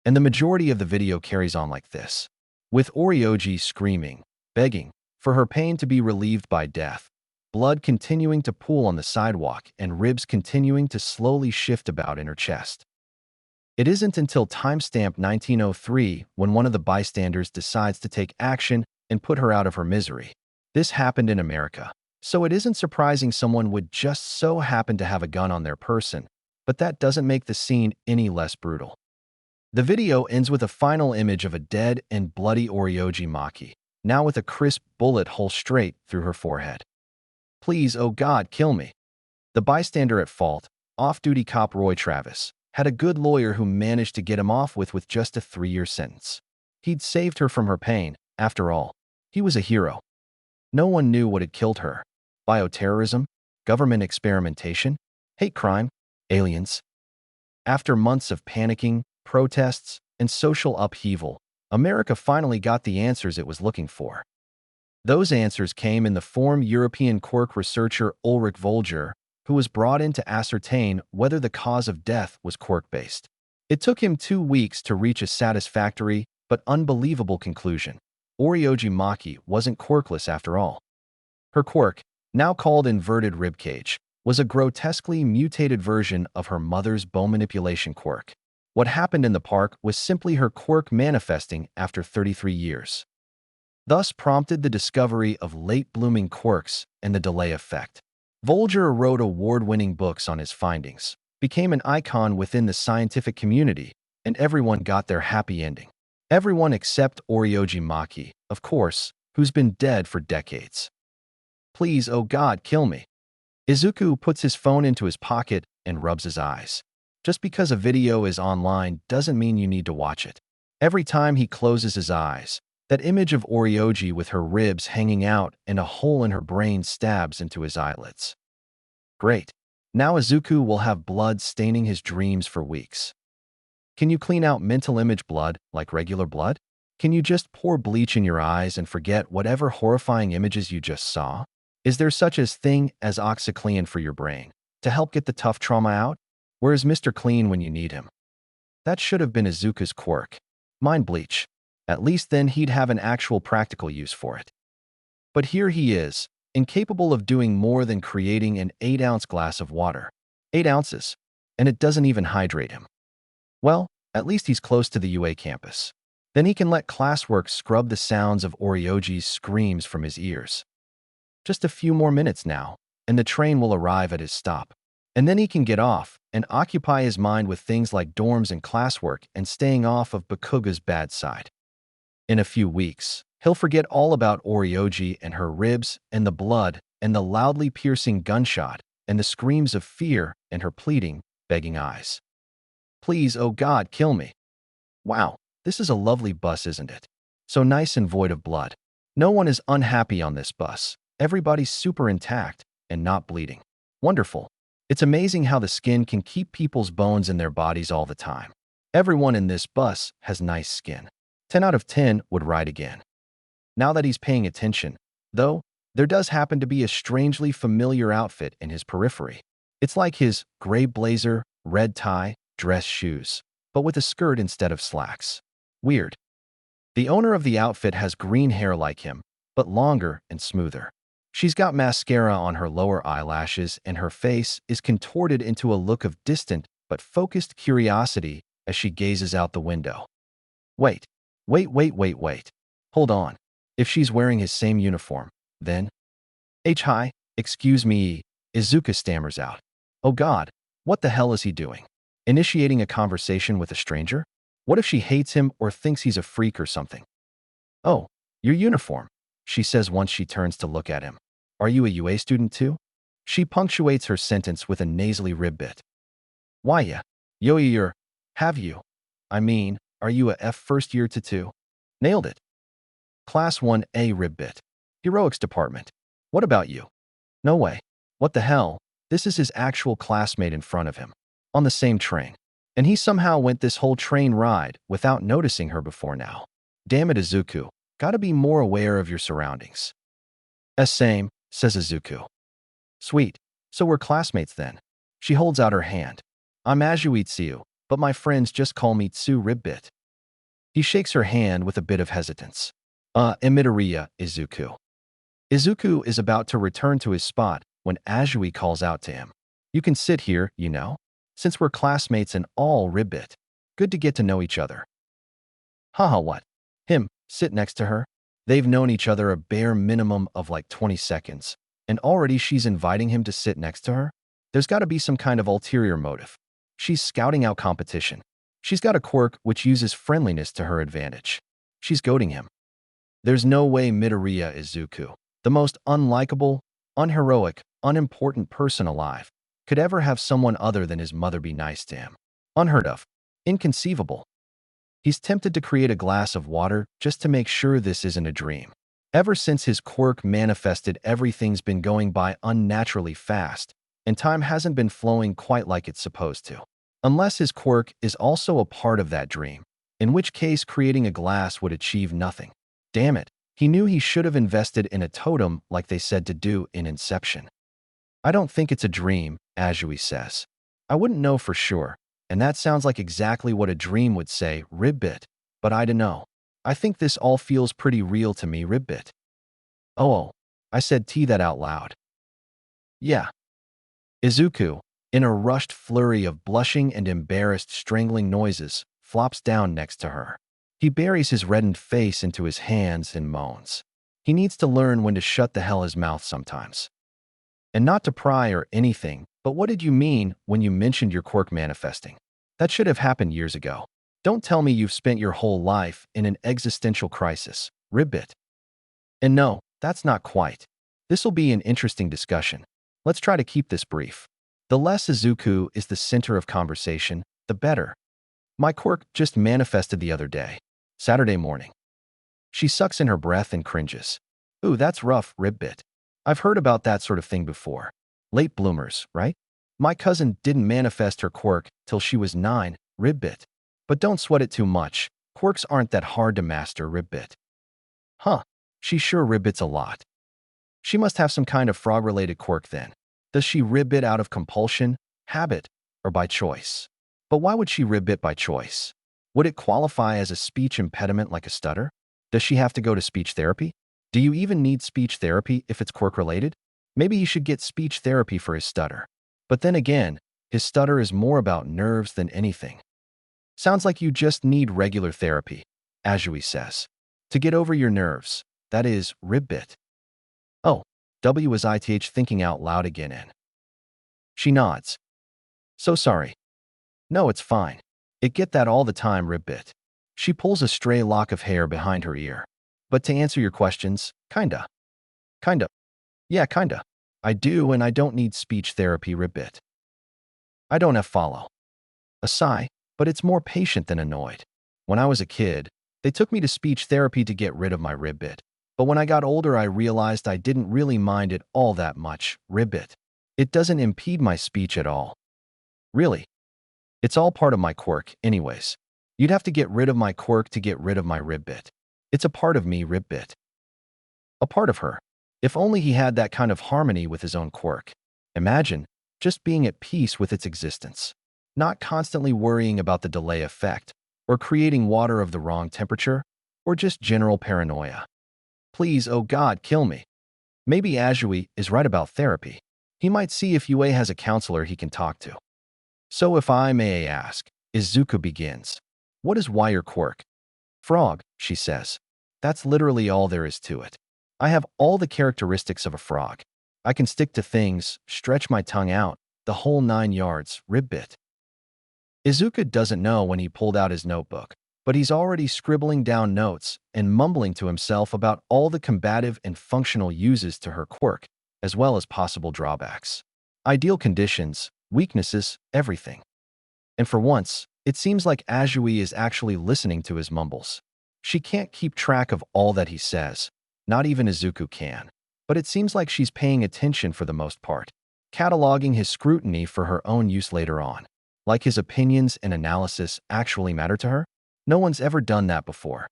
And the majority of the video carries on like this, with Oryoji screaming, begging for her pain to be relieved by death, blood continuing to pool on the sidewalk and ribs continuing to slowly shift about in her chest. It isn't until timestamp 1903 when one of the bystanders decides to take action and put her out of her misery. This happened in America, so it isn't surprising someone would just so happen to have a gun on their person, but that doesn't make the scene any less brutal. The video ends with a final image of a dead and bloody Oryoji Maki, now with a crisp bullet hole straight through her forehead. Please, oh God, kill me. The bystander at fault, off-duty cop Roy Travis, had a good lawyer who managed to get him off with just a 3-year sentence. He'd saved her from her pain, after all. He was a hero. No one knew what had killed her. Bioterrorism? Government experimentation? Hate crime? Aliens? After months of panicking, protests, and social upheaval, America finally got the answers it was looking for. Those answers came in the form European Quirk researcher Ulrich Volger, who was brought in to ascertain whether the cause of death was Quirk-based. It took him 2 weeks to reach a satisfactory but unbelievable conclusion. Oryoji Maki wasn't quirkless after all. Her quirk, now called inverted ribcage, was a grotesquely mutated version of her mother's bone manipulation quirk. What happened in the park was simply her quirk manifesting after 33 years. Thus prompted the discovery of late-blooming quirks and the delay effect. Volger wrote award-winning books on his findings, became an icon within the scientific community, and everyone got their happy ending. Everyone except Oryoji Maki, of course, who's been dead for decades. Please, oh God, kill me. Izuku puts his phone into his pocket and rubs his eyes. Just because a video is online doesn't mean you need to watch it. Every time he closes his eyes, that image of Oryoji with her ribs hanging out and a hole in her brain stabs into his eyelids. Great. Now Izuku will have blood staining his dreams for weeks. Can you clean out mental image blood like regular blood? Can you just pour bleach in your eyes and forget whatever horrifying images you just saw? Is there such a thing as OxyClean for your brain to help get the tough trauma out? Where is Mr. Clean when you need him? That should have been Izuku's quirk. Mind bleach. At least then he'd have an actual practical use for it. But here he is, incapable of doing more than creating an 8-ounce glass of water. 8 ounces. And it doesn't even hydrate him. Well, at least he's close to the UA campus. Then he can let classwork scrub the sounds of Oryoji's screams from his ears. Just a few more minutes now, and the train will arrive at his stop. And then he can get off and occupy his mind with things like dorms and classwork and staying off of Bakuga's bad side. In a few weeks, he'll forget all about Oryoji and her ribs and the blood and the loudly piercing gunshot and the screams of fear and her pleading, begging eyes. Please, oh God, kill me. Wow, this is a lovely bus, isn't it? So nice and void of blood. No one is unhappy on this bus. Everybody's super intact and not bleeding. Wonderful. It's amazing how the skin can keep people's bones in their bodies all the time. Everyone in this bus has nice skin. 10 out of 10 would ride again. Now that he's paying attention, though, there does happen to be a strangely familiar outfit in his periphery. It's like his gray blazer, red tie, dress shoes, but with a skirt instead of slacks. Weird. The owner of the outfit has green hair like him, but longer and smoother. She's got mascara on her lower eyelashes and her face is contorted into a look of distant but focused curiosity as she gazes out the window. Wait. Hold on. If she's wearing his same uniform, then… Hi, excuse me, Izuku stammers out. Oh God, what the hell is he doing? Initiating a conversation with a stranger? What if she hates him or thinks he's a freak or something? Oh, your uniform, she says once she turns to look at him. Are you a UA student too? She punctuates her sentence with a nasally rib bit. Why yeah? You're… Have you? I mean, are you a F first year to 2? Nailed it. Class 1A rib bit. Heroics department. What about you? No way. What the hell? This is his actual classmate in front of him. On the same train. And he somehow went this whole train ride without noticing her before now. Damn it, Izuku. Gotta be more aware of your surroundings. Same, says Izuku. Sweet. So we're classmates then. She holds out her hand. I'm Azuitsu, but my friends just call me Tsu Ribbit. He shakes her hand with a bit of hesitance. Imitaria, Izuku. Izuku is about to return to his spot when Azui calls out to him. You can sit here, you know, since we're classmates and all Ribbit. Good to get to know each other. Haha, what? Him, sit next to her? They've known each other a bare minimum of like 20 seconds, and already she's inviting him to sit next to her? There's got to be some kind of ulterior motive. She's scouting out competition. She's got a quirk which uses friendliness to her advantage. She's goading him. There's no way Midoriya Izuku, the most unlikable, unheroic, unimportant person alive, could ever have someone other than his mother be nice to him. Unheard of. Inconceivable. He's tempted to create a glass of water just to make sure this isn't a dream. Ever since his quirk manifested, everything's been going by unnaturally fast, and time hasn't been flowing quite like it's supposed to. Unless his quirk is also a part of that dream, in which case creating a glass would achieve nothing. Damn it, he knew he should have invested in a totem like they said to do in Inception. I don't think it's a dream, Azui says. I wouldn't know for sure, and that sounds like exactly what a dream would say, Ribbit, but I dunno. I think this all feels pretty real to me, Ribbit. Oh, I said that out loud. Yeah. Izuku, in a rushed flurry of blushing and embarrassed strangling noises, flops down next to her. He buries his reddened face into his hands and moans. He needs to learn when to shut the hell his mouth sometimes. And not to pry or anything, but what did you mean when you mentioned your quirk manifesting? That should have happened years ago. Don't tell me you've spent your whole life in an existential crisis, Ribbit. And no, that's not quite. This'll be an interesting discussion. Let's try to keep this brief. The less Izuku is the center of conversation, the better. My quirk just manifested the other day. Saturday morning. She sucks in her breath and cringes. Ooh, that's rough, Ribbit. I've heard about that sort of thing before. Late bloomers, right? My cousin didn't manifest her quirk till she was 9, Ribbit. But don't sweat it too much. Quirks aren't that hard to master, Ribbit. Huh, she sure ribbits a lot. She must have some kind of frog-related quirk then. Does she ribbit out of compulsion, habit, or by choice? But why would she ribbit by choice? Would it qualify as a speech impediment like a stutter? Does she have to go to speech therapy? Do you even need speech therapy if it's quirk-related? Maybe he should get speech therapy for his stutter. But then again, his stutter is more about nerves than anything. Sounds like you just need regular therapy, Azui says. To get over your nerves, that is, Ribbit. Oh, W is ITH thinking out loud again and she nods. So sorry. No, it's fine. It get that all the time, Ribbit. She pulls a stray lock of hair behind her ear. But to answer your questions, kinda. Kinda. Yeah, kinda. I do, and I don't need speech therapy, Ribbit. I don't have follow. A sigh, but it's more patient than annoyed. When I was a kid, they took me to speech therapy to get rid of my Ribbit. But when I got older, I realized I didn't really mind it all that much, Ribbit. It doesn't impede my speech at all. Really. It's all part of my quirk, anyways. You'd have to get rid of my quirk to get rid of my Ribbit. It's a part of me, Ribbit. A part of her. If only he had that kind of harmony with his own quirk. Imagine just being at peace with its existence. Not constantly worrying about the delay effect, or creating water of the wrong temperature, or just general paranoia. Please, oh God, kill me. Maybe Azui is right about therapy. He might see if Yue has a counselor he can talk to. So if I may ask, Izuku begins. What is wire quirk? Frog, she says. That's literally all there is to it. I have all the characteristics of a frog. I can stick to things, stretch my tongue out, the whole 9 yards, Ribbit. Izuku doesn't know when he pulled out his notebook, but he's already scribbling down notes and mumbling to himself about all the combative and functional uses to her quirk, as well as possible drawbacks. Ideal conditions, weaknesses, everything. And for once, it seems like Azui is actually listening to his mumbles. She can't keep track of all that he says. Not even Izuku can. But it seems like she's paying attention for the most part, cataloging his scrutiny for her own use later on. Like his opinions and analysis actually matter to her? No one's ever done that before.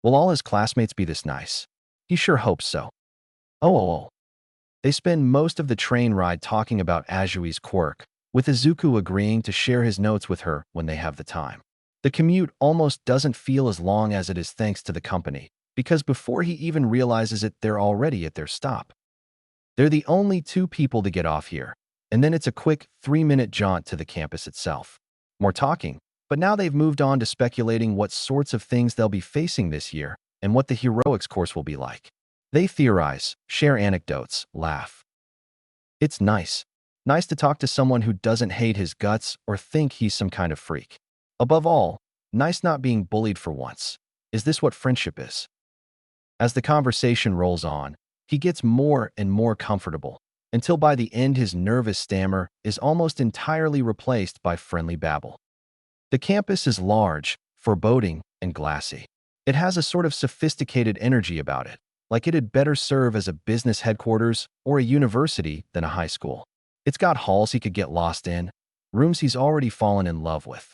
Will all his classmates be this nice? He sure hopes so. Oh. They spend most of the train ride talking about Azui's quirk, with Izuku agreeing to share his notes with her when they have the time. The commute almost doesn't feel as long as it is thanks to the company, because before he even realizes it, they're already at their stop. They're the only 2 people to get off here, and then it's a quick 3-minute jaunt to the campus itself. More talking, But now they've moved on to speculating what sorts of things they'll be facing this year and what the heroics course will be like. They theorize, share anecdotes, laugh. It's nice. Nice to talk to someone who doesn't hate his guts or think he's some kind of freak. Above all, nice not being bullied for once. Is this what friendship is? As the conversation rolls on, he gets more and more comfortable, until by the end his nervous stammer is almost entirely replaced by friendly babble. The campus is large, foreboding, and glassy. It has a sort of sophisticated energy about it, like it had better serve as a business headquarters or a university than a high school. It's got halls he could get lost in, rooms he's already fallen in love with.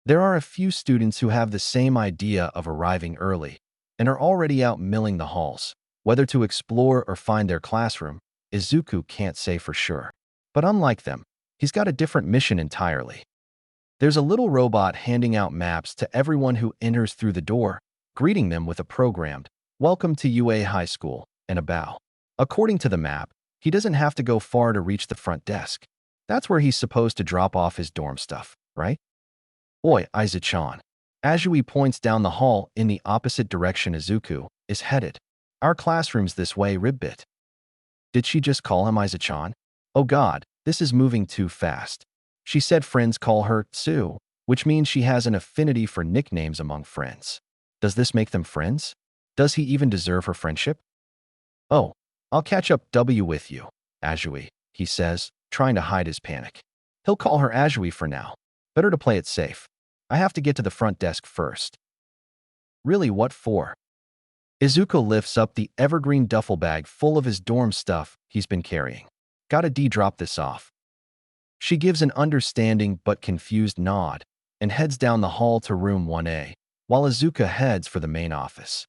There are a few students who have the same idea of arriving early and are already out milling the halls. Whether to explore or find their classroom, Izuku can't say for sure. But unlike them, he's got a different mission entirely. There's a little robot handing out maps to everyone who enters through the door, greeting them with a programmed, "Welcome to UA High School," and a bow. According to the map, he doesn't have to go far to reach the front desk. That's where he's supposed to drop off his dorm stuff, right? Oi, Izuku-chan. Azui points down the hall in the opposite direction Izuku is headed. Our classroom's this way, Ribbit. Did she just call him Izuku-chan? Oh god, this is moving too fast. She said friends call her Tsu, which means she has an affinity for nicknames among friends. Does this make them friends? Does he even deserve her friendship? Oh, I'll catch up with you, Azui, he says, trying to hide his panic. He'll call her Azui for now. Better to play it safe. I have to get to the front desk first. Really, what for? Izuku lifts up the evergreen duffel bag full of his dorm stuff he's been carrying. Gotta drop this off. She gives an understanding but confused nod and heads down the hall to room 1A, while Izuku heads for the main office.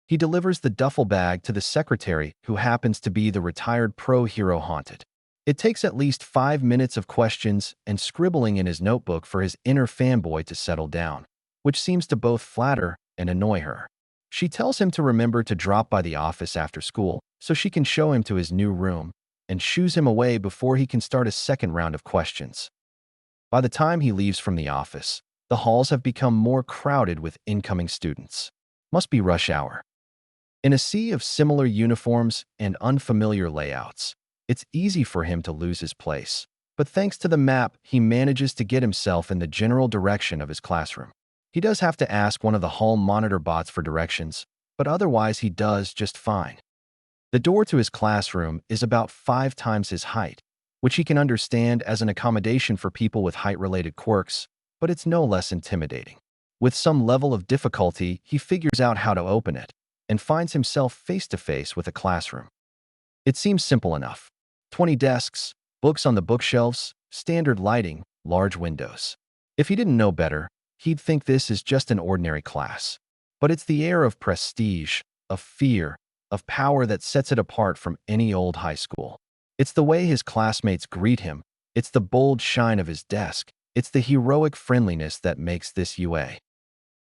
He delivers the duffel bag to the secretary, who happens to be the retired pro hero Haunted. It takes at least 5 minutes of questions and scribbling in his notebook for his inner fanboy to settle down, which seems to both flatter and annoy her. She tells him to remember to drop by the office after school so she can show him to his new room, and shoos him away before he can start a second round of questions. By the time he leaves from the office, the halls have become more crowded with incoming students. Must be rush hour. In a sea of similar uniforms and unfamiliar layouts, it's easy for him to lose his place, but thanks to the map, he manages to get himself in the general direction of his classroom. He does have to ask one of the hall monitor bots for directions, but otherwise he does just fine. The door to his classroom is about 5 times his height, which he can understand as an accommodation for people with height-related quirks, but it's no less intimidating. With some level of difficulty, he figures out how to open it and finds himself face-to-face with a classroom. It seems simple enough. 20 desks, books on the bookshelves, standard lighting, large windows. If he didn't know better, he'd think this is just an ordinary class. But it's the air of prestige, of fear, of power that sets it apart from any old high school. It's the way his classmates greet him. It's the bold shine of his desk. It's the heroic friendliness that makes this UA.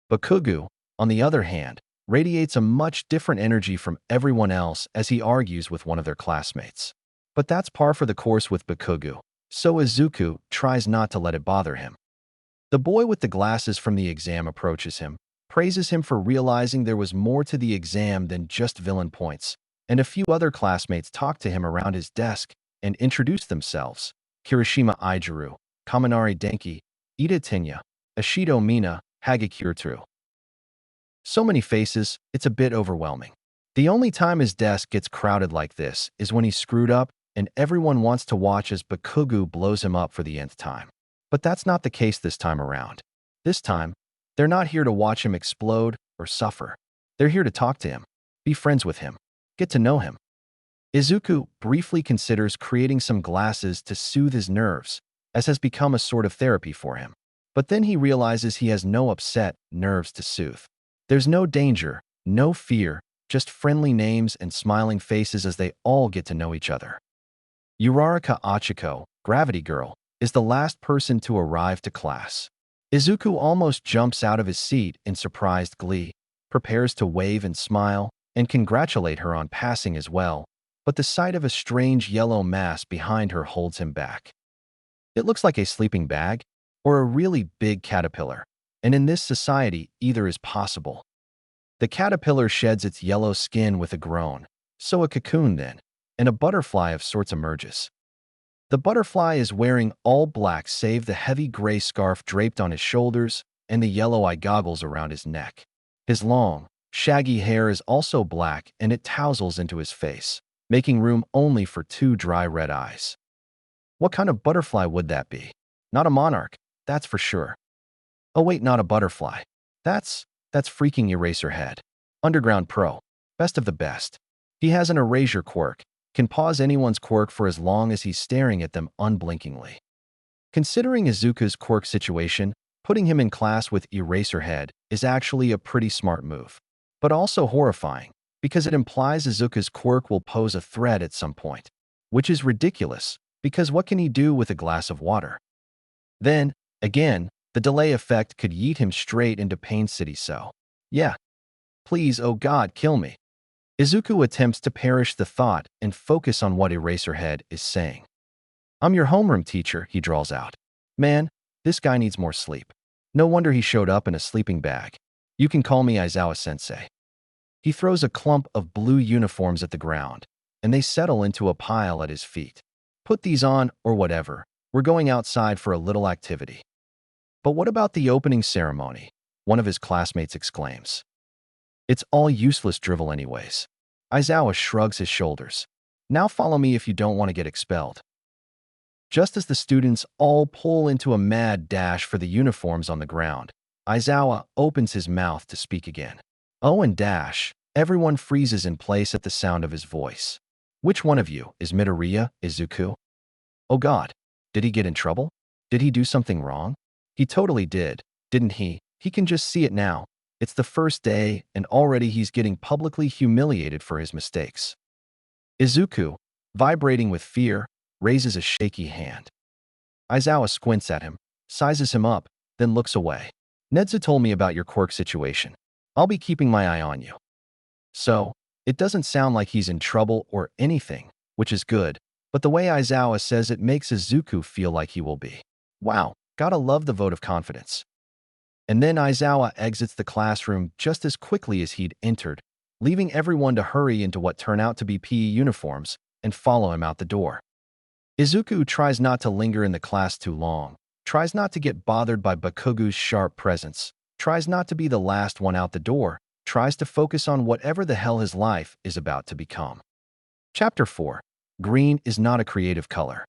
Bakugo, on the other hand, radiates a much different energy from everyone else as he argues with one of their classmates. But that's par for the course with Bakugo, so Izuku tries not to let it bother him. The boy with the glasses from the exam approaches him, praises him for realizing there was more to the exam than just villain points, and a few other classmates talk to him around his desk and introduce themselves: Kirishima Ijiru, Kaminari Denki, Ida Tenya, Ashido Mina, Hagakure. So many faces, it's a bit overwhelming. The only time his desk gets crowded like this is when he's screwed up and everyone wants to watch as Bakugo blows him up for the nth time. But that's not the case this time around. This time, they're not here to watch him explode or suffer. They're here to talk to him, be friends with him, get to know him. Izuku briefly considers creating some glasses to soothe his nerves, as has become a sort of therapy for him. But then he realizes he has no upset nerves to soothe. There's no danger, no fear, just friendly names and smiling faces as they all get to know each other. Uraraka Achiko, Gravity Girl, is the last person to arrive to class. Izuku almost jumps out of his seat in surprised glee, prepares to wave and smile, and congratulate her on passing as well, but the sight of a strange yellow mass behind her holds him back. It looks like a sleeping bag, or a really big caterpillar. And in this society, either is possible. The caterpillar sheds its yellow skin with a groan, so a cocoon then, and a butterfly of sorts emerges. The butterfly is wearing all black save the heavy gray scarf draped on his shoulders and the yellow eye goggles around his neck. His long, shaggy hair is also black and it tousles into his face, making room only for two dry red eyes. What kind of butterfly would that be? Not a monarch, that's for sure. Oh wait, not a butterfly. That's freaking Eraserhead. Underground Pro. Best of the best. He has an erasure quirk, can pause anyone's quirk for as long as he's staring at them unblinkingly. Considering Izuku's quirk situation, putting him in class with Eraserhead is actually a pretty smart move, but also horrifying, because it implies Izuku's quirk will pose a threat at some point, which is ridiculous, because what can he do with a glass of water? Then, again, the delay effect could yeet him straight into Pain City, so yeah. Please, oh God, kill me. Izuku attempts to perish the thought and focus on what Eraserhead is saying. I'm your homeroom teacher, he drawls out. Man, this guy needs more sleep. No wonder he showed up in a sleeping bag. You can call me Aizawa-sensei. He throws a clump of blue uniforms at the ground, and they settle into a pile at his feet. Put these on, or whatever. We're going outside for a little activity. But what about the opening ceremony? One of his classmates exclaims. It's all useless drivel anyways. Aizawa shrugs his shoulders. Now follow me if you don't want to get expelled. Just as the students all pull into a mad dash for the uniforms on the ground, Aizawa opens his mouth to speak again. Oh, and dash. Everyone freezes in place at the sound of his voice. Which one of you is Midoriya, Izuku? Oh God, did he get in trouble? Did he do something wrong? He totally did, didn't he? He can just see it now. It's the first day, and already he's getting publicly humiliated for his mistakes. Izuku, vibrating with fear, raises a shaky hand. Aizawa squints at him, sizes him up, then looks away. Nedza told me about your quirk situation. I'll be keeping my eye on you. So, it doesn't sound like he's in trouble or anything, which is good, but the way Aizawa says it makes Izuku feel like he will be. Wow, gotta love the vote of confidence. And then Aizawa exits the classroom just as quickly as he'd entered, leaving everyone to hurry into what turn out to be PE uniforms and follow him out the door. Izuku tries not to linger in the class too long, tries not to get bothered by Bakugu's sharp presence, tries not to be the last one out the door, tries to focus on whatever the hell his life is about to become. Chapter 4. Green is not a creative color.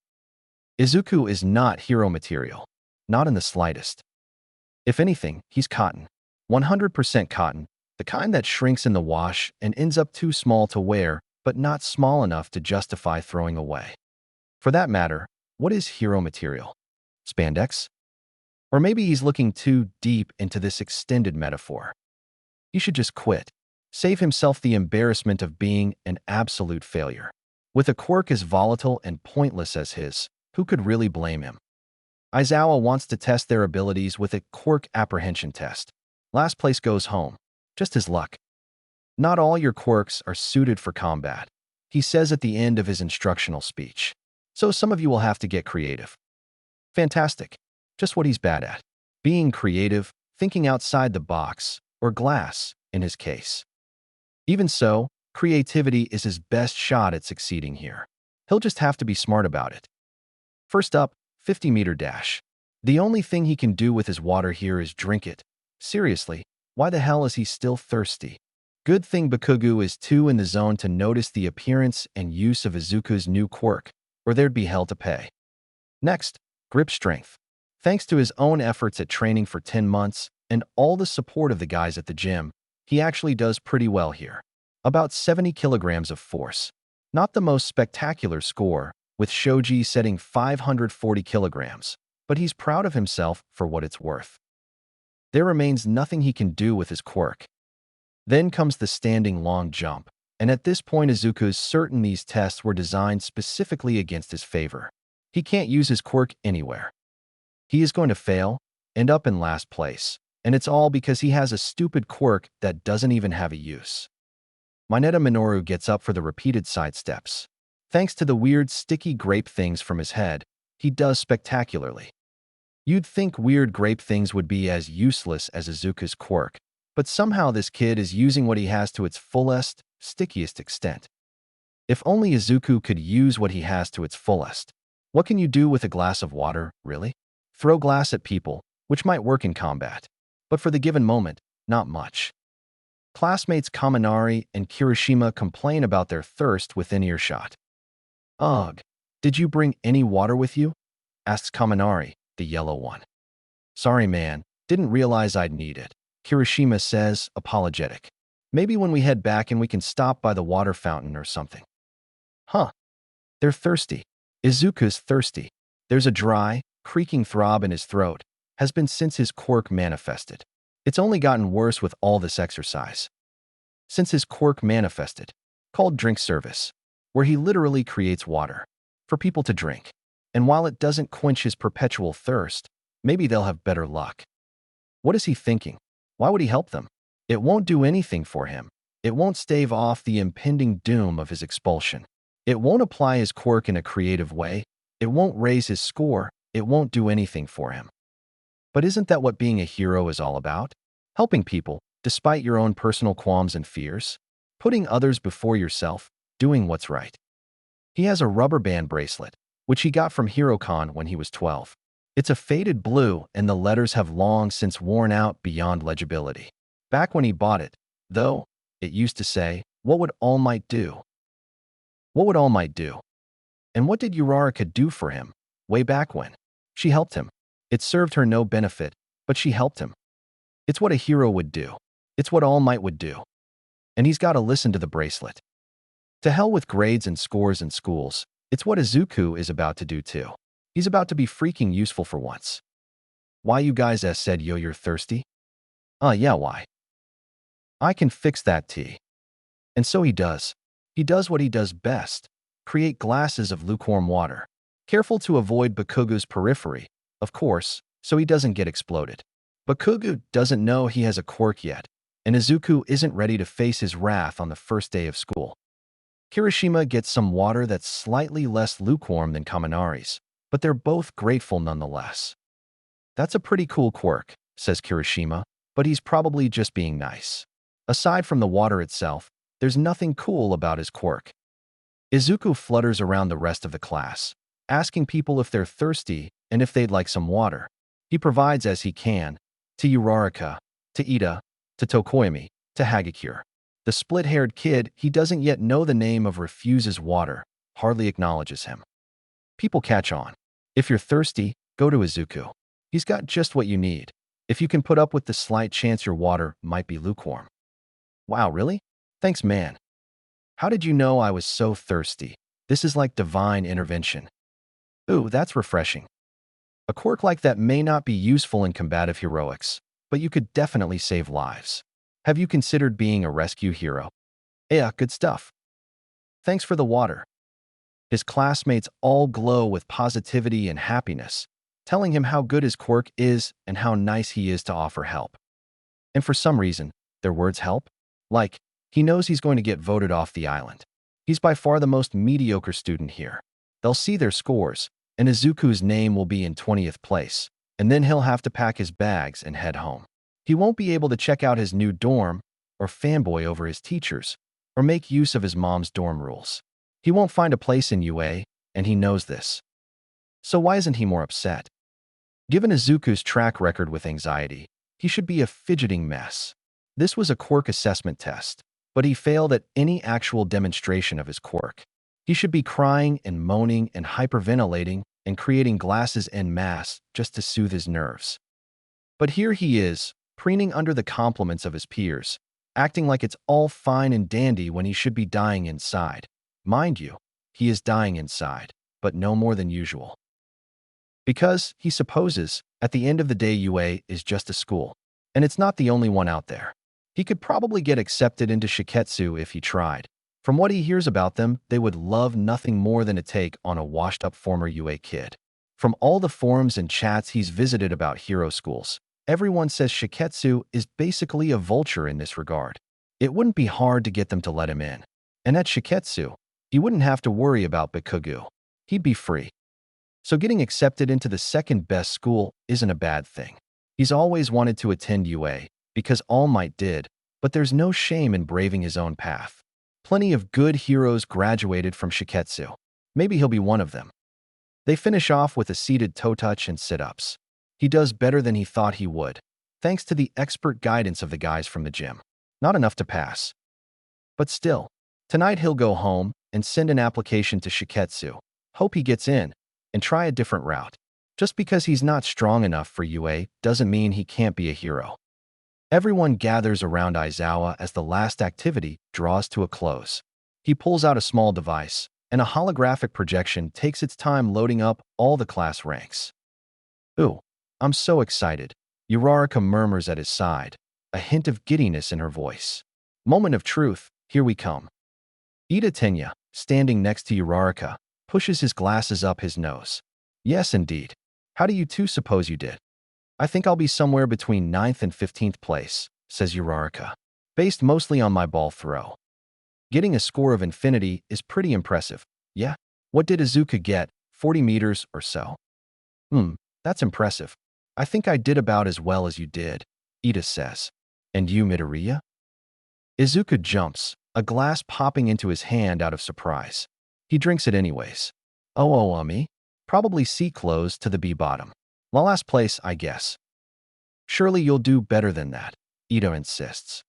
Izuku is not hero material. Not in the slightest. If anything, he's cotton. 100% cotton, the kind that shrinks in the wash and ends up too small to wear, but not small enough to justify throwing away. For that matter, what is hero material? Spandex? Or maybe he's looking too deep into this extended metaphor. He should just quit. Save himself the embarrassment of being an absolute failure. With a quirk as volatile and pointless as his, who could really blame him? Aizawa wants to test their abilities with a quirk apprehension test. Last place goes home. Just his luck. Not all your quirks are suited for combat, he says at the end of his instructional speech. So some of you will have to get creative. Fantastic. Just what he's bad at. Being creative, thinking outside the box, or glass, in his case. Even so, creativity is his best shot at succeeding here. He'll just have to be smart about it. First up, 50-meter dash. The only thing he can do with his water here is drink it. Seriously, why the hell is he still thirsty? Good thing Bakugu is too in the zone to notice the appearance and use of Izuku's new quirk, or there'd be hell to pay. Next, grip strength. Thanks to his own efforts at training for 10 months and all the support of the guys at the gym, he actually does pretty well here. About 70 kilograms of force. Not the most spectacular score, with Shoji setting 540 kilograms, but he's proud of himself for what it's worth. There remains nothing he can do with his quirk. Then comes the standing long jump, and at this point Izuku is certain these tests were designed specifically against his favor. He can't use his quirk anywhere. He is going to fail, end up in last place, and it's all because he has a stupid quirk that doesn't even have a use. Mineta Minoru gets up for the repeated side steps. Thanks to the weird sticky grape things from his head, he does spectacularly. You'd think weird grape things would be as useless as Izuku's quirk, but somehow this kid is using what he has to its fullest, stickiest extent. If only Izuku could use what he has to its fullest. What can you do with a glass of water, really? Throw glass at people, which might work in combat. But for the given moment, not much. Classmates Kaminari and Kirishima complain about their thirst within earshot. Ugh, did you bring any water with you? Asks Kaminari, the yellow one. Sorry man, didn't realize I'd need it, Kirishima says, apologetic. Maybe when we head back and we can stop by the water fountain or something. Huh. They're thirsty. Izuku's thirsty. There's a dry, creaking throb in his throat, has been since his quirk manifested. It's only gotten worse with all this exercise. Since his quirk manifested, called drink service, where he literally creates water for people to drink. And while it doesn't quench his perpetual thirst, maybe they'll have better luck. What is he thinking? Why would he help them? It won't do anything for him. It won't stave off the impending doom of his expulsion. It won't apply his quirk in a creative way. It won't raise his score. It won't do anything for him. But isn't that what being a hero is all about? Helping people, despite your own personal qualms and fears? Putting others before yourself, doing what's right. He has a rubber band bracelet, which he got from HeroCon when he was 12. It's a faded blue and the letters have long since worn out beyond legibility. Back when he bought it, though, it used to say, "What would All Might do?" What would All Might do? And what did Uraraka do for him, way back when? She helped him. It served her no benefit, but she helped him. It's what a hero would do. It's what All Might would do. And he's got to listen to the bracelet. To hell with grades and scores and schools. It's what Izuku is about to do too. He's about to be freaking useful for once. Why you guys said yo you're thirsty? Yeah, why? I can fix that tea. And so he does. He does what he does best. Create glasses of lukewarm water. Careful to avoid Bakugu's periphery, of course, so he doesn't get exploded. Bakugu doesn't know he has a quirk yet, and Izuku isn't ready to face his wrath on the first day of school. Kirishima gets some water that's slightly less lukewarm than Kaminari's, but they're both grateful nonetheless. That's a pretty cool quirk, says Kirishima, but he's probably just being nice. Aside from the water itself, there's nothing cool about his quirk. Izuku flutters around the rest of the class, asking people if they're thirsty and if they'd like some water. He provides as he can, to Uraraka, to Ida, to Tokoyami, to Hagakure. The split-haired kid he doesn't yet know the name of refuses water, hardly acknowledges him. People catch on. If you're thirsty, go to Izuku. He's got just what you need, if you can put up with the slight chance your water might be lukewarm. Wow, really? Thanks, man. How did you know I was so thirsty? This is like divine intervention. Ooh, that's refreshing. A quirk like that may not be useful in combative heroics, but you could definitely save lives. Have you considered being a rescue hero? Yeah, good stuff. Thanks for the water. His classmates all glow with positivity and happiness, telling him how good his quirk is and how nice he is to offer help. And for some reason, their words help. Like, he knows he's going to get voted off the island. He's by far the most mediocre student here. They'll see their scores, and Izuku's name will be in 20th place, and then he'll have to pack his bags and head home. He won't be able to check out his new dorm, or fanboy over his teachers, or make use of his mom's dorm rules. He won't find a place in UA, and he knows this. So why isn't he more upset? Given Izuku's track record with anxiety, he should be a fidgeting mess. This was a quirk assessment test, but he failed at any actual demonstration of his quirk. He should be crying and moaning and hyperventilating and creating glasses en masse just to soothe his nerves. But here he is, preening under the compliments of his peers, acting like it's all fine and dandy when he should be dying inside. Mind you, he is dying inside, but no more than usual. Because, he supposes, at the end of the day UA is just a school, and it's not the only one out there. He could probably get accepted into Shiketsu if he tried. From what he hears about them, they would love nothing more than a take on a washed-up former UA kid. From all the forums and chats he's visited about hero schools, everyone says Shiketsu is basically a vulture in this regard. It wouldn't be hard to get them to let him in. And at Shiketsu, he wouldn't have to worry about Bakugu. He'd be free. So getting accepted into the second best school isn't a bad thing. He's always wanted to attend UA, because All Might did, but there's no shame in braving his own path. Plenty of good heroes graduated from Shiketsu. Maybe he'll be one of them. They finish off with a seated toe touch and sit-ups. He does better than he thought he would, thanks to the expert guidance of the guys from the gym. Not enough to pass. But still, tonight he'll go home and send an application to Shiketsu. Hope he gets in, and try a different route. Just because he's not strong enough for UA doesn't mean he can't be a hero. Everyone gathers around Aizawa as the last activity draws to a close. He pulls out a small device, and a holographic projection takes its time loading up all the class ranks. Ooh, I'm so excited, Uraraka murmurs at his side, a hint of giddiness in her voice. Moment of truth, here we come. Ida Tenya, standing next to Uraraka, pushes his glasses up his nose. Yes, indeed. How do you two suppose you did? I think I'll be somewhere between 9th and 15th place, says Uraraka, based mostly on my ball throw. Getting a score of infinity is pretty impressive. Yeah? What did Izuku get, 40 meters or so? That's impressive. I think I did about as well as you did, Ida says. And you, Midoriya? Izuku jumps, a glass popping into his hand out of surprise. He drinks it anyways. Me? Probably C close to the B bottom. Last place, I guess. Surely you'll do better than that, Ida insists.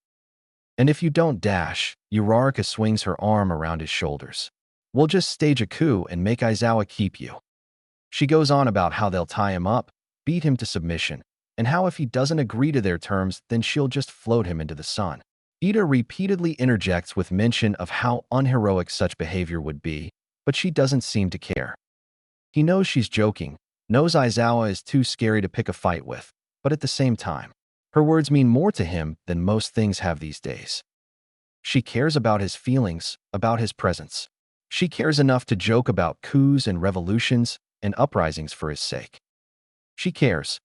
And if you don't dash, Uraraka swings her arm around his shoulders. We'll just stage a coup and make Aizawa keep you. She goes on about how they'll tie him up, beat him to submission, and how if he doesn't agree to their terms, then she'll just float him into the sun. Ida repeatedly interjects with mention of how unheroic such behavior would be, but she doesn't seem to care. He knows she's joking, knows Aizawa is too scary to pick a fight with, but at the same time, her words mean more to him than most things have these days. She cares about his feelings, about his presence. She cares enough to joke about coups and revolutions and uprisings for his sake. She cares.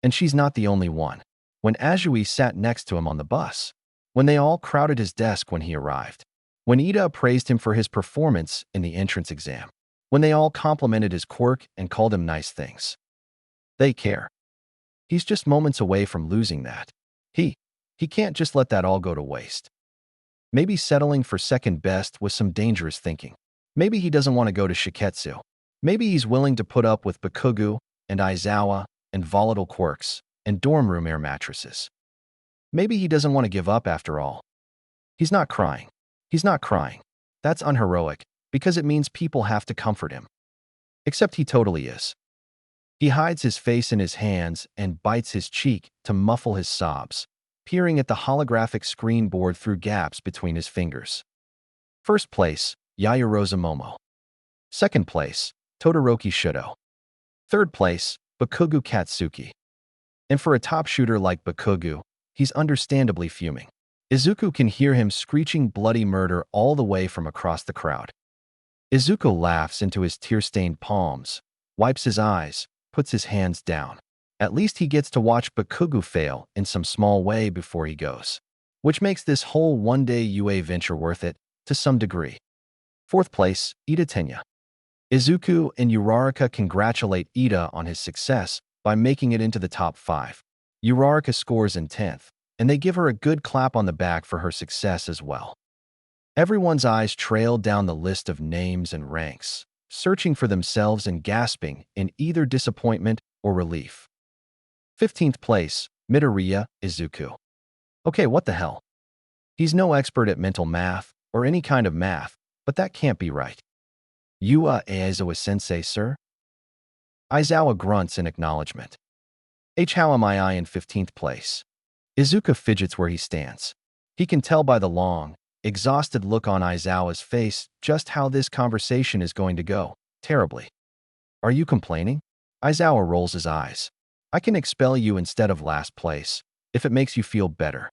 And she's not the only one. When Azui sat next to him on the bus, when they all crowded his desk when he arrived, when Ida praised him for his performance in the entrance exam, when they all complimented his quirk and called him nice things. They care. He's just moments away from losing that. He can't just let that all go to waste. Maybe settling for second best was some dangerous thinking. Maybe he doesn't want to go to Shiketsu. Maybe he's willing to put up with Bakugu and Aizawa and volatile quirks and dorm room air mattresses. Maybe he doesn't want to give up after all. He's not crying. He's not crying. That's unheroic, because it means people have to comfort him. Except he totally is. He hides his face in his hands and bites his cheek to muffle his sobs, peering at the holographic screen board through gaps between his fingers. First place, Yaoyorozu Momo. Second place, Todoroki Shudo. Third place, Bakugu Katsuki. And for a top shooter like Bakugu, he's understandably fuming. Izuku can hear him screeching bloody murder all the way from across the crowd. Izuku laughs into his tear-stained palms, wipes his eyes, puts his hands down. At least he gets to watch Bakugu fail in some small way before he goes, which makes this whole one-day UA venture worth it to some degree. Fourth place, Ida Tenya. Izuku and Uraraka congratulate Ida on his success by making it into the top 5. Uraraka scores in 10th, and they give her a good clap on the back for her success as well. Everyone's eyes trail down the list of names and ranks, searching for themselves and gasping in either disappointment or relief. 15th place, Midoriya Izuku. Okay, what the hell? He's no expert at mental math or any kind of math, but that can't be right. You Aizawa-sensei, sir? Aizawa grunts in acknowledgement. How am I in 15th place? Izuku fidgets where he stands. He can tell by the long, exhausted look on Aizawa's face just how this conversation is going to go, terribly. Are you complaining? Aizawa rolls his eyes. I can expel you instead of last place, if it makes you feel better.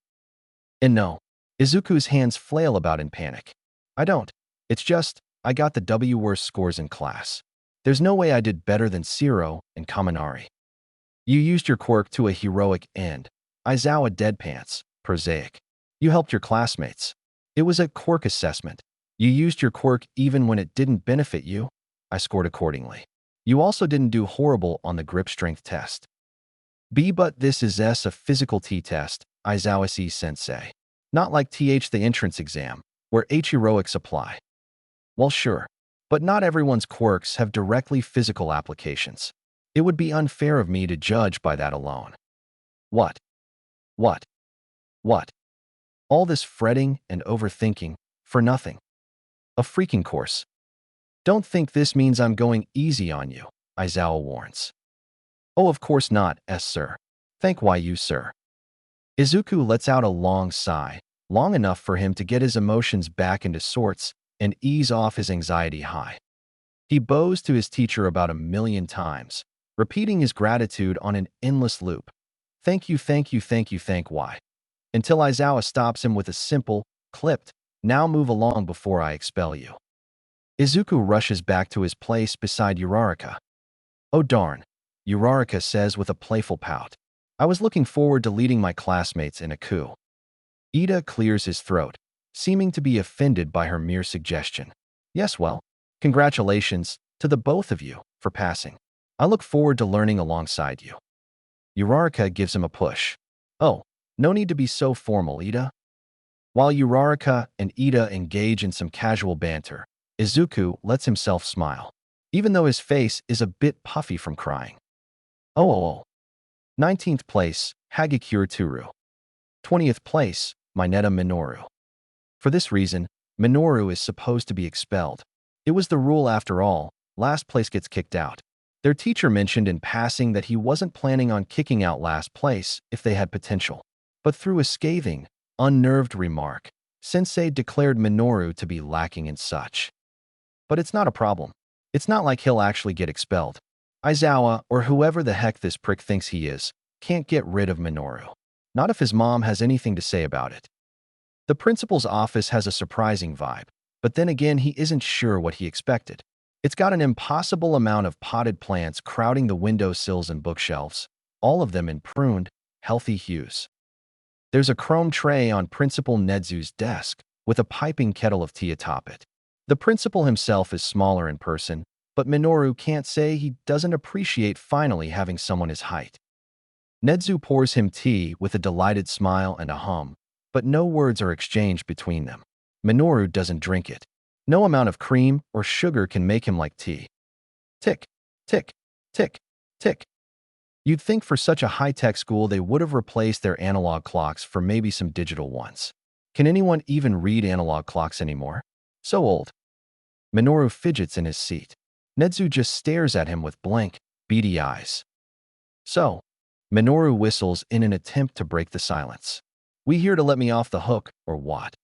And no, Izuku's hands flail about in panic. I don't. It's just, I got the W worst scores in class. There's no way I did better than Siro and Kaminari. You used your quirk to a heroic end. Aizawa deadpants, prosaic. You helped your classmates. It was a quirk assessment. You used your quirk even when it didn't benefit you. I scored accordingly. You also didn't do horrible on the grip strength test. B, but this is a physical T-test, Izawa sensei. Not like the entrance exam, where heroics apply. Well, sure, but not everyone's quirks have directly physical applications. It would be unfair of me to judge by that alone. What? What? What? All this fretting and overthinking for nothing. A freaking course. Don't think this means I'm going easy on you, Izawa warns. Oh, of course not, sir. Thank you, sir. Izuku lets out a long sigh, long enough for him to get his emotions back into sorts and ease off his anxiety high. He bows to his teacher about 1,000,000 times, repeating his gratitude on an endless loop. Thank you, thank you, thank you, thank why. Until Izawa stops him with a simple, clipped, now move along before I expel you. Izuku rushes back to his place beside Uraraka. Oh darn, Uraraka says with a playful pout. I was looking forward to leading my classmates in a coup. Ida clears his throat, seeming to be offended by her mere suggestion. Yes, well, congratulations to the both of you for passing. I look forward to learning alongside you. Uraraka gives him a push. Oh, no need to be so formal, Ida. While Uraraka and Ida engage in some casual banter, Izuku lets himself smile, even though his face is a bit puffy from crying. Oh. 19th place, Hagakure Turu. 20th place, Mineta Minoru. For this reason, Minoru is supposed to be expelled. It was the rule after all, last place gets kicked out. Their teacher mentioned in passing that he wasn't planning on kicking out last place if they had potential. But through a scathing, unnerved remark, Sensei declared Minoru to be lacking in such. But it's not a problem. It's not like he'll actually get expelled. Izawa, or whoever the heck this prick thinks he is, can't get rid of Minoru. Not if his mom has anything to say about it. The principal's office has a surprising vibe, but then again he isn't sure what he expected. It's got an impossible amount of potted plants crowding the windowsills and bookshelves, all of them in pruned, healthy hues. There's a chrome tray on Principal Nedzu's desk, with a piping kettle of tea atop it. The principal himself is smaller in person, but Minoru can't say he doesn't appreciate finally having someone his height. Nedzu pours him tea with a delighted smile and a hum, but no words are exchanged between them. Minoru doesn't drink it. No amount of cream or sugar can make him like tea. Tick, tick, tick, tick. You'd think for such a high-tech school they would have replaced their analog clocks for maybe some digital ones. Can anyone even read analog clocks anymore? So old. Minoru fidgets in his seat. Nedzu just stares at him with blank, beady eyes. So, Minoru whistles in an attempt to break the silence. We here to let me off the hook, or what?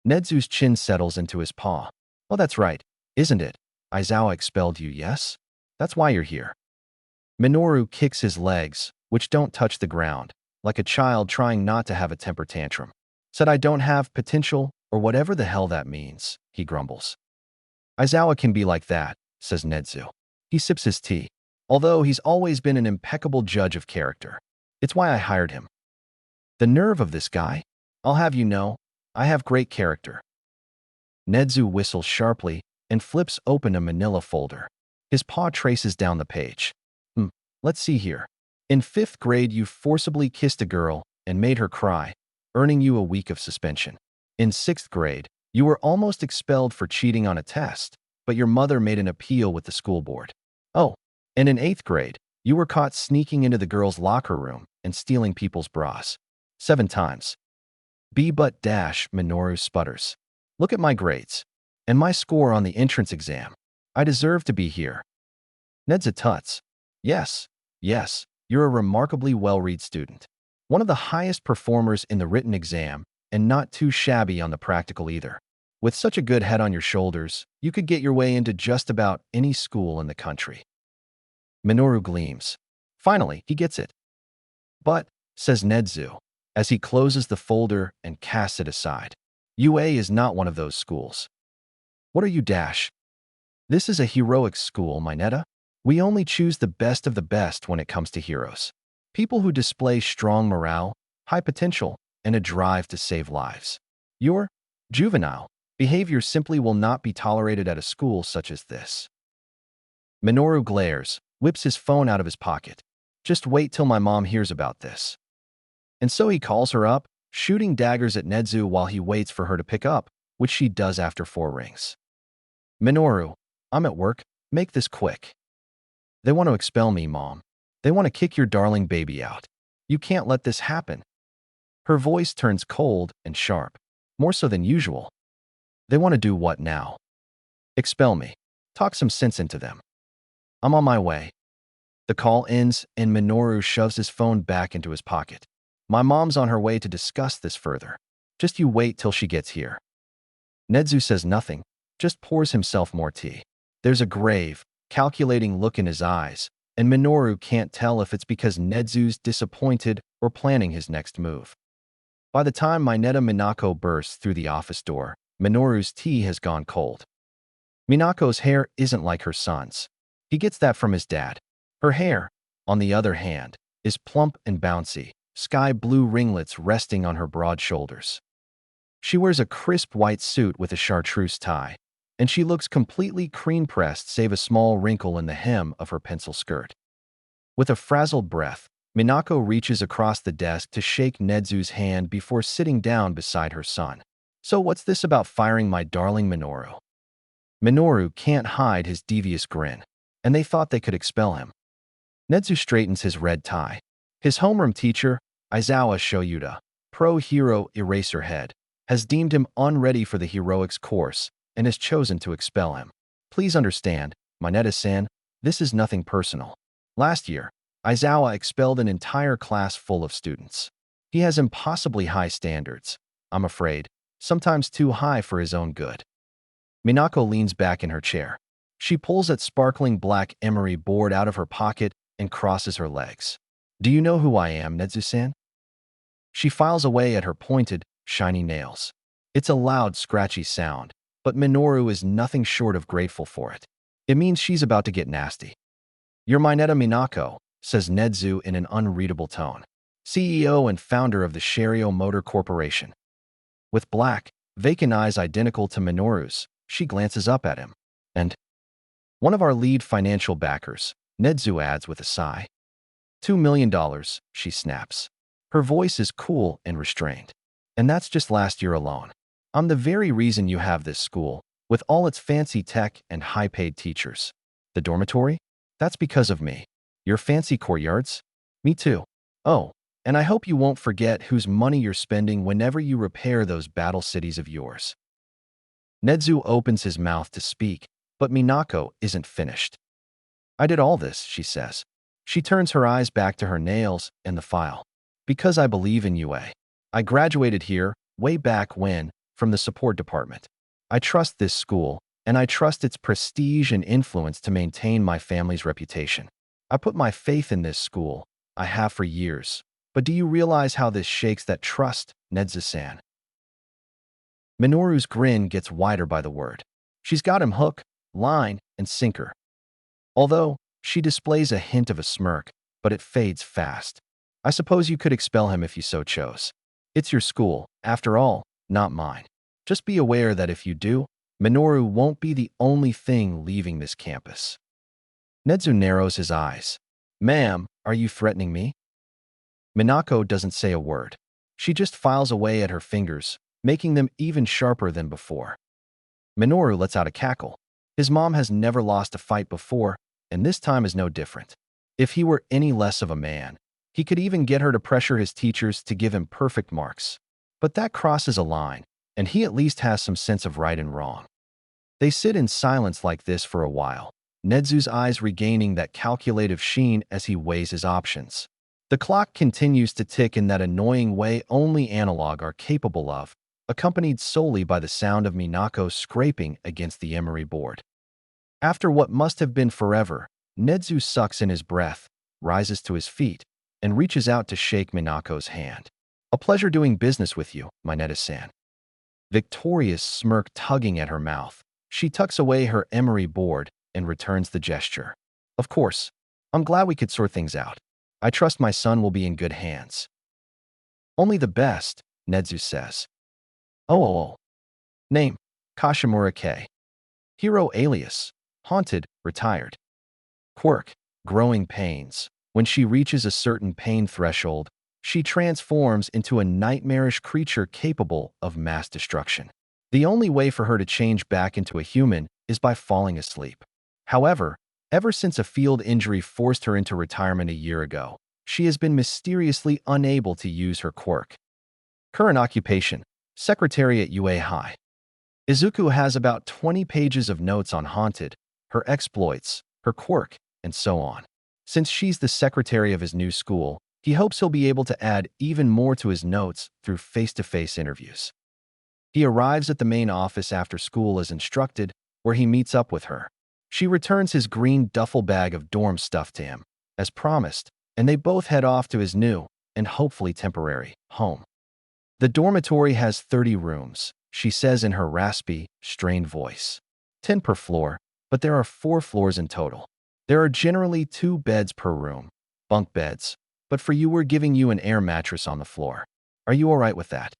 Nedzu's chin settles into his paw. Oh, that's right, isn't it? Izawa expelled you, yes? That's why you're here. Minoru kicks his legs, which don't touch the ground, like a child trying not to have a temper tantrum. Said I don't have potential, or whatever the hell that means, he grumbles. Izawa can be like that, says Nedzu. He sips his tea, although he's always been an impeccable judge of character. It's why I hired him. The nerve of this guy? I'll have you know, I have great character. Nedzu whistles sharply and flips open a manila folder. His paw traces down the page. Let's see here. In 5th grade, you forcibly kissed a girl and made her cry, earning you a week of suspension. In 6th grade, you were almost expelled for cheating on a test, but your mother made an appeal with the school board. Oh, and in 8th grade, you were caught sneaking into the girls' locker room and stealing people's bras. 7 times. Minoru sputters. Look at my grades. And my score on the entrance exam. I deserve to be here. Nedzu tuts. Yes, you're a remarkably well-read student. One of the highest performers in the written exam, and not too shabby on the practical either. With such a good head on your shoulders, you could get your way into just about any school in the country. Minoru gleams. Finally, he gets it. But, says Nedzu, as he closes the folder and casts it aside, UA is not one of those schools. What are you, Dash? This is a heroic school, Mineta. We only choose the best of the best when it comes to heroes. People who display strong morale, high potential, and a drive to save lives. Your juvenile behavior simply will not be tolerated at a school such as this. Minoru glares, whips his phone out of his pocket. Just wait till my mom hears about this. And so he calls her up, shooting daggers at Nezu while he waits for her to pick up, which she does after 4 rings. Minoru, I'm at work. Make this quick. They want to expel me, Mom. They want to kick your darling baby out. You can't let this happen. Her voice turns cold and sharp, more so than usual. They want to do what now? Expel me. Talk some sense into them. I'm on my way. The call ends and Minoru shoves his phone back into his pocket. My mom's on her way to discuss this further. Just you wait till she gets here. Nezu says nothing, just pours himself more tea. There's a grave, calculating look in his eyes, and Minoru can't tell if it's because Nezu's disappointed or planning his next move. By the time Minako bursts through the office door, Minoru's tea has gone cold. Minako's hair isn't like her son's. He gets that from his dad. Her hair, on the other hand, is plump and bouncy, sky blue ringlets resting on her broad shoulders. She wears a crisp white suit with a chartreuse tie, and she looks completely cream-pressed save a small wrinkle in the hem of her pencil skirt. With a frazzled breath, Minako reaches across the desk to shake Nezu's hand before sitting down beside her son. So what's this about firing my darling Minoru? Minoru can't hide his devious grin, and they thought they could expel him. Nezu straightens his red tie. His homeroom teacher, Aizawa Shoyuta, pro-hero Eraserhead, has deemed him unready for the heroics course and has chosen to expel him. Please understand, Mineta-san, this is nothing personal. Last year, Aizawa expelled an entire class full of students. He has impossibly high standards, I'm afraid, sometimes too high for his own good. Minako leans back in her chair. She pulls at sparkling black emery board out of her pocket and crosses her legs. Do you know who I am, Nezu-san? She files away at her pointed, shiny nails. It's a loud, scratchy sound, but Minoru is nothing short of grateful for it. It means she's about to get nasty. You're Mineta Minako, says Nezu in an unreadable tone, CEO and founder of the Sherio Motor Corporation. With black, vacant eyes identical to Minoru's, she glances up at him. And one of our lead financial backers, Nezu adds with a sigh. $2 million, she snaps. Her voice is cool and restrained. And that's just last year alone. I'm the very reason you have this school, with all its fancy tech and high-paid teachers. The dormitory? That's because of me. Your fancy courtyards? Me too. Oh, and I hope you won't forget whose money you're spending whenever you repair those battle cities of yours. Nezu opens his mouth to speak, but Minako isn't finished. I did all this, she says. She turns her eyes back to her nails and the file. Because I believe in UA. I graduated here, way back when, from the support department. I trust this school, and I trust its prestige and influence to maintain my family's reputation. I put my faith in this school. I have for years. But do you realize how this shakes that trust, Nezu-san? Minoru's grin gets wider by the word. She's got him hook, line, and sinker. Although, she displays a hint of a smirk, but it fades fast. I suppose you could expel him if you so chose. It's your school, after all, not mine. Just be aware that if you do, Minoru won't be the only thing leaving this campus. Nezu narrows his eyes. Ma'am, are you threatening me? Minako doesn't say a word. She just files away at her fingers, making them even sharper than before. Minoru lets out a cackle. His mom has never lost a fight before, and this time is no different. If he were any less of a man, he could even get her to pressure his teachers to give him perfect marks. But that crosses a line, and he at least has some sense of right and wrong. They sit in silence like this for a while, Nezu's eyes regaining that calculative sheen as he weighs his options. The clock continues to tick in that annoying way only analog are capable of, accompanied solely by the sound of Minako scraping against the emery board. After what must have been forever, Nezu sucks in his breath, rises to his feet, and reaches out to shake Minako's hand. A pleasure doing business with you, Mineta-san. Victorious smirk tugging at her mouth, she tucks away her emery board and returns the gesture. Of course, I'm glad we could sort things out. I trust my son will be in good hands. Only the best, Nezu says. Oh. Name, Kashimura K. Hero alias, haunted, retired. Quirk, growing pains. When she reaches a certain pain threshold, she transforms into a nightmarish creature capable of mass destruction. The only way for her to change back into a human is by falling asleep. However, ever since a field injury forced her into retirement a year ago, she has been mysteriously unable to use her quirk. Current occupation: secretary at UA High. Izuku has about 20 pages of notes on Haunted, her exploits, her quirk, and so on. Since she's the secretary of his new school, he hopes he'll be able to add even more to his notes through face-to-face interviews. He arrives at the main office after school as instructed, where he meets up with her. She returns his green duffel bag of dorm stuff to him, as promised, and they both head off to his new, and hopefully temporary, home. The dormitory has 30 rooms, she says in her raspy, strained voice. 10 per floor, but there are 4 floors in total. There are generally 2 beds per room, bunk beds, but for you we're giving you an air mattress on the floor. Are you all right with that?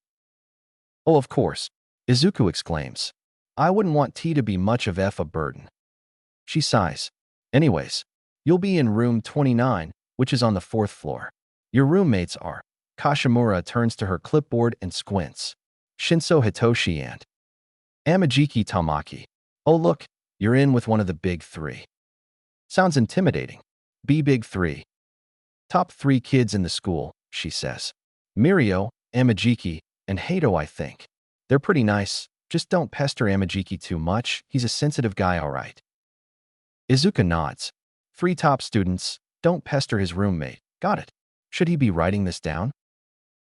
Oh, of course, Izuku exclaims. I wouldn't want tea to be much of a burden. She sighs. Anyways, you'll be in room 29, which is on the 4th floor. Your roommates are. Kashimura turns to her clipboard and squints. Shinso Hitoshi and Amajiki Tamaki. Oh look, you're in with one of the big 3. Sounds intimidating. Be big 3. Top 3 kids in the school, she says. Mirio, Amajiki, and Hato, I think. They're pretty nice, just don't pester Amajiki too much, he's a sensitive guy, alright. Izuku nods. 3 top students, don't pester his roommate, got it. Should he be writing this down?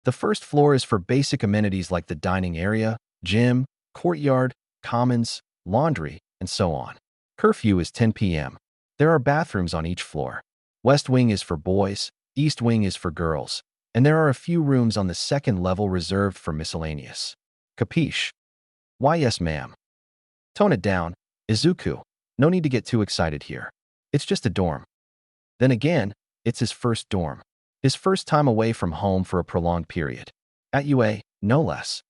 The 1st floor is for basic amenities like the dining area, gym, courtyard, commons, laundry, and so on. Curfew is 10 p.m. There are bathrooms on each floor. West wing is for boys, east wing is for girls, and there are a few rooms on the 2nd level reserved for miscellaneous. Capiche? Why, yes, ma'am. Tone it down, Izuku. No need to get too excited here. It's just a dorm. Then again, it's his 1st dorm. His 1st time away from home for a prolonged period. At UA, no less.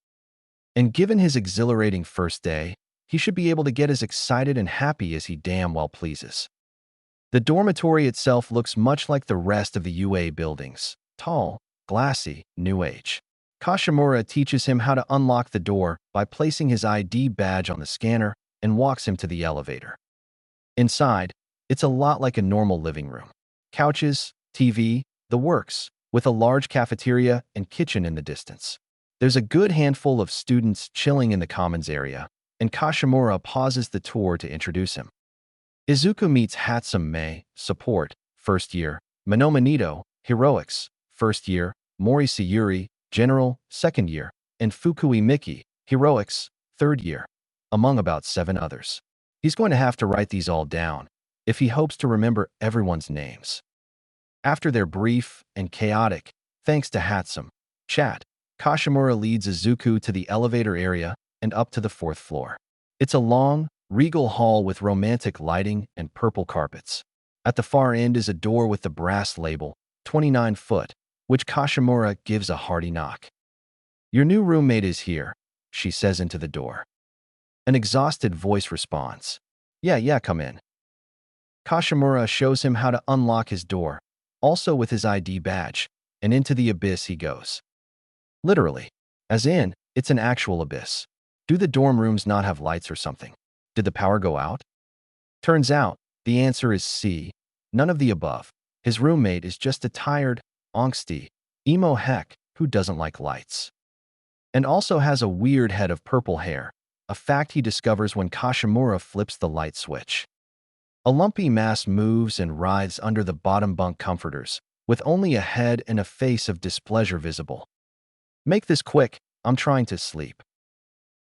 And given his exhilarating 1st day, he should be able to get as excited and happy as he damn well pleases. The dormitory itself looks much like the rest of the UA buildings. Tall, glassy, new age. Kashimura teaches him how to unlock the door by placing his ID badge on the scanner and walks him to the elevator. Inside, it's a lot like a normal living room. Couches, TV, the works, with a large cafeteria and kitchen in the distance. There's a good handful of students chilling in the commons area, and Kashimura pauses the tour to introduce him. Izuku meets Hatsum Mei, support, 1st year, Monoma Nito, heroics, 1st year, Mori Sayuri, general, 2nd year, and Fukui Miki, heroics, 3rd year, among about 7 others. He's going to have to write these all down if he hopes to remember everyone's names. After their brief and chaotic, thanks to Hatsum, chat, Kashimura leads Izuku to the elevator area and up to the 4th floor. It's a long, regal hall with romantic lighting and purple carpets. At the far end is a door with the brass label, 29 foot, which Kashimura gives a hearty knock. Your new roommate is here, she says into the door. An exhausted voice responds. Yeah, come in. Kashimura shows him how to unlock his door, also with his ID badge, and into the abyss he goes. Literally. As in, it's an actual abyss. Do the dorm rooms not have lights or something? Did the power go out? Turns out, the answer is C. None of the above. His roommate is just a tired, angsty, emo heck who doesn't like lights. And also has a weird head of purple hair, a fact he discovers when Kashimura flips the light switch. A lumpy mass moves and writhes under the bottom bunk comforters, with only a head and a face of displeasure visible. Make this quick, I'm trying to sleep.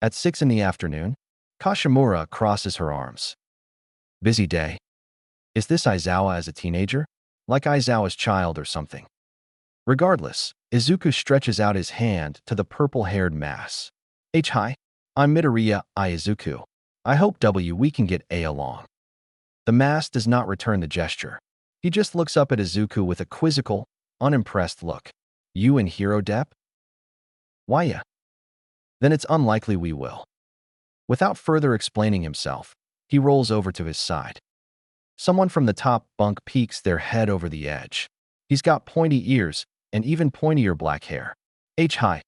At 6 in the afternoon, Kashimura crosses her arms. Busy day. Is this Aizawa as a teenager? Like Aizawa's child or something? Regardless, Izuku stretches out his hand to the purple-haired mass. Hi, I'm Midoriya Izuku. I hope we can get along. The mass does not return the gesture. He just looks up at Izuku with a quizzical, unimpressed look. You and Hero Dep? Why ya? Then it's unlikely we will. Without further explaining himself, he rolls over to his side. Someone from the top bunk peeks their head over the edge. He's got pointy ears and even pointier black hair. Hi.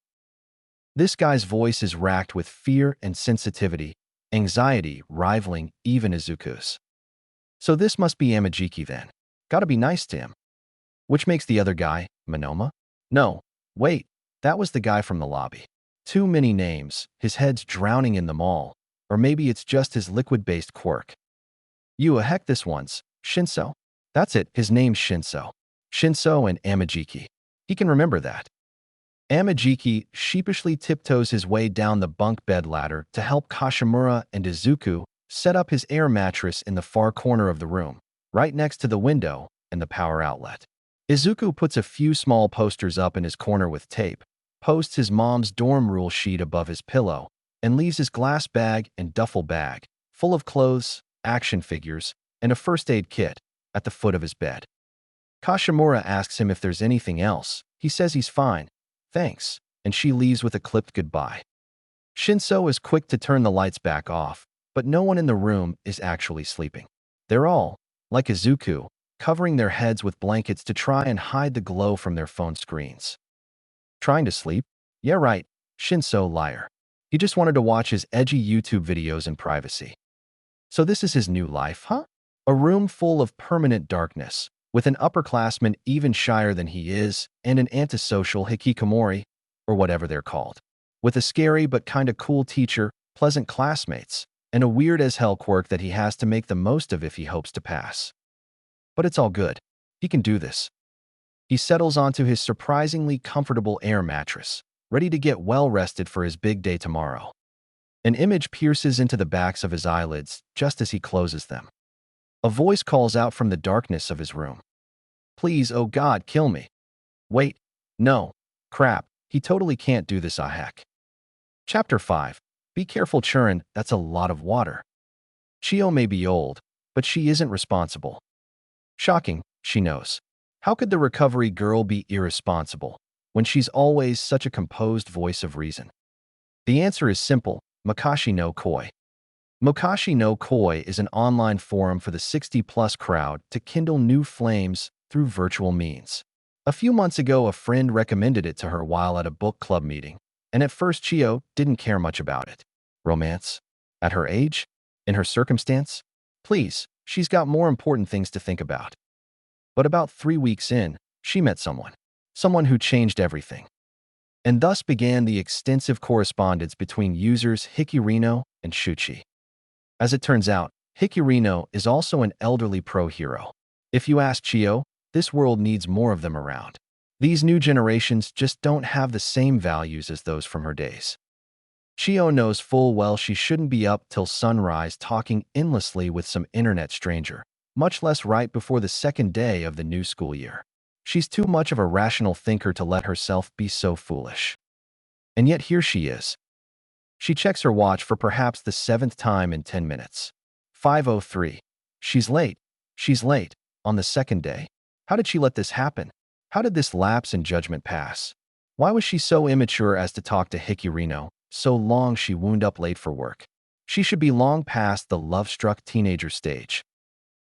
This guy's voice is racked with fear and sensitivity, anxiety rivaling even Izuku's. So this must be Amajiki then. Gotta be nice to him. Which makes the other guy, Monoma? No, wait, that was the guy from the lobby. Too many names, his head's drowning in them all. Or maybe it's just his liquid-based quirk. You a heck this one's, Shinso. That's it, his name's Shinso. Shinso and Amajiki. He can remember that. Amajiki sheepishly tiptoes his way down the bunk bed ladder to help Kashimura and Izuku set up his air mattress in the far corner of the room, right next to the window and the power outlet. Izuku puts a few small posters up in his corner with tape, posts his mom's dorm rule sheet above his pillow, and leaves his glass bag and duffel bag, full of clothes, action figures, and a first aid kit, at the foot of his bed. Kashimura asks him if there's anything else. He says he's fine, thanks, and she leaves with a clipped goodbye. Shinso is quick to turn the lights back off, but no one in the room is actually sleeping. They're all, like Izuku, covering their heads with blankets to try and hide the glow from their phone screens. Trying to sleep? Yeah, right, Shinso liar. He just wanted to watch his edgy YouTube videos in privacy. So this is his new life, huh? A room full of permanent darkness, with an upperclassman even shyer than he is, and an antisocial hikikomori, or whatever they're called. With a scary but kinda cool teacher, pleasant classmates, and a weird-as-hell quirk that he has to make the most of if he hopes to pass. But it's all good. He can do this. He settles onto his surprisingly comfortable air mattress, ready to get well-rested for his big day tomorrow. An image pierces into the backs of his eyelids just as he closes them. A voice calls out from the darkness of his room. Please, oh God, kill me. Wait, no, crap, he totally can't do this, heck. Chapter 5. Be careful, Churin, that's a lot of water. Chio may be old, but she isn't responsible. Shocking, she knows. How could the recovery girl be irresponsible when she's always such a composed voice of reason? The answer is simple, Mokashi no Koi. Mokashi no Koi is an online forum for the 60-plus crowd to kindle new flames through virtual means. A few months ago, a friend recommended it to her while at a book club meeting, and at first Chio didn't care much about it. Romance? At her age? In her circumstance? Please, she's got more important things to think about. But about 3 weeks in, she met someone who changed everything. And thus began the extensive correspondence between users Hikirino and Shuchi. As it turns out, Hikirino is also an elderly pro-hero. If you ask Chio, this world needs more of them around. These new generations just don't have the same values as those from her days. Chio knows full well she shouldn't be up till sunrise talking endlessly with some internet stranger, much less right before the second day of the new school year. She's too much of a rational thinker to let herself be so foolish. And yet here she is. She checks her watch for perhaps the 7th time in 10 minutes. 5:03. She's late. She's late. On the second day. How did she let this happen? How did this lapse in judgment pass? Why was she so immature as to talk to Hikirino so long she wound up late for work? She should be long past the love-struck teenager stage.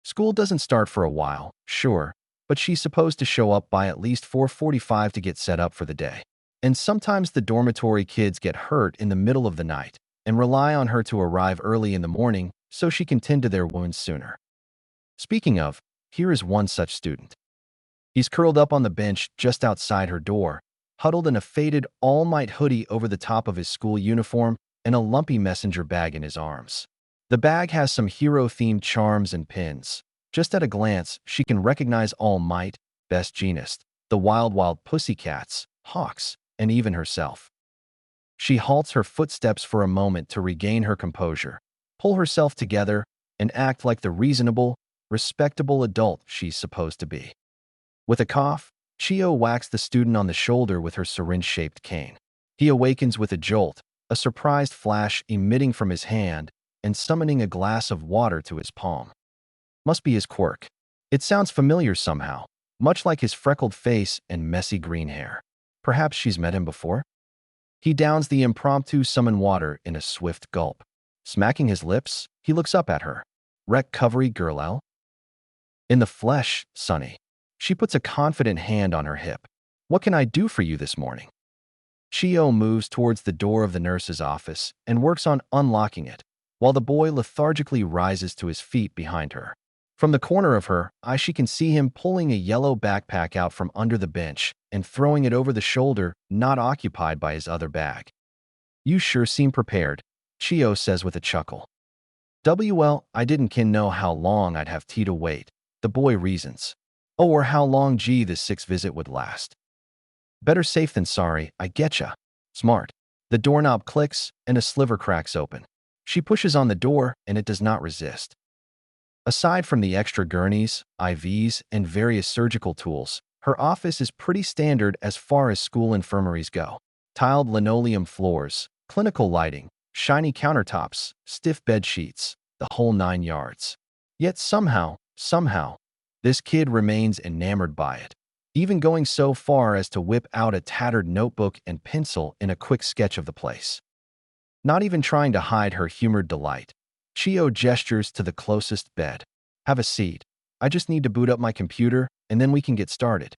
School doesn't start for a while, sure, but she's supposed to show up by at least 4:45 to get set up for the day. And sometimes the dormitory kids get hurt in the middle of the night and rely on her to arrive early in the morning so she can tend to their wounds sooner. Speaking of, here is one such student. He's curled up on the bench just outside her door, huddled in a faded All Might hoodie over the top of his school uniform and a lumpy messenger bag in his arms. The bag has some hero-themed charms and pins. Just at a glance, she can recognize All Might, Best Jeanist, the Wild Wild Pussycats, Hawks, and even herself. She halts her footsteps for a moment to regain her composure, pull herself together, and act like the reasonable, respectable adult she's supposed to be. With a cough, Chio whacks the student on the shoulder with her syringe-shaped cane. He awakens with a jolt, a surprised flash emitting from his hand and summoning a glass of water to his palm. Must be his quirk. It sounds familiar somehow, much like his freckled face and messy green hair. Perhaps she's met him before? He downs the impromptu summon water in a swift gulp. Smacking his lips, he looks up at her. Recovery girl L? In the flesh, Sonny. She puts a confident hand on her hip. What can I do for you this morning? Chio moves towards the door of the nurse's office and works on unlocking it, while the boy lethargically rises to his feet behind her. From the corner of her eye, she can see him pulling a yellow backpack out from under the bench and throwing it over the shoulder not occupied by his other bag. You sure seem prepared, Chio says with a chuckle. Well, I didn't know how long I'd have tea to wait, the boy reasons. Oh, or how long this sixth visit would last. Better safe than sorry, I getcha. Smart. The doorknob clicks and a sliver cracks open. She pushes on the door and it does not resist. Aside from the extra gurneys, IVs, and various surgical tools, her office is pretty standard as far as school infirmaries go. Tiled linoleum floors, clinical lighting, shiny countertops, stiff bed sheets, the whole 9 yards. Yet somehow, this kid remains enamored by it, even going so far as to whip out a tattered notebook and pencil in a quick sketch of the place. Not even trying to hide her humored delight, Chio gestures to the closest bed. Have a seat. I just need to boot up my computer, and then we can get started.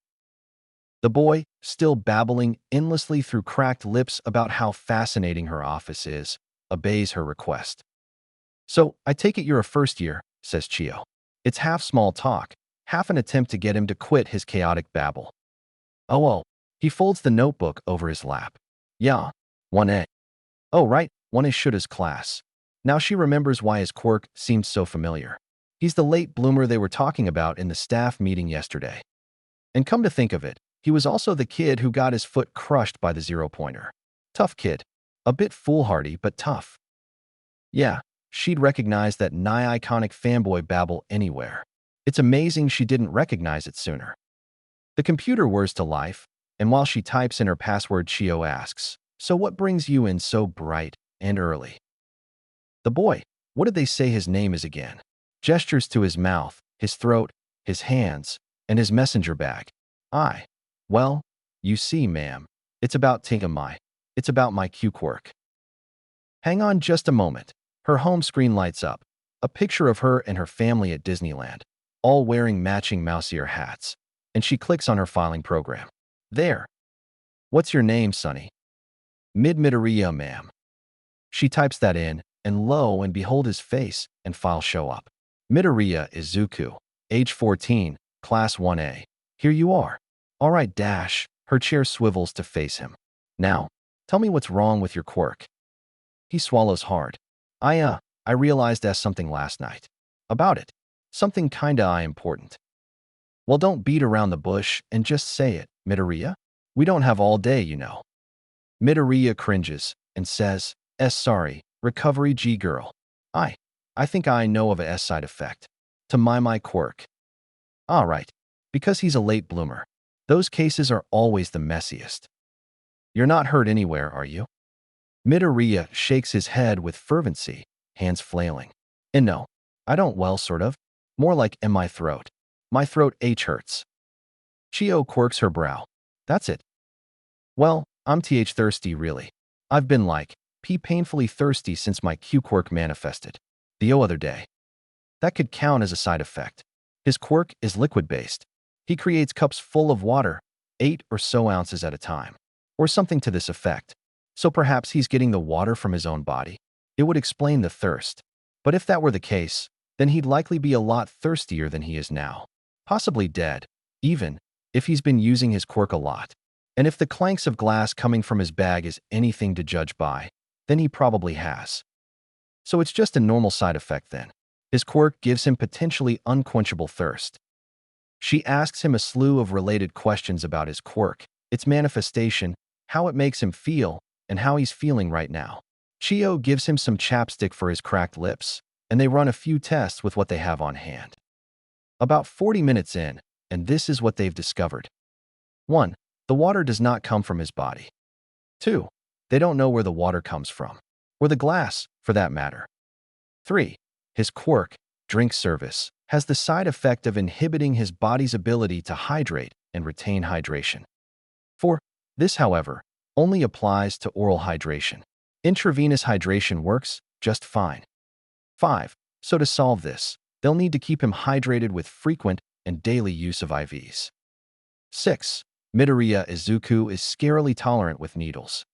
The boy, still babbling endlessly through cracked lips about how fascinating her office is, obeys her request. So, I take it you're a first year, says Chio. It's half small talk, half an attempt to get him to quit his chaotic babble. Oh, he folds the notebook over his lap. Yeah, 1A. Oh, right, 1A Shoota's class. Now she remembers why his quirk seemed so familiar. He's the late bloomer they were talking about in the staff meeting yesterday. And come to think of it, he was also the kid who got his foot crushed by the zero-pointer. Tough kid. A bit foolhardy, but tough. Yeah, she'd recognize that nigh-iconic fanboy babble anywhere. It's amazing she didn't recognize it sooner. The computer whirs to life, and while she types in her password, Chio asks, so what brings you in so bright and early? The boy, what did they say his name is again? Gestures to his mouth, his throat, his hands, and his messenger bag. Well, you see, ma'am, it's about it's about my Quirk. Hang on just a moment. Her home screen lights up. A picture of her and her family at Disneyland, all wearing matching mouse ear hats. And she clicks on her filing program. There. What's your name, Sonny? Midoriya, ma'am. She types that in, and lo and behold, his face and file show up. Midoriya Izuku, age 14, class 1A. Here you are. All right, dash. Her chair swivels to face him. Now, tell me what's wrong with your quirk. He swallows hard. I realized something last night. About it. Something kinda important. Well, don't beat around the bush and just say it, Midoriya. We don't have all day, you know. Midoriya cringes and says, sorry, recovery G girl. I think I know of a side effect. To my quirk. All right. Because he's a late bloomer. Those cases are always the messiest. You're not hurt anywhere, are you? Midoriya shakes his head with fervency, hands flailing. And no, I don't, well, sort of. More like in my throat. My throat hurts. Chio quirks her brow. That's it. Well, I'm thirsty, really. I've been like, painfully thirsty since my quirk manifested. The other day. That could count as a side effect. His quirk is liquid-based. He creates cups full of water, 8 or so ounces at a time. Or something to this effect. So perhaps he's getting the water from his own body. It would explain the thirst. But if that were the case, then he'd likely be a lot thirstier than he is now. Possibly dead, even, if he's been using his quirk a lot. And if the clanks of glass coming from his bag is anything to judge by, then he probably has. So it's just a normal side effect then. His quirk gives him potentially unquenchable thirst. She asks him a slew of related questions about his quirk, its manifestation, how it makes him feel, and how he's feeling right now. Chio gives him some chapstick for his cracked lips, and they run a few tests with what they have on hand. About 40 minutes in, and this is what they've discovered. 1. The water does not come from his body. 2. They don't know where the water comes from. Or the glass, for that matter. 3. His quirk, drink service, has the side effect of inhibiting his body's ability to hydrate and retain hydration. 4. This, however, only applies to oral hydration. Intravenous hydration works just fine. 5. So to solve this, They'll need to keep him hydrated with frequent and daily use of IVs. 6. Midoriya Izuku is scarily tolerant with needles.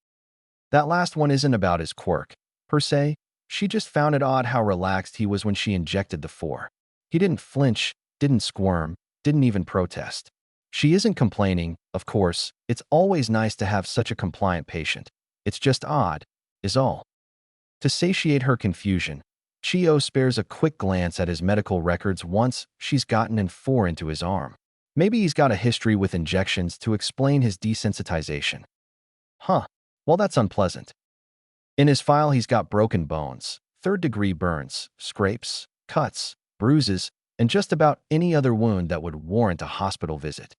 That last one isn't about his quirk, per se. She just found it odd how relaxed he was when she injected the 4. He didn't flinch, didn't squirm, didn't even protest. She isn't complaining, of course. It's always nice to have such a compliant patient. It's just odd, is all. To satiate her confusion, Chio spares a quick glance at his medical records once she's gotten an 4 into his arm. Maybe he's got a history with injections to explain his desensitization. Huh, well that's unpleasant. In his file he's got broken bones, third-degree burns, scrapes, cuts, bruises, and just about any other wound that would warrant a hospital visit.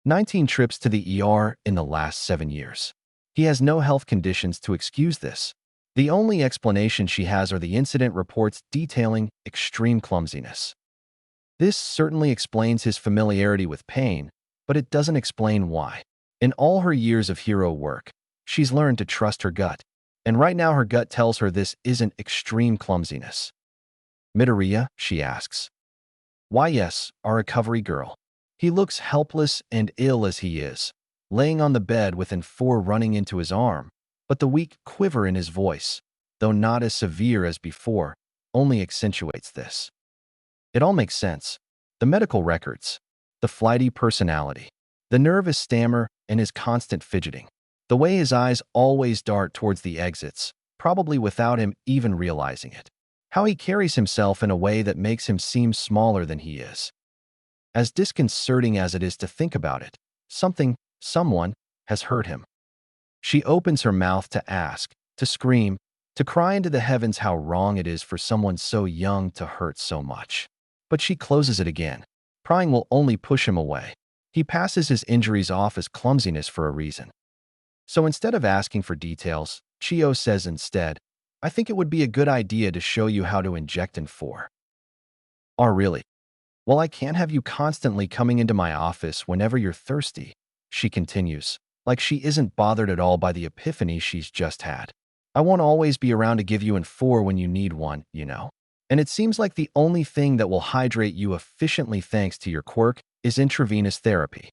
19 trips to the ER in the last 7 years. He has no health conditions to excuse this. The only explanation she has are the incident reports detailing extreme clumsiness. This certainly explains his familiarity with pain, but it doesn't explain why. In all her years of hero work, she's learned to trust her gut, and right now her gut tells her this isn't extreme clumsiness. Midoriya, she asks. Why yes, our recovery girl. He looks helpless and ill as he is, laying on the bed with an 4 running into his arm, but the weak quiver in his voice, though not as severe as before, only accentuates this. It all makes sense. The medical records, the flighty personality, the nervous stammer and his constant fidgeting, the way his eyes always dart towards the exits, probably without him even realizing it. How he carries himself in a way that makes him seem smaller than he is. As disconcerting as it is to think about it, someone, has hurt him. She opens her mouth to ask, to scream, to cry into the heavens how wrong it is for someone so young to hurt so much. But she closes it again. Prying will only push him away. He passes his injuries off as clumsiness for a reason. So instead of asking for details, Chio says instead, I think it would be a good idea to show you how to inject in 4. Oh, really? Well, I can't have you constantly coming into my office whenever you're thirsty, she continues, like she isn't bothered at all by the epiphany she's just had. I won't always be around to give you an 4 when you need one, you know. And it seems like the only thing that will hydrate you efficiently thanks to your quirk is intravenous therapy.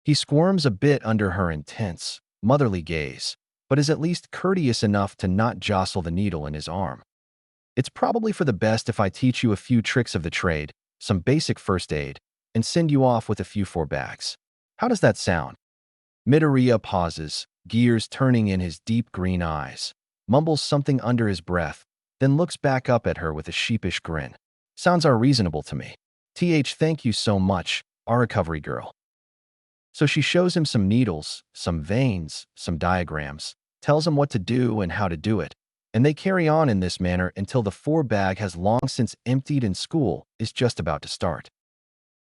He squirms a bit under her intense, motherly gaze, but is at least courteous enough to not jostle the needle in his arm. It's probably for the best if I teach you a few tricks of the trade, some basic first aid, and send you off with a few 4 bags. How does that sound? Midoriya pauses, gears turning in his deep green eyes, mumbles something under his breath, then looks back up at her with a sheepish grin. Sounds are reasonable to me. Thank you so much, our recovery girl. So she shows him some needles, some veins, some diagrams, tells him what to do and how to do it, and they carry on in this manner until the 4 bag has long since emptied and school is just about to start.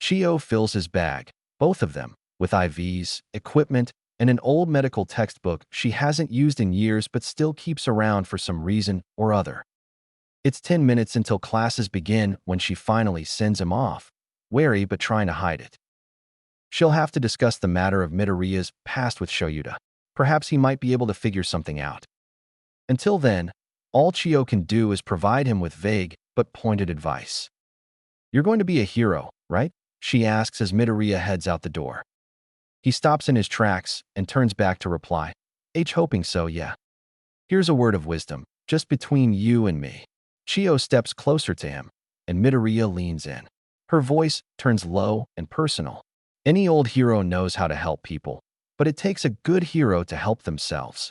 Chio fills his bag, both of them, with IVs, equipment, and an old medical textbook she hasn't used in years but still keeps around for some reason or other. It's 10 minutes until classes begin when she finally sends him off, wary but trying to hide it. She'll have to discuss the matter of Midoriya's past with Shoyuta. Perhaps he might be able to figure something out. Until then, all Chio can do is provide him with vague but pointed advice. You're going to be a hero, right? She asks as Midoriya heads out the door. He stops in his tracks and turns back to reply, hoping so, yeah. Here's a word of wisdom, just between you and me. Chio steps closer to him, and Midoriya leans in. Her voice turns low and personal. Any old hero knows how to help people, but it takes a good hero to help themselves.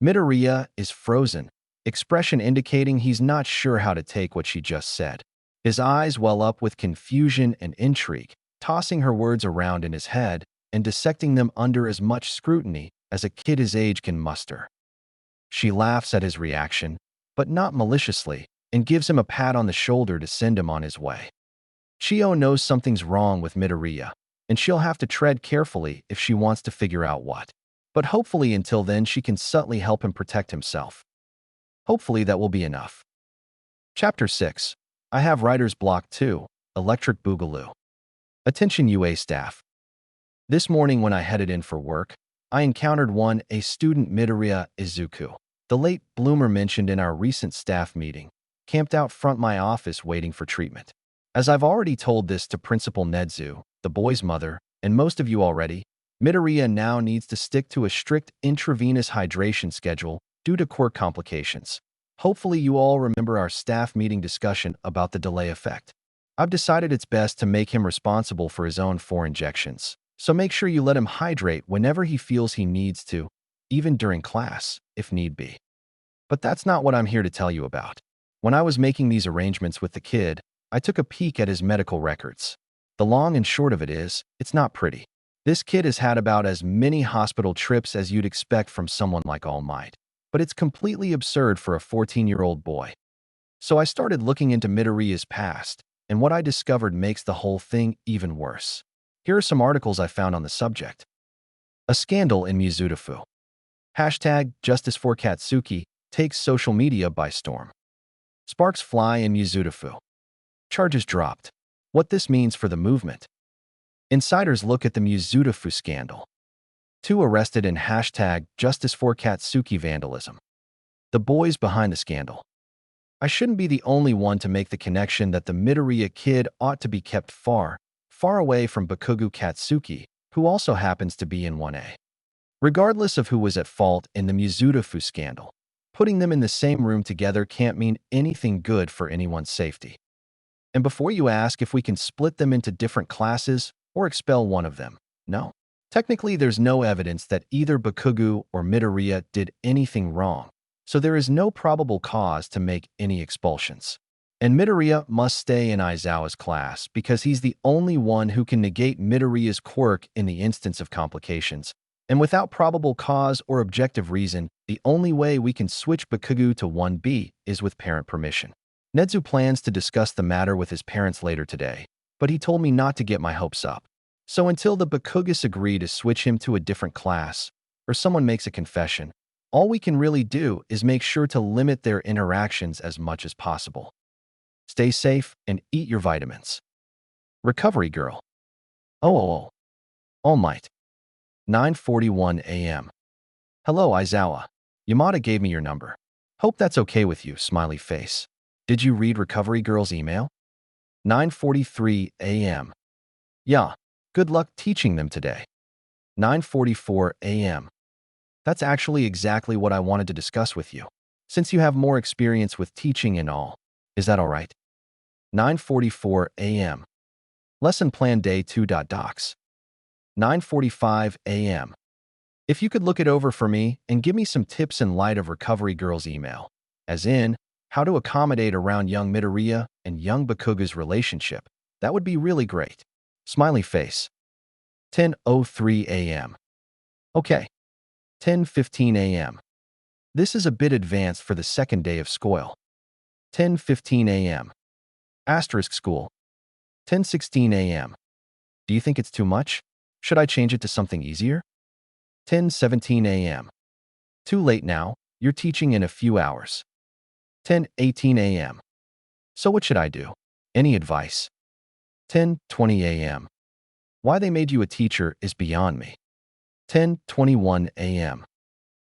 Midoriya is frozen, expression indicating he's not sure how to take what she just said. His eyes well up with confusion and intrigue, tossing her words around in his head and dissecting them under as much scrutiny as a kid his age can muster. She laughs at his reaction, but not maliciously, and gives him a pat on the shoulder to send him on his way. Chio knows something's wrong with Midoriya, and she'll have to tread carefully if she wants to figure out what. But hopefully until then she can subtly help him protect himself. Hopefully that will be enough. Chapter 6. I have writer's block 2, Electric Boogaloo. Attention UA staff. This morning when I headed in for work, I encountered a student Midoriya Izuku, the late bloomer mentioned in our recent staff meeting. camped out front my office waiting for treatment. As I've already told this to Principal Nedzu, the boy's mother, and most of you already, Midoriya now needs to stick to a strict intravenous hydration schedule due to Quirk complications. Hopefully you all remember our staff meeting discussion about the delay effect. I've decided it's best to make him responsible for his own 4 injections. So make sure you let him hydrate whenever he feels he needs to, even during class, if need be. But that's not what I'm here to tell you about. When I was making these arrangements with the kid, I took a peek at his medical records. The long and short of it is, it's not pretty. This kid has had about as many hospital trips as you'd expect from someone like All Might. But it's completely absurd for a 14-year-old boy. So I started looking into Midoriya's past, and what I discovered makes the whole thing even worse. Here are some articles I found on the subject. A scandal in Mizutofu. Hashtag Justice for Katsuki takes social media by storm. Sparks fly in Mizutofu. Charges dropped. What this means for the movement. Insiders look at the Mizutofu scandal. 2 arrested in hashtag Justice for Katsuki vandalism. The boys behind the scandal. I shouldn't be the only one to make the connection that the Midoriya kid ought to be kept far, far away from Bakugo Katsuki, who also happens to be in 1A. Regardless of who was at fault in the Mizutofu scandal, putting them in the same room together can't mean anything good for anyone's safety. And before you ask if we can split them into different classes or expel one of them, no. Technically, there's no evidence that either Bakugo or Midoriya did anything wrong, so there is no probable cause to make any expulsions. And Midoriya must stay in Aizawa's class because he's the only one who can negate Midoriya's quirk in the instance of complications. And without probable cause or objective reason, the only way we can switch Bakugo to 1B is with parent permission. Nedzu plans to discuss the matter with his parents later today, but he told me not to get my hopes up. So until the Bakugas agree to switch him to a different class, or someone makes a confession, all we can really do is make sure to limit their interactions as much as possible. Stay safe and eat your vitamins. Recovery Girl. Oh. All Might. 9:41 a.m. Hello, Aizawa. Yamada gave me your number. Hope that's okay with you, smiley face. Did you read Recovery Girl's email? 9:43 a.m. Yeah. Good luck teaching them today. 9:44 a.m. That's actually exactly what I wanted to discuss with you, since you have more experience with teaching and all. Is that all right? 9:44 a.m. Lesson plan day 2. Docs. 9:45 a.m. If you could look it over for me and give me some tips in light of Recovery Girl's email, as in, how to accommodate around young Midoriya and young Bakuga's relationship, that would be really great. Smiley face. 10:03 a.m. Okay. 10:15 a.m. This is a bit advanced for the second day of school. 10:15 a.m. Asterisk school. 10:16 a.m. Do you think it's too much? Should I change it to something easier? 10:17 a.m. Too late now, you're teaching in a few hours. 10:18 a.m. So what should I do? Any advice? 10:20 a.m. Why they made you a teacher is beyond me. 10:21 a.m.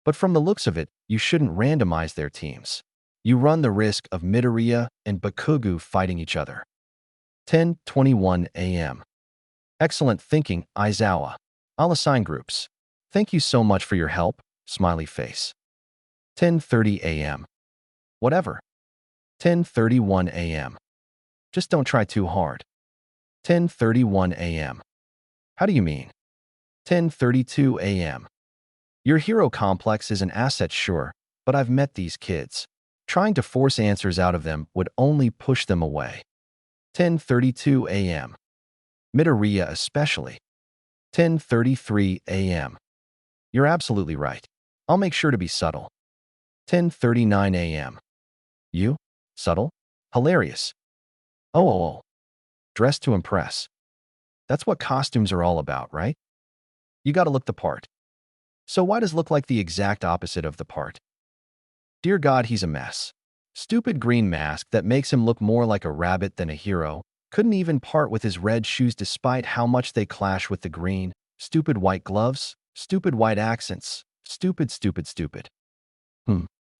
But from the looks of it, you shouldn't randomize their teams. You run the risk of Midoriya and Bakugo fighting each other. 10:21 a.m. Excellent thinking, Aizawa. I'll assign groups. Thank you so much for your help, smiley face. 10:30 a.m. Whatever. 10:31 a.m. Just don't try too hard. 10:31 a.m. How do you mean? 10:32 a.m. Your hero complex is an asset, sure, but I've met these kids. Trying to force answers out of them would only push them away. 10:32 a.m. Midoriya especially. 10:33 a.m. You're absolutely right. I'll make sure to be subtle. 10:39 a.m. You? Subtle? Hilarious. Oh. Dress to impress. That's what costumes are all about, right? You gotta look the part. So why does look like the exact opposite of the part? Dear God, he's a mess. Stupid green mask that makes him look more like a rabbit than a hero. Couldn't even part with his red shoes despite how much they clash with the green. Stupid white gloves. Stupid white accents. Stupid.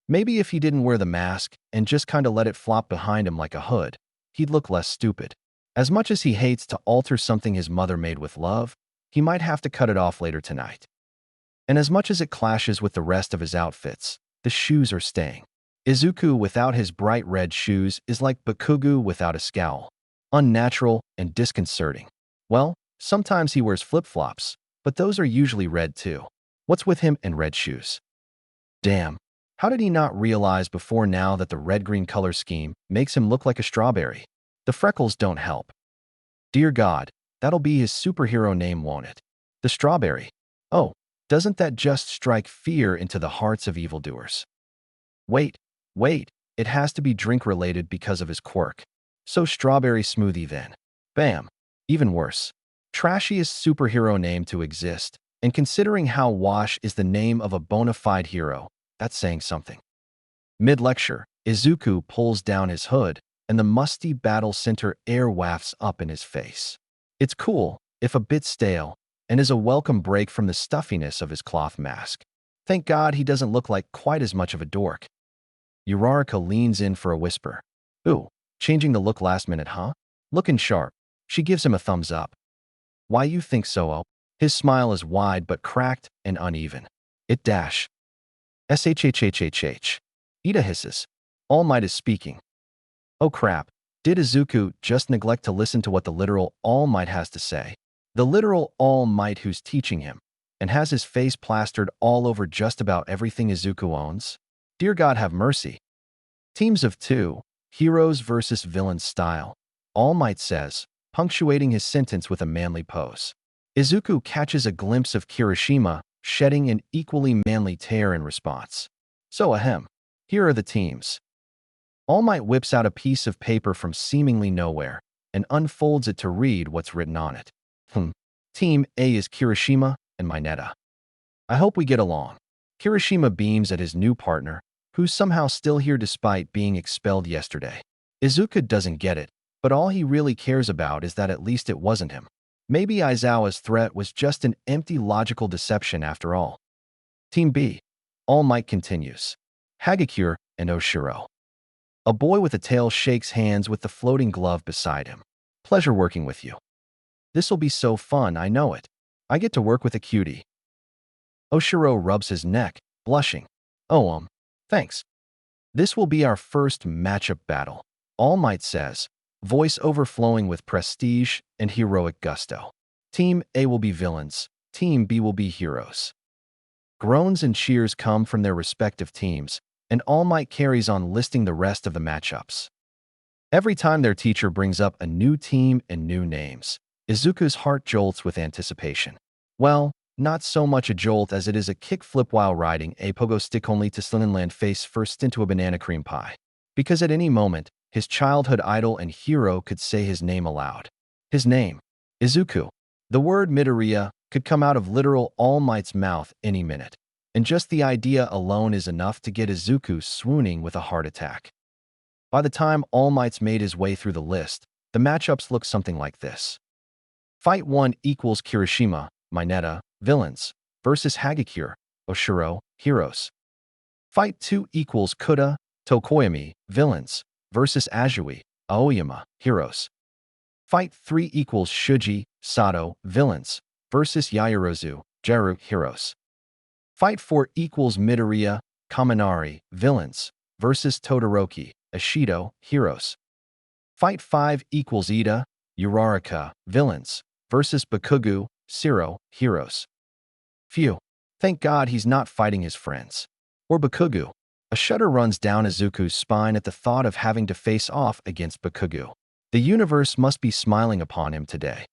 Maybe if he didn't wear the mask and just kinda let it flop behind him like a hood, he'd look less stupid. As much as he hates to alter something his mother made with love, he might have to cut it off later tonight. And as much as it clashes with the rest of his outfits, the shoes are staying. Izuku without his bright red shoes is like Bakugu without a scowl. Unnatural and disconcerting. Well, sometimes he wears flip-flops, but those are usually red too. What's with him and red shoes? Damn, how did he not realize before now that the red-green color scheme makes him look like a strawberry? The freckles don't help. Dear God, that'll be his superhero name, won't it? The strawberry. Oh, doesn't that just strike fear into the hearts of evildoers? Wait, it has to be drink-related because of his quirk. So strawberry smoothie then. Bam. Even worse. Trashiest superhero name to exist, and considering how Wash is the name of a bona fide hero, that's saying something. Mid-lecture, Izuku pulls down his hood, and the musty battle center air wafts up in his face. It's cool, if a bit stale, and is a welcome break from the stuffiness of his cloth mask. Thank God he doesn't look like quite as much of a dork. Uraraka leans in for a whisper. Ooh, changing the look last minute, huh? Looking sharp. She gives him a thumbs up. Why you think so, oh? His smile is wide but cracked and uneven. It dash. SHHHHH. Ida hisses. All Might is speaking. Oh crap, did Izuku just neglect to listen to what the literal All Might has to say? The literal All Might who's teaching him, and has his face plastered all over just about everything Izuku owns? Dear God have mercy. Teams of two, heroes versus villains style, All Might says, punctuating his sentence with a manly pose. Izuku catches a glimpse of Kirishima, shedding an equally manly tear in response. So ahem, here are the teams. All Might whips out a piece of paper from seemingly nowhere and unfolds it to read what's written on it. Team A is Kirishima and Mineta. I hope we get along. Kirishima beams at his new partner, who's somehow still here despite being expelled yesterday. Izuku doesn't get it, but all he really cares about is that at least it wasn't him. Maybe Aizawa's threat was just an empty logical deception after all. Team B. All Might continues. Hagakure and Oshiro. A boy with a tail shakes hands with the floating glove beside him. Pleasure working with you. This'll be so fun, I know it. I get to work with a cutie. Oshiro rubs his neck, blushing. Oh, thanks. This will be our first matchup battle, All Might says, voice overflowing with prestige and heroic gusto. Team A will be villains, Team B will be heroes. Groans and cheers come from their respective teams, and All Might carries on listing the rest of the matchups. Every time their teacher brings up a new team and new names, Izuku's heart jolts with anticipation. Well, not so much a jolt as it is a kickflip while riding a pogo stick only to land face first into a banana cream pie. Because at any moment, his childhood idol and hero could say his name aloud. His name, Izuku. The word Midoriya could come out of literal All Might's mouth any minute, and just the idea alone is enough to get Izuku swooning with a heart attack. By the time All Might's made his way through the list, the matchups look something like this. Fight 1 equals Kirishima, Mineta, villains, versus Hagakure, Oshiro, heroes. Fight 2 equals Kuda, Tokoyami, villains, versus Azui, Aoyama, heroes. Fight 3 equals Shuji, Sato, villains, versus Yaoyorozu, Jeru, heroes. Fight 4 equals Midoriya, Kaminari, villains, versus Todoroki, Ashido, heroes. Fight 5 equals Ida, Uraraka, villains, versus Bakugu, Siro, heroes. Phew. Thank God he's not fighting his friends. Or Bakugu. A shudder runs down Izuku's spine at the thought of having to face off against Bakugu. The universe must be smiling upon him today.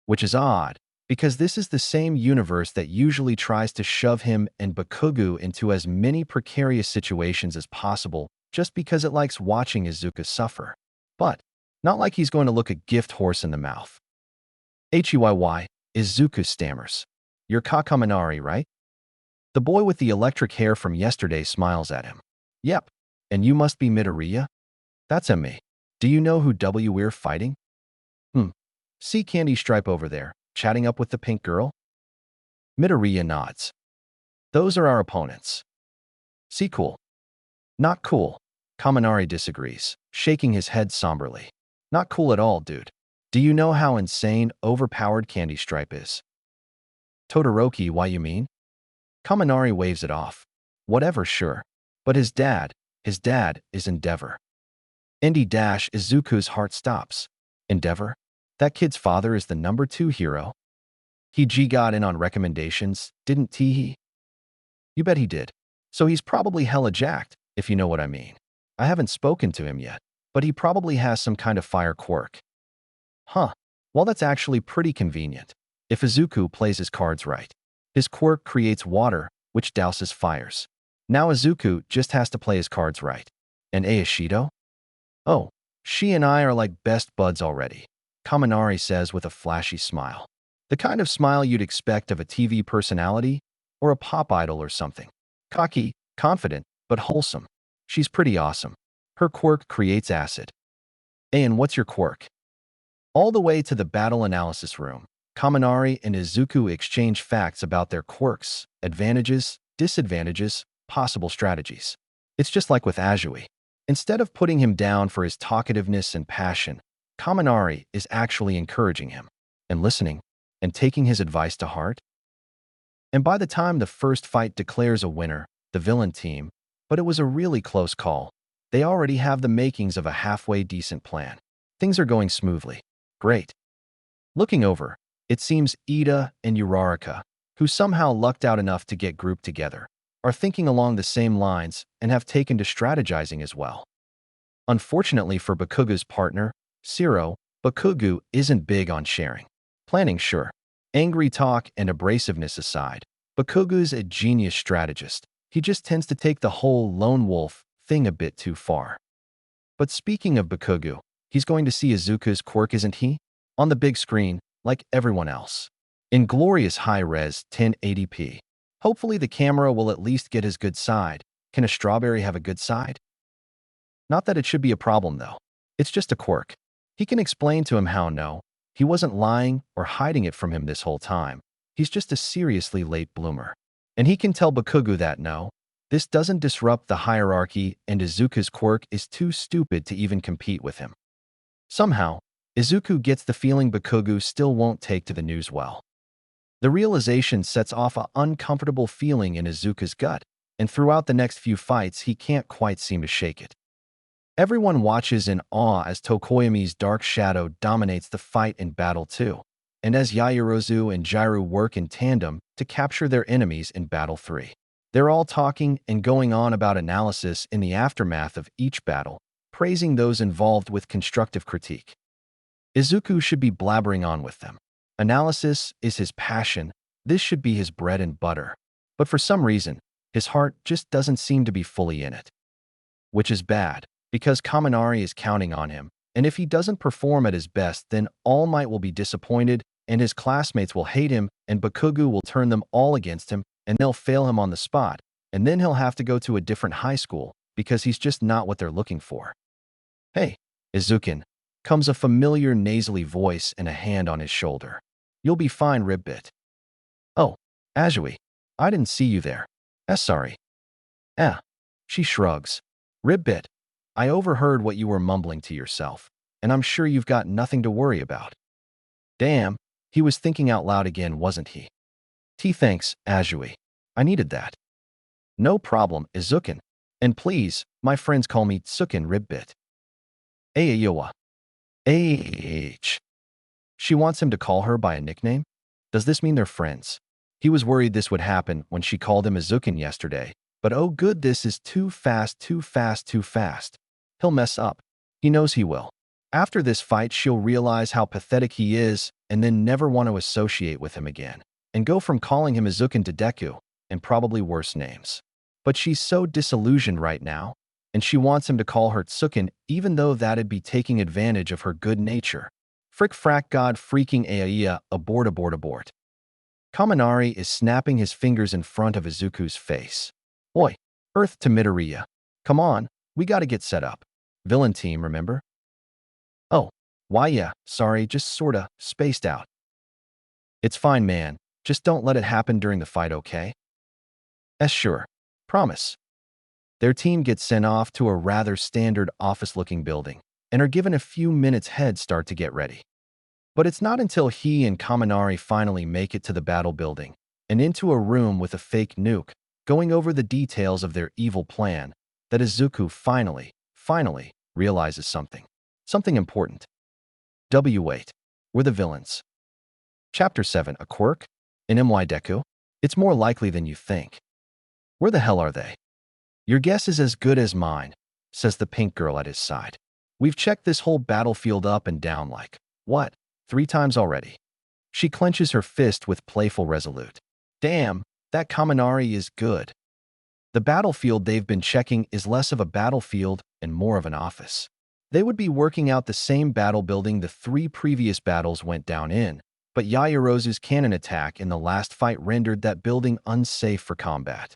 Which is odd, because this is the same universe that usually tries to shove him and Bakugu into as many precarious situations as possible just because it likes watching Izuku suffer. But, not like he's going to look a gift horse in the mouth. Heyy, Izuku stammers. You're Kakaminari, right? The boy with the electric hair from yesterday smiles at him. Yep, and you must be Midoriya? That's me. Do you know who we're fighting? See Candy Stripe over there, chatting up with the pink girl? Midoriya nods. Those are our opponents. See cool. Not cool. Kaminari disagrees, shaking his head somberly. Not cool at all, dude. Do you know how insane, overpowered Candy Stripe is? Todoroki, why you mean? Kaminari waves it off. Whatever, sure. But his dad is Endeavor. Izuku's heart stops. Endeavor? That kid's father is the #2 hero. He got in on recommendations, didn't he? You bet he did. So he's probably hella jacked, if you know what I mean. I haven't spoken to him yet, but he probably has some kind of fire quirk. Huh. Well, that's actually pretty convenient. If Izuku plays his cards right. His quirk creates water, which douses fires. Now Izuku just has to play his cards right. And Aishido? Oh, she and I are like best buds already, Kaminari says with a flashy smile. The kind of smile you'd expect of a TV personality or a pop idol or something. Cocky, confident, but wholesome. She's pretty awesome. Her quirk creates acid. And what's your quirk? All the way to the battle analysis room, Kaminari and Izuku exchange facts about their quirks, advantages, disadvantages, possible strategies. It's just like with Azui. Instead of putting him down for his talkativeness and passion, Kaminari is actually encouraging him and listening and taking his advice to heart. And by the time the first fight declares a winner, the villain team, but it was a really close call, they already have the makings of a halfway decent plan. Things are going smoothly. Great. Looking over, it seems Ida and Uraraka, who somehow lucked out enough to get grouped together, are thinking along the same lines and have taken to strategizing as well. Unfortunately for Bakugu's partner, Shiro, Bakugu isn't big on sharing. Planning, sure. Angry talk and abrasiveness aside, Bakugu's a genius strategist. He just tends to take the whole lone wolf thing a bit too far. But speaking of Bakugu, he's going to see Izuku's quirk, isn't he? On the big screen, like everyone else. In glorious high-res 1080p. Hopefully the camera will at least get his good side. Can a strawberry have a good side? Not that it should be a problem, though. It's just a quirk. He can explain to him how no, he wasn't lying or hiding it from him this whole time. He's just a seriously late bloomer. And he can tell Bakugu that no, this doesn't disrupt the hierarchy and Izuku's quirk is too stupid to even compete with him. Somehow, Izuku gets the feeling Bakugu still won't take to the news well. The realization sets off an uncomfortable feeling in Izuku's gut, and throughout the next few fights he can't quite seem to shake it. Everyone watches in awe as Tokoyami's dark shadow dominates the fight in Battle 2, and as Yaoyorozu and Jiru work in tandem to capture their enemies in Battle 3. They're all talking and going on about analysis in the aftermath of each battle, praising those involved with constructive critique. Izuku should be blabbering on with them. Analysis is his passion, this should be his bread and butter. But for some reason, his heart just doesn't seem to be fully in it. Which is bad, because Kaminari is counting on him, and if he doesn't perform at his best, then All Might will be disappointed, and his classmates will hate him, and Bakugu will turn them all against him, and they'll fail him on the spot, and then he'll have to go to a different high school, because he's just not what they're looking for. Hey, Izukin, comes a familiar nasally voice and a hand on his shoulder. You'll be fine, Ribbit. Oh, Azui, I didn't see you there. Sorry. She shrugs. Ribbit, I overheard what you were mumbling to yourself, and I'm sure you've got nothing to worry about. Damn, he was thinking out loud again, wasn't he? Thanks, Azui. I needed that. No problem, Izukin. And please, my friends call me Tsukin Ribbit. Ayayowa. She wants him to call her by a nickname? Does this mean they're friends? He was worried this would happen when she called him Izukin yesterday, but oh good, this is too fast. He'll mess up. He knows he will. After this fight, she'll realize how pathetic he is and then never want to associate with him again, and go from calling him Izukin to Deku, and probably worse names. But she's so disillusioned right now, and she wants him to call her Tsukin even though that'd be taking advantage of her good nature. Frick frack god freaking Aia, abort. Kaminari is snapping his fingers in front of Izuku's face. Oi, Earth to Midoriya. Come on, we gotta get set up. Villain team, remember? Oh, why yeah, sorry, just sorta spaced out. It's fine, man. Just don't let it happen during the fight, okay? Sure. Promise. Their team gets sent off to a rather standard office-looking building and are given a few minutes head start to get ready. But it's not until he and Kaminari finally make it to the battle building and into a room with a fake nuke, going over the details of their evil plan, that Izuku finally realizes something. Something important. Wait. We're the villains. Chapter 7. A Quirk? In My Deku? It's more likely than you think. Where the hell are they? Your guess is as good as mine, says the pink girl at his side. We've checked this whole battlefield up and down like, what, 3 times already? She clenches her fist with playful resolute. Damn, that Kaminari is good. The battlefield they've been checking is less of a battlefield and more of an office. They would be working out the same battle building the 3 previous battles went down in, but Yairozu's cannon attack in the last fight rendered that building unsafe for combat.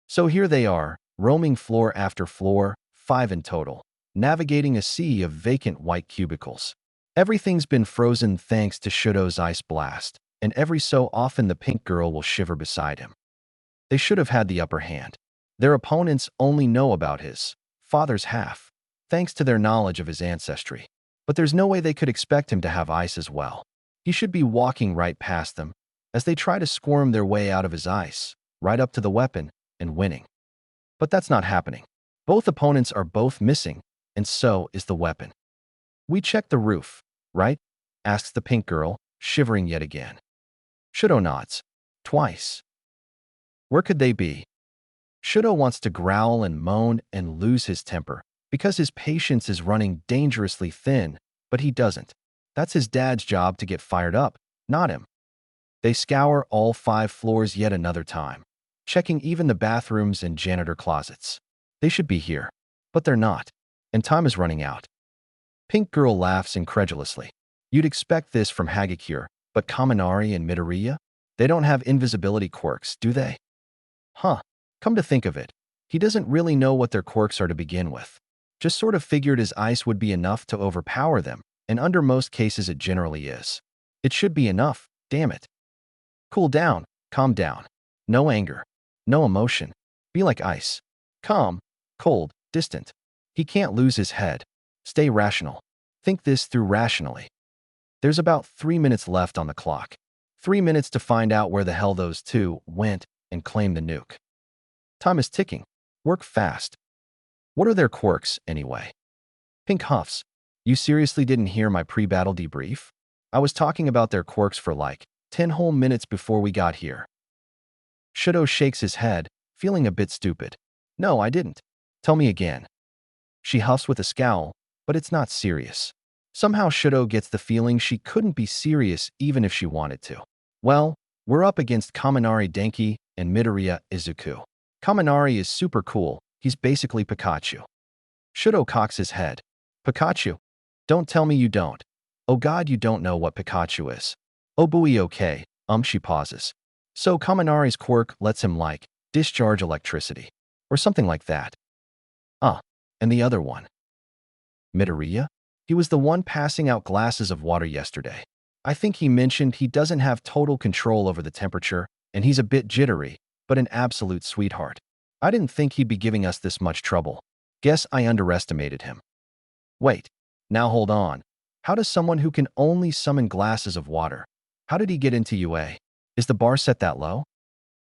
So here they are, roaming floor after floor, 5 in total, navigating a sea of vacant white cubicles. Everything's been frozen thanks to Shudo's ice blast, and every so often the pink girl will shiver beside him. They should have had the upper hand. Their opponents only know about his father's half, thanks to their knowledge of his ancestry. But there's no way they could expect him to have ice as well. He should be walking right past them, as they try to squirm their way out of his ice, right up to the weapon, and winning. But that's not happening. Both opponents are both missing, and so is the weapon. We checked the roof, right? Asks the pink girl, shivering yet again. Shudo nods. Twice. Where could they be? Shudo wants to growl and moan and lose his temper, because his patience is running dangerously thin, but he doesn't. That's his dad's job to get fired up, not him. They scour all 5 floors yet another time, checking even the bathrooms and janitor closets. They should be here, but they're not, and time is running out. Pink girl laughs incredulously. You'd expect this from Hagakure, but Kaminari and Midoriya? They don't have invisibility quirks, do they? Huh, come to think of it, he doesn't really know what their quirks are to begin with. Just sort of figured his ice would be enough to overpower them, and under most cases it generally is. It should be enough, damn it. Cool down, calm down. No anger, no emotion. Be like ice. Calm, cold, distant. He can't lose his head. Stay rational. Think this through rationally. There's about 3 minutes left on the clock. 3 minutes to find out where the hell those 2 went and claim the nuke. Time is ticking. Work fast. What are their quirks, anyway? Pink huffs. You seriously didn't hear my pre-battle debrief? I was talking about their quirks for like 10 whole minutes before we got here. Shudo shakes his head, feeling a bit stupid. No, I didn't. Tell me again. She huffs with a scowl, but it's not serious. Somehow Shudo gets the feeling she couldn't be serious even if she wanted to. Well, we're up against Kaminari Denki and Midoriya Izuku. Kaminari is super cool. He's basically Pikachu. Shudo cocks his head. Pikachu? Don't tell me you don't. Oh god, you don't know what Pikachu is. Oh buoy, okay. She pauses. So Kaminari's quirk lets him like, discharge electricity. Or something like that. And the other one? Midoriya? He was the one passing out glasses of water yesterday. I think he mentioned he doesn't have total control over the temperature, and he's a bit jittery, but an absolute sweetheart. I didn't think he'd be giving us this much trouble. Guess I underestimated him. Wait, now hold on. How does someone who can only summon glasses of water, how did he get into UA? Is the bar set that low?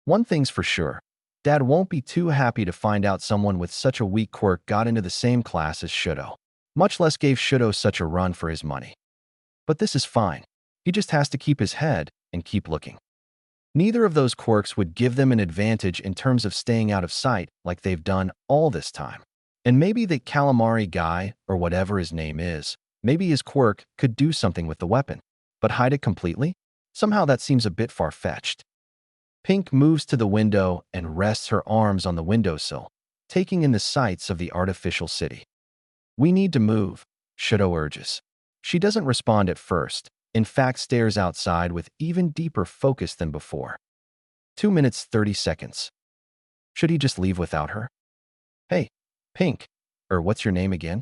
One thing's for sure. Dad won't be too happy to find out someone with such a weak quirk got into the same class as Shudo, much less gave Shudo such a run for his money. But this is fine. He just has to keep his head and keep looking. Neither of those quirks would give them an advantage in terms of staying out of sight like they've done all this time. And maybe the calamari guy, or whatever his name is, maybe his quirk could do something with the weapon. But hide it completely? Somehow that seems a bit far-fetched. Pink moves to the window and rests her arms on the windowsill, taking in the sights of the artificial city. We need to move, Shudo urges. She doesn't respond at first, in fact stares outside with even deeper focus than before. 2 minutes 30 seconds. Should he just leave without her? Hey, Pink, or what's your name again?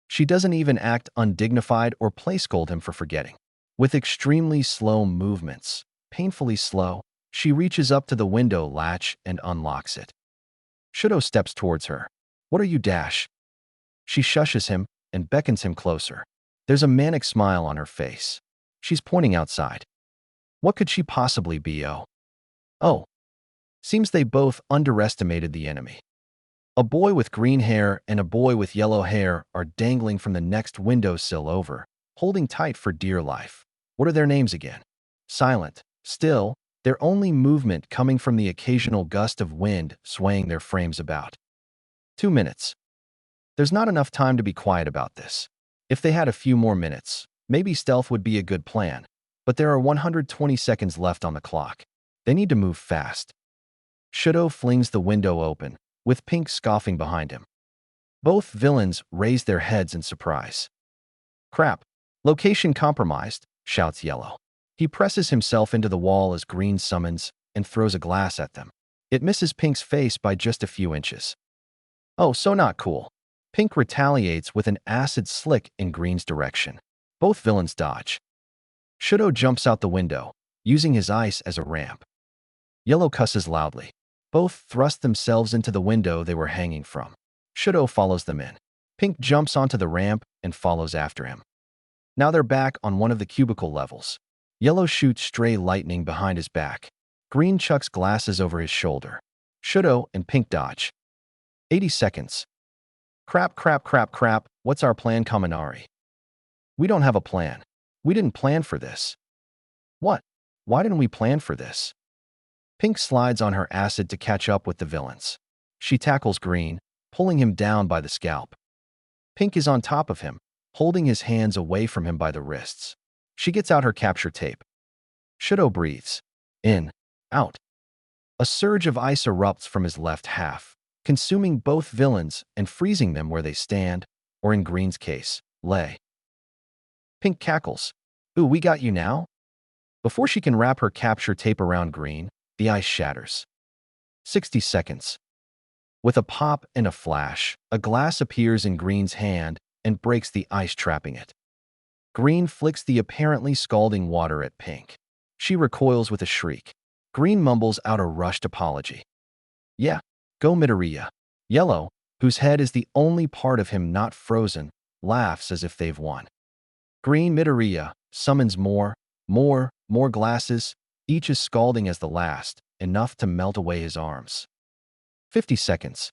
She doesn't even act undignified or play-scold him for forgetting. With extremely slow movements, painfully slow, she reaches up to the window latch and unlocks it. Shudo steps towards her. What are you, Dash? She shushes him and beckons him closer. There's a manic smile on her face. She's pointing outside. What could she possibly be? Oh. Seems they both underestimated the enemy. A boy with green hair and a boy with yellow hair are dangling from the next windowsill over, holding tight for dear life. What are their names again? Silent, still, their only movement coming from the occasional gust of wind swaying their frames about. 2 minutes. There's not enough time to be quiet about this. If they had a few more minutes, maybe stealth would be a good plan, but there are 120 seconds left on the clock. They need to move fast. Shudo flings the window open, with Pink scoffing behind him. Both villains raise their heads in surprise. Crap. Location compromised, shouts Yellow. He presses himself into the wall as Green summons and throws a glass at them. It misses Pink's face by just a few inches. Oh, so not cool. Pink retaliates with an acid slick in Green's direction. Both villains dodge. Shudo jumps out the window, using his ice as a ramp. Yellow cusses loudly. Both thrust themselves into the window they were hanging from. Shudo follows them in. Pink jumps onto the ramp and follows after him. Now they're back on one of the cubicle levels. Yellow shoots stray lightning behind his back. Green chucks glasses over his shoulder. Shudo and Pink dodge. 80 seconds. Crap, crap, crap, crap. What's our plan, Kaminari? We don't have a plan. We didn't plan for this. What? Why didn't we plan for this? Pink slides on her acid to catch up with the villains. She tackles Green, pulling him down by the scalp. Pink is on top of him, holding his hands away from him by the wrists. She gets out her capture tape. Shudo breathes. In. Out. A surge of ice erupts from his left half, consuming both villains and freezing them where they stand, or in Green's case, lay. Pink cackles. Ooh, we got you now? Before she can wrap her capture tape around Green, the ice shatters. 60 seconds. With a pop and a flash, a glass appears in Green's hand and breaks the ice trapping it. Green flicks the apparently scalding water at Pink. She recoils with a shriek. Green mumbles out a rushed apology. Yeah, go Midoriya. Yellow, whose head is the only part of him not frozen, laughs as if they've won. Green Midoriya summons more glasses, each as scalding as the last, enough to melt away his arms. 50 seconds.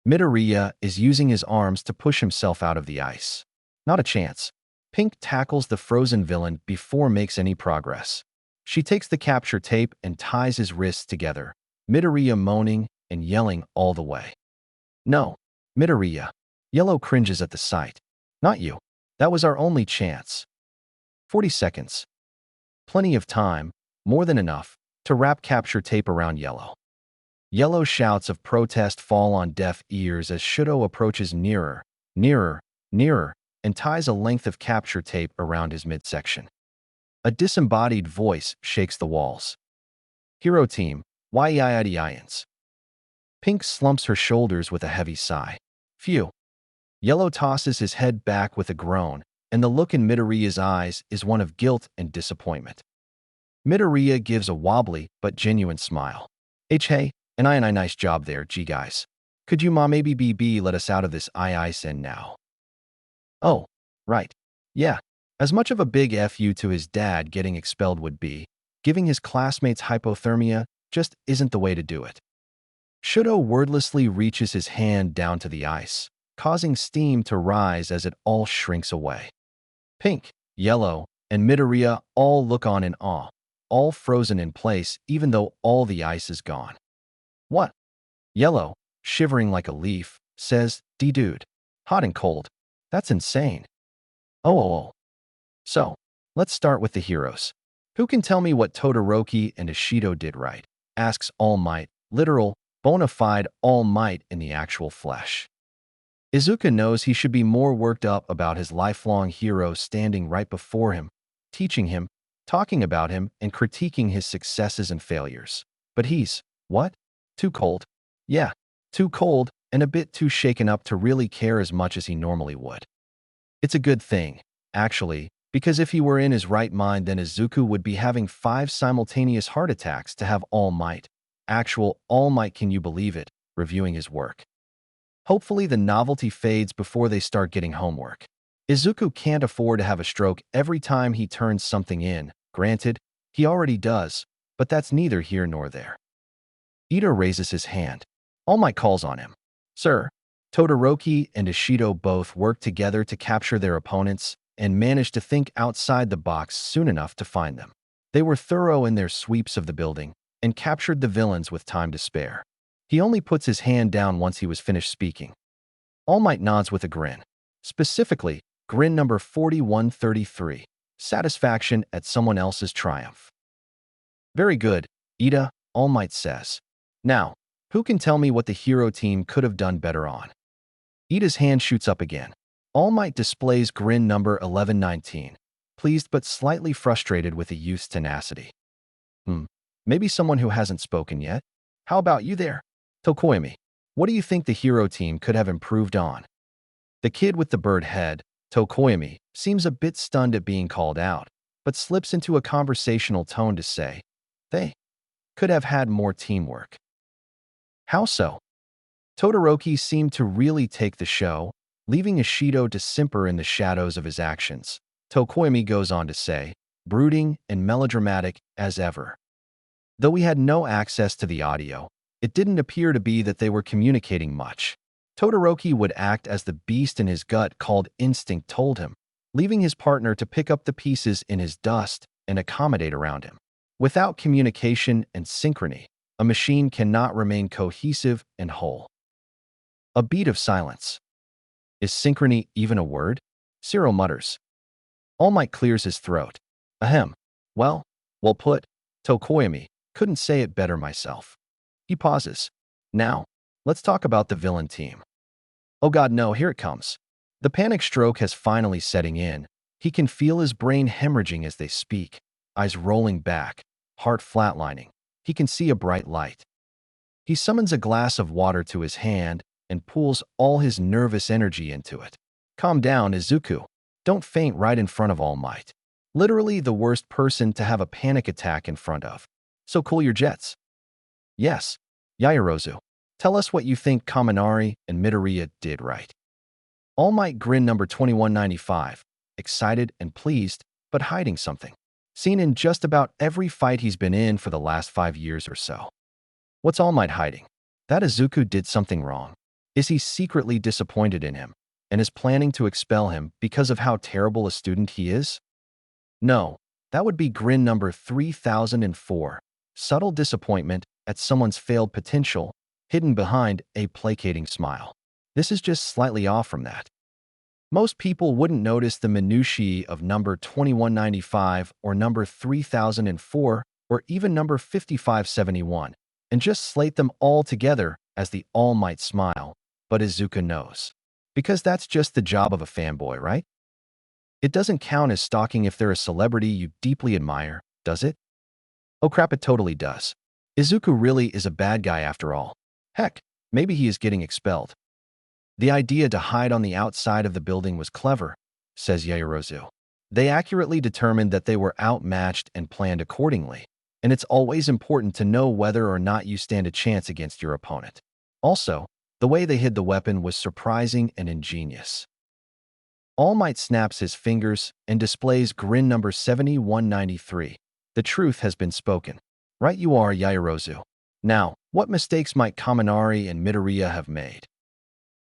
Midoriya is using his arms to push himself out of the ice. Not a chance. Pink tackles the frozen villain before makes any progress. She takes the capture tape and ties his wrists together, Midoriya moaning and yelling all the way. No, Midoriya. Yellow cringes at the sight. Not you. That was our only chance. 40 seconds. Plenty of time, more than enough, to wrap capture tape around Yellow. Yellow shouts of protest fall on deaf ears as Shudo approaches nearer, and ties a length of capture tape around his midsection. A disembodied voice shakes the walls. Hero team, why-yi-yi-yi-ins. Pink slumps her shoulders with a heavy sigh. Phew. Yellow tosses his head back with a groan, and the look in Midoriya's eyes is one of guilt and disappointment. Midoriya gives a wobbly but genuine smile. Hey, and I nice job there, G guys. Could you maybe BB let us out of this IISN now? Oh, right. Yeah. As much of a big FU to his dad getting expelled would be, giving his classmates hypothermia just isn't the way to do it. Shudo wordlessly reaches his hand down to the ice, causing steam to rise as it all shrinks away. Pink, Yellow, and Midoriya all look on in awe, all frozen in place even though all the ice is gone. What? Yellow, shivering like a leaf, says, dude, hot and cold. That's insane. Oh. So, let's start with the heroes. Who can tell me what Todoroki and Ishido did right? Asks All Might, literal, bona fide All Might in the actual flesh. Izuku knows he should be more worked up about his lifelong hero standing right before him, teaching him, talking about him, and critiquing his successes and failures. But he's, what? Too cold? Yeah, too cold and a bit too shaken up to really care as much as he normally would. It's a good thing, actually, because if he were in his right mind, then Izuku would be having 5 simultaneous heart attacks to have All Might. Actual All Might, can you believe it? reviewing his work. Hopefully the novelty fades before they start getting homework. Izuku can't afford to have a stroke every time he turns something in. Granted, he already does, but that's neither here nor there. Ida raises his hand. All Might calls on him. Sir, Todoroki and Ishido both work together to capture their opponents and manage to think outside the box soon enough to find them. They were thorough in their sweeps of the building and captured the villains with time to spare. He only puts his hand down once he was finished speaking. All Might nods with a grin. Specifically, grin number 4133, satisfaction at someone else's triumph. Very good, Ida, All Might says. Now, who can tell me what the hero team could have done better on? Ida's hand shoots up again. All Might displays grin number 1119, pleased but slightly frustrated with the youth's tenacity. Maybe someone who hasn't spoken yet? How about you there? Tokoyami, what do you think the hero team could have improved on? The kid with the bird head, Tokoyami, seems a bit stunned at being called out, but slips into a conversational tone to say, they could have had more teamwork. How so? Todoroki seemed to really take the show, leaving Ishido to simper in the shadows of his actions. Tokoyami goes on to say, brooding and melodramatic as ever. Though we had no access to the audio, it didn't appear to be that they were communicating much. Todoroki would act as the beast in his gut called instinct told him, leaving his partner to pick up the pieces in his dust and accommodate around him. Without communication and synchrony, a machine cannot remain cohesive and whole. A beat of silence. Is synchrony even a word? Cyril mutters. All Might clears his throat. Ahem. Well put, Tokoyami. Couldn't say it better myself. He pauses. Now, let's talk about the villain team. Oh god no, here it comes. The panic stroke has finally setting in. He can feel his brain hemorrhaging as they speak, eyes rolling back, heart flatlining. He can see a bright light. He summons a glass of water to his hand and pulls all his nervous energy into it. Calm down, Izuku. Don't faint right in front of All Might. Literally the worst person to have a panic attack in front of. So cool your jets. Yes, Yaoyorozu. Tell us what you think Kaminari and Midoriya did right. All Might grin number 2195, excited and pleased, but hiding something. Seen in just about every fight he's been in for the last 5 years or so. What's All Might hiding? That Izuku did something wrong. Is he secretly disappointed in him and is planning to expel him because of how terrible a student he is? No, that would be grin number 3004, subtle disappointment at someone's failed potential, hidden behind a placating smile. This is just slightly off from that. Most people wouldn't notice the minutiae of number 2195 or number 3004 or even number 5571 and just slate them all together as the All Might smile, but Izuku knows. Because that's just the job of a fanboy, right? It doesn't count as stalking if they're a celebrity you deeply admire, does it? Oh crap, it totally does. Izuku really is a bad guy after all. Heck, maybe he is getting expelled. The idea to hide on the outside of the building was clever, says Yaoyorozu. They accurately determined that they were outmatched and planned accordingly, and it's always important to know whether or not you stand a chance against your opponent. Also, the way they hid the weapon was surprising and ingenious. All Might snaps his fingers and displays grin number 7193. The truth has been spoken. Right you are, Yaoyorozu. Now, what mistakes might Kaminari and Midoriya have made?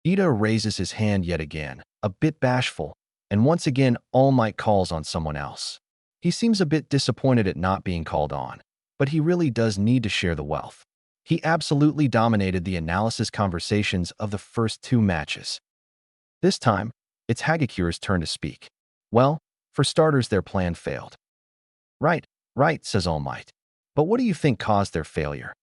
Ida raises his hand yet again, a bit bashful, and once again All Might calls on someone else. He seems a bit disappointed at not being called on, but he really does need to share the wealth. He absolutely dominated the analysis conversations of the first 2 matches. This time, it's Hagakura's turn to speak. Well, for starters, their plan failed. Right, says All Might. But what do you think caused their failure?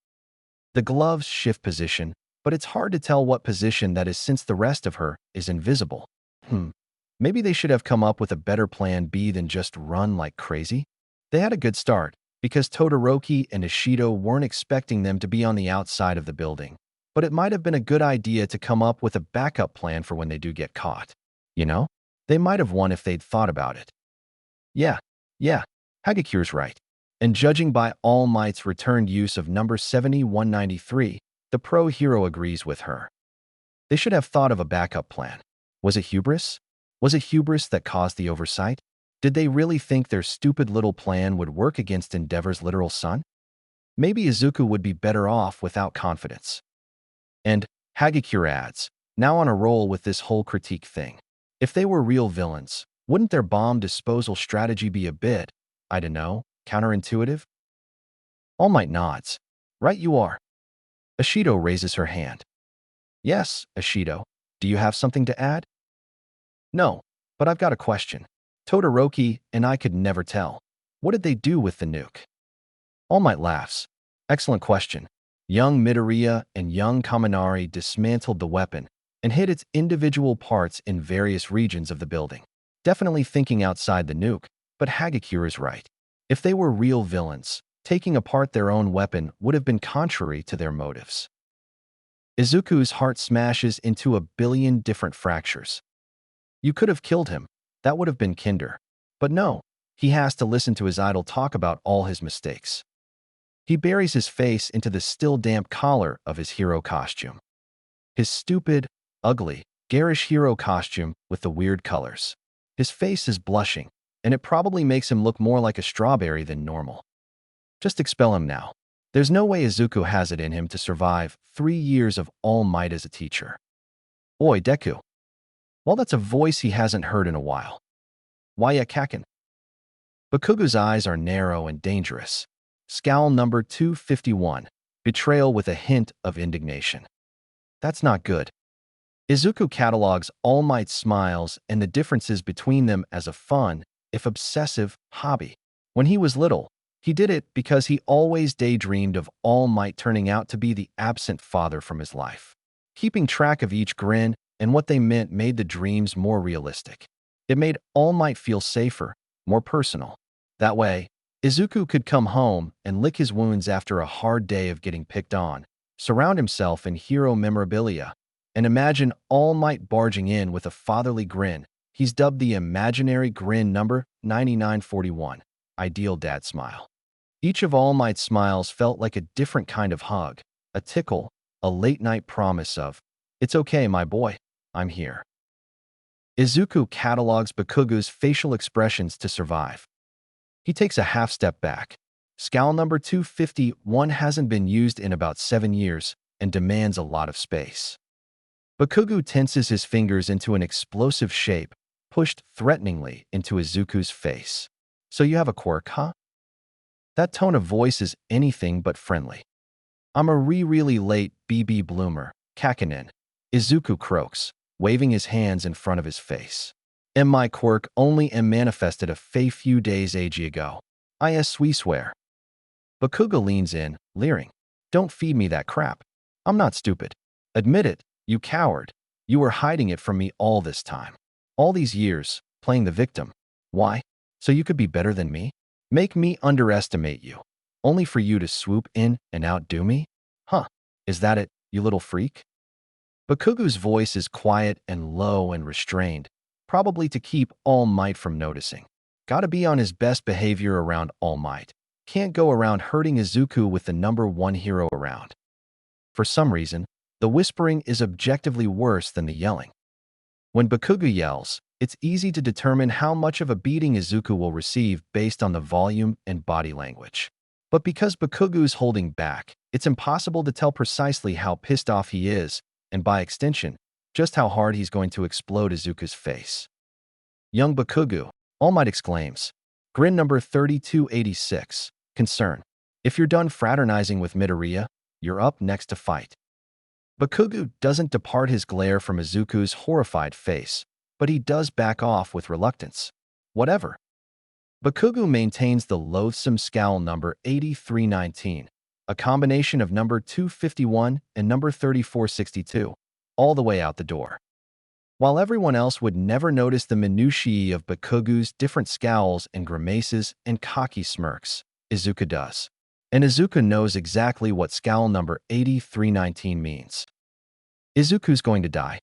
The gloves shift position, but it's hard to tell what position that is since the rest of her is invisible. Maybe they should have come up with a better plan B than just run like crazy? They had a good start, because Todoroki and Ishido weren't expecting them to be on the outside of the building, but it might have been a good idea to come up with a backup plan for when they do get caught. You know? They might have won if they'd thought about it. Yeah, Hagakura's right. And judging by All Might's returned use of number 7193, The pro hero agrees with her. They should have thought of a backup plan. Was it hubris? Was it hubris that caused the oversight? Did they really think their stupid little plan would work against Endeavor's literal son? Maybe Izuku would be better off without confidence. And Hagakure adds, now on a roll with this whole critique thing. If they were real villains, wouldn't their bomb disposal strategy be a bit, I don't know, counterintuitive? All Might nods. Right you are. Ashido raises her hand. Yes, Ashido. Do you have something to add? No, but I've got a question. Todoroki and I could never tell. What did they do with the nuke? All Might laughs. Excellent question. Young Midoriya and young Kaminari dismantled the weapon and hid its individual parts in various regions of the building. Definitely thinking outside the nuke, but Hagakure is right. If they were real villains, taking apart their own weapon would have been contrary to their motives. Izuku's heart smashes into a billion different fractures. You could have killed him. That would have been kinder. But no, he has to listen to his idol talk about all his mistakes. He buries his face into the still damp collar of his hero costume. His stupid, ugly, garish hero costume with the weird colors. His face is blushing, and it probably makes him look more like a strawberry than normal. Just expel him now. There's no way Izuku has it in him to survive 3 years of All Might as a teacher. Oi, Deku. Well, that's a voice he hasn't heard in a while. Why ya kakin? Bakugo's eyes are narrow and dangerous. Scowl number 251. Betrayal with a hint of indignation. That's not good. Izuku catalogs All Might's smiles and the differences between them as a fun, if obsessive, hobby. When he was little, he did it because he always daydreamed of All Might turning out to be the absent father from his life. Keeping track of each grin and what they meant made the dreams more realistic. It made All Might feel safer, more personal. That way, Izuku could come home and lick his wounds after a hard day of getting picked on, surround himself in hero memorabilia, and imagine All Might barging in with a fatherly grin. He's dubbed the imaginary grin number 9941, ideal dad smile. Each of All Might's smiles felt like a different kind of hug, a tickle, a late-night promise of, it's okay, my boy, I'm here. Izuku catalogs Bakugo's facial expressions to survive. He takes a half step back. Scowl number 251 hasn't been used in about 7 years and demands a lot of space. Bakugo tenses his fingers into an explosive shape, pushed threateningly into Izuku's face. So you have a quirk, huh? That tone of voice is anything but friendly. I'm a really late BB bloomer, Kakinen. Izuku croaks, waving his hands in front of his face. And my quirk only manifested a few days ago. We swear. Bakugo leans in, leering. Don't feed me that crap. I'm not stupid. Admit it, you coward. You were hiding it from me all this time. All these years, playing the victim. Why? So you could be better than me? Make me underestimate you. Only for you to swoop in and outdo me? Huh, is that it, you little freak? Bakugo's voice is quiet and low and restrained, probably to keep All Might from noticing. Gotta be on his best behavior around All Might. Can't go around hurting Izuku with the number 1 hero around. For some reason, the whispering is objectively worse than the yelling. When Bakugo yells, it's easy to determine how much of a beating Izuku will receive based on the volume and body language. But because Bakugo's holding back, it's impossible to tell precisely how pissed off he is, and by extension, just how hard he's going to explode Izuku's face. Young Bakugo, All Might exclaims. Grin number 3286. Concern. If you're done fraternizing with Midoriya, you're up next to fight. Bakugo doesn't depart his glare from Izuku's horrified face, but he does back off with reluctance. Whatever. Bakugo maintains the loathsome scowl number 8319, a combination of number 251 and number 3462, all the way out the door. While everyone else would never notice the minutiae of Bakugo's different scowls and grimaces and cocky smirks, Izuku does. And Izuku knows exactly what scowl number 8319 means. Izuku's going to die.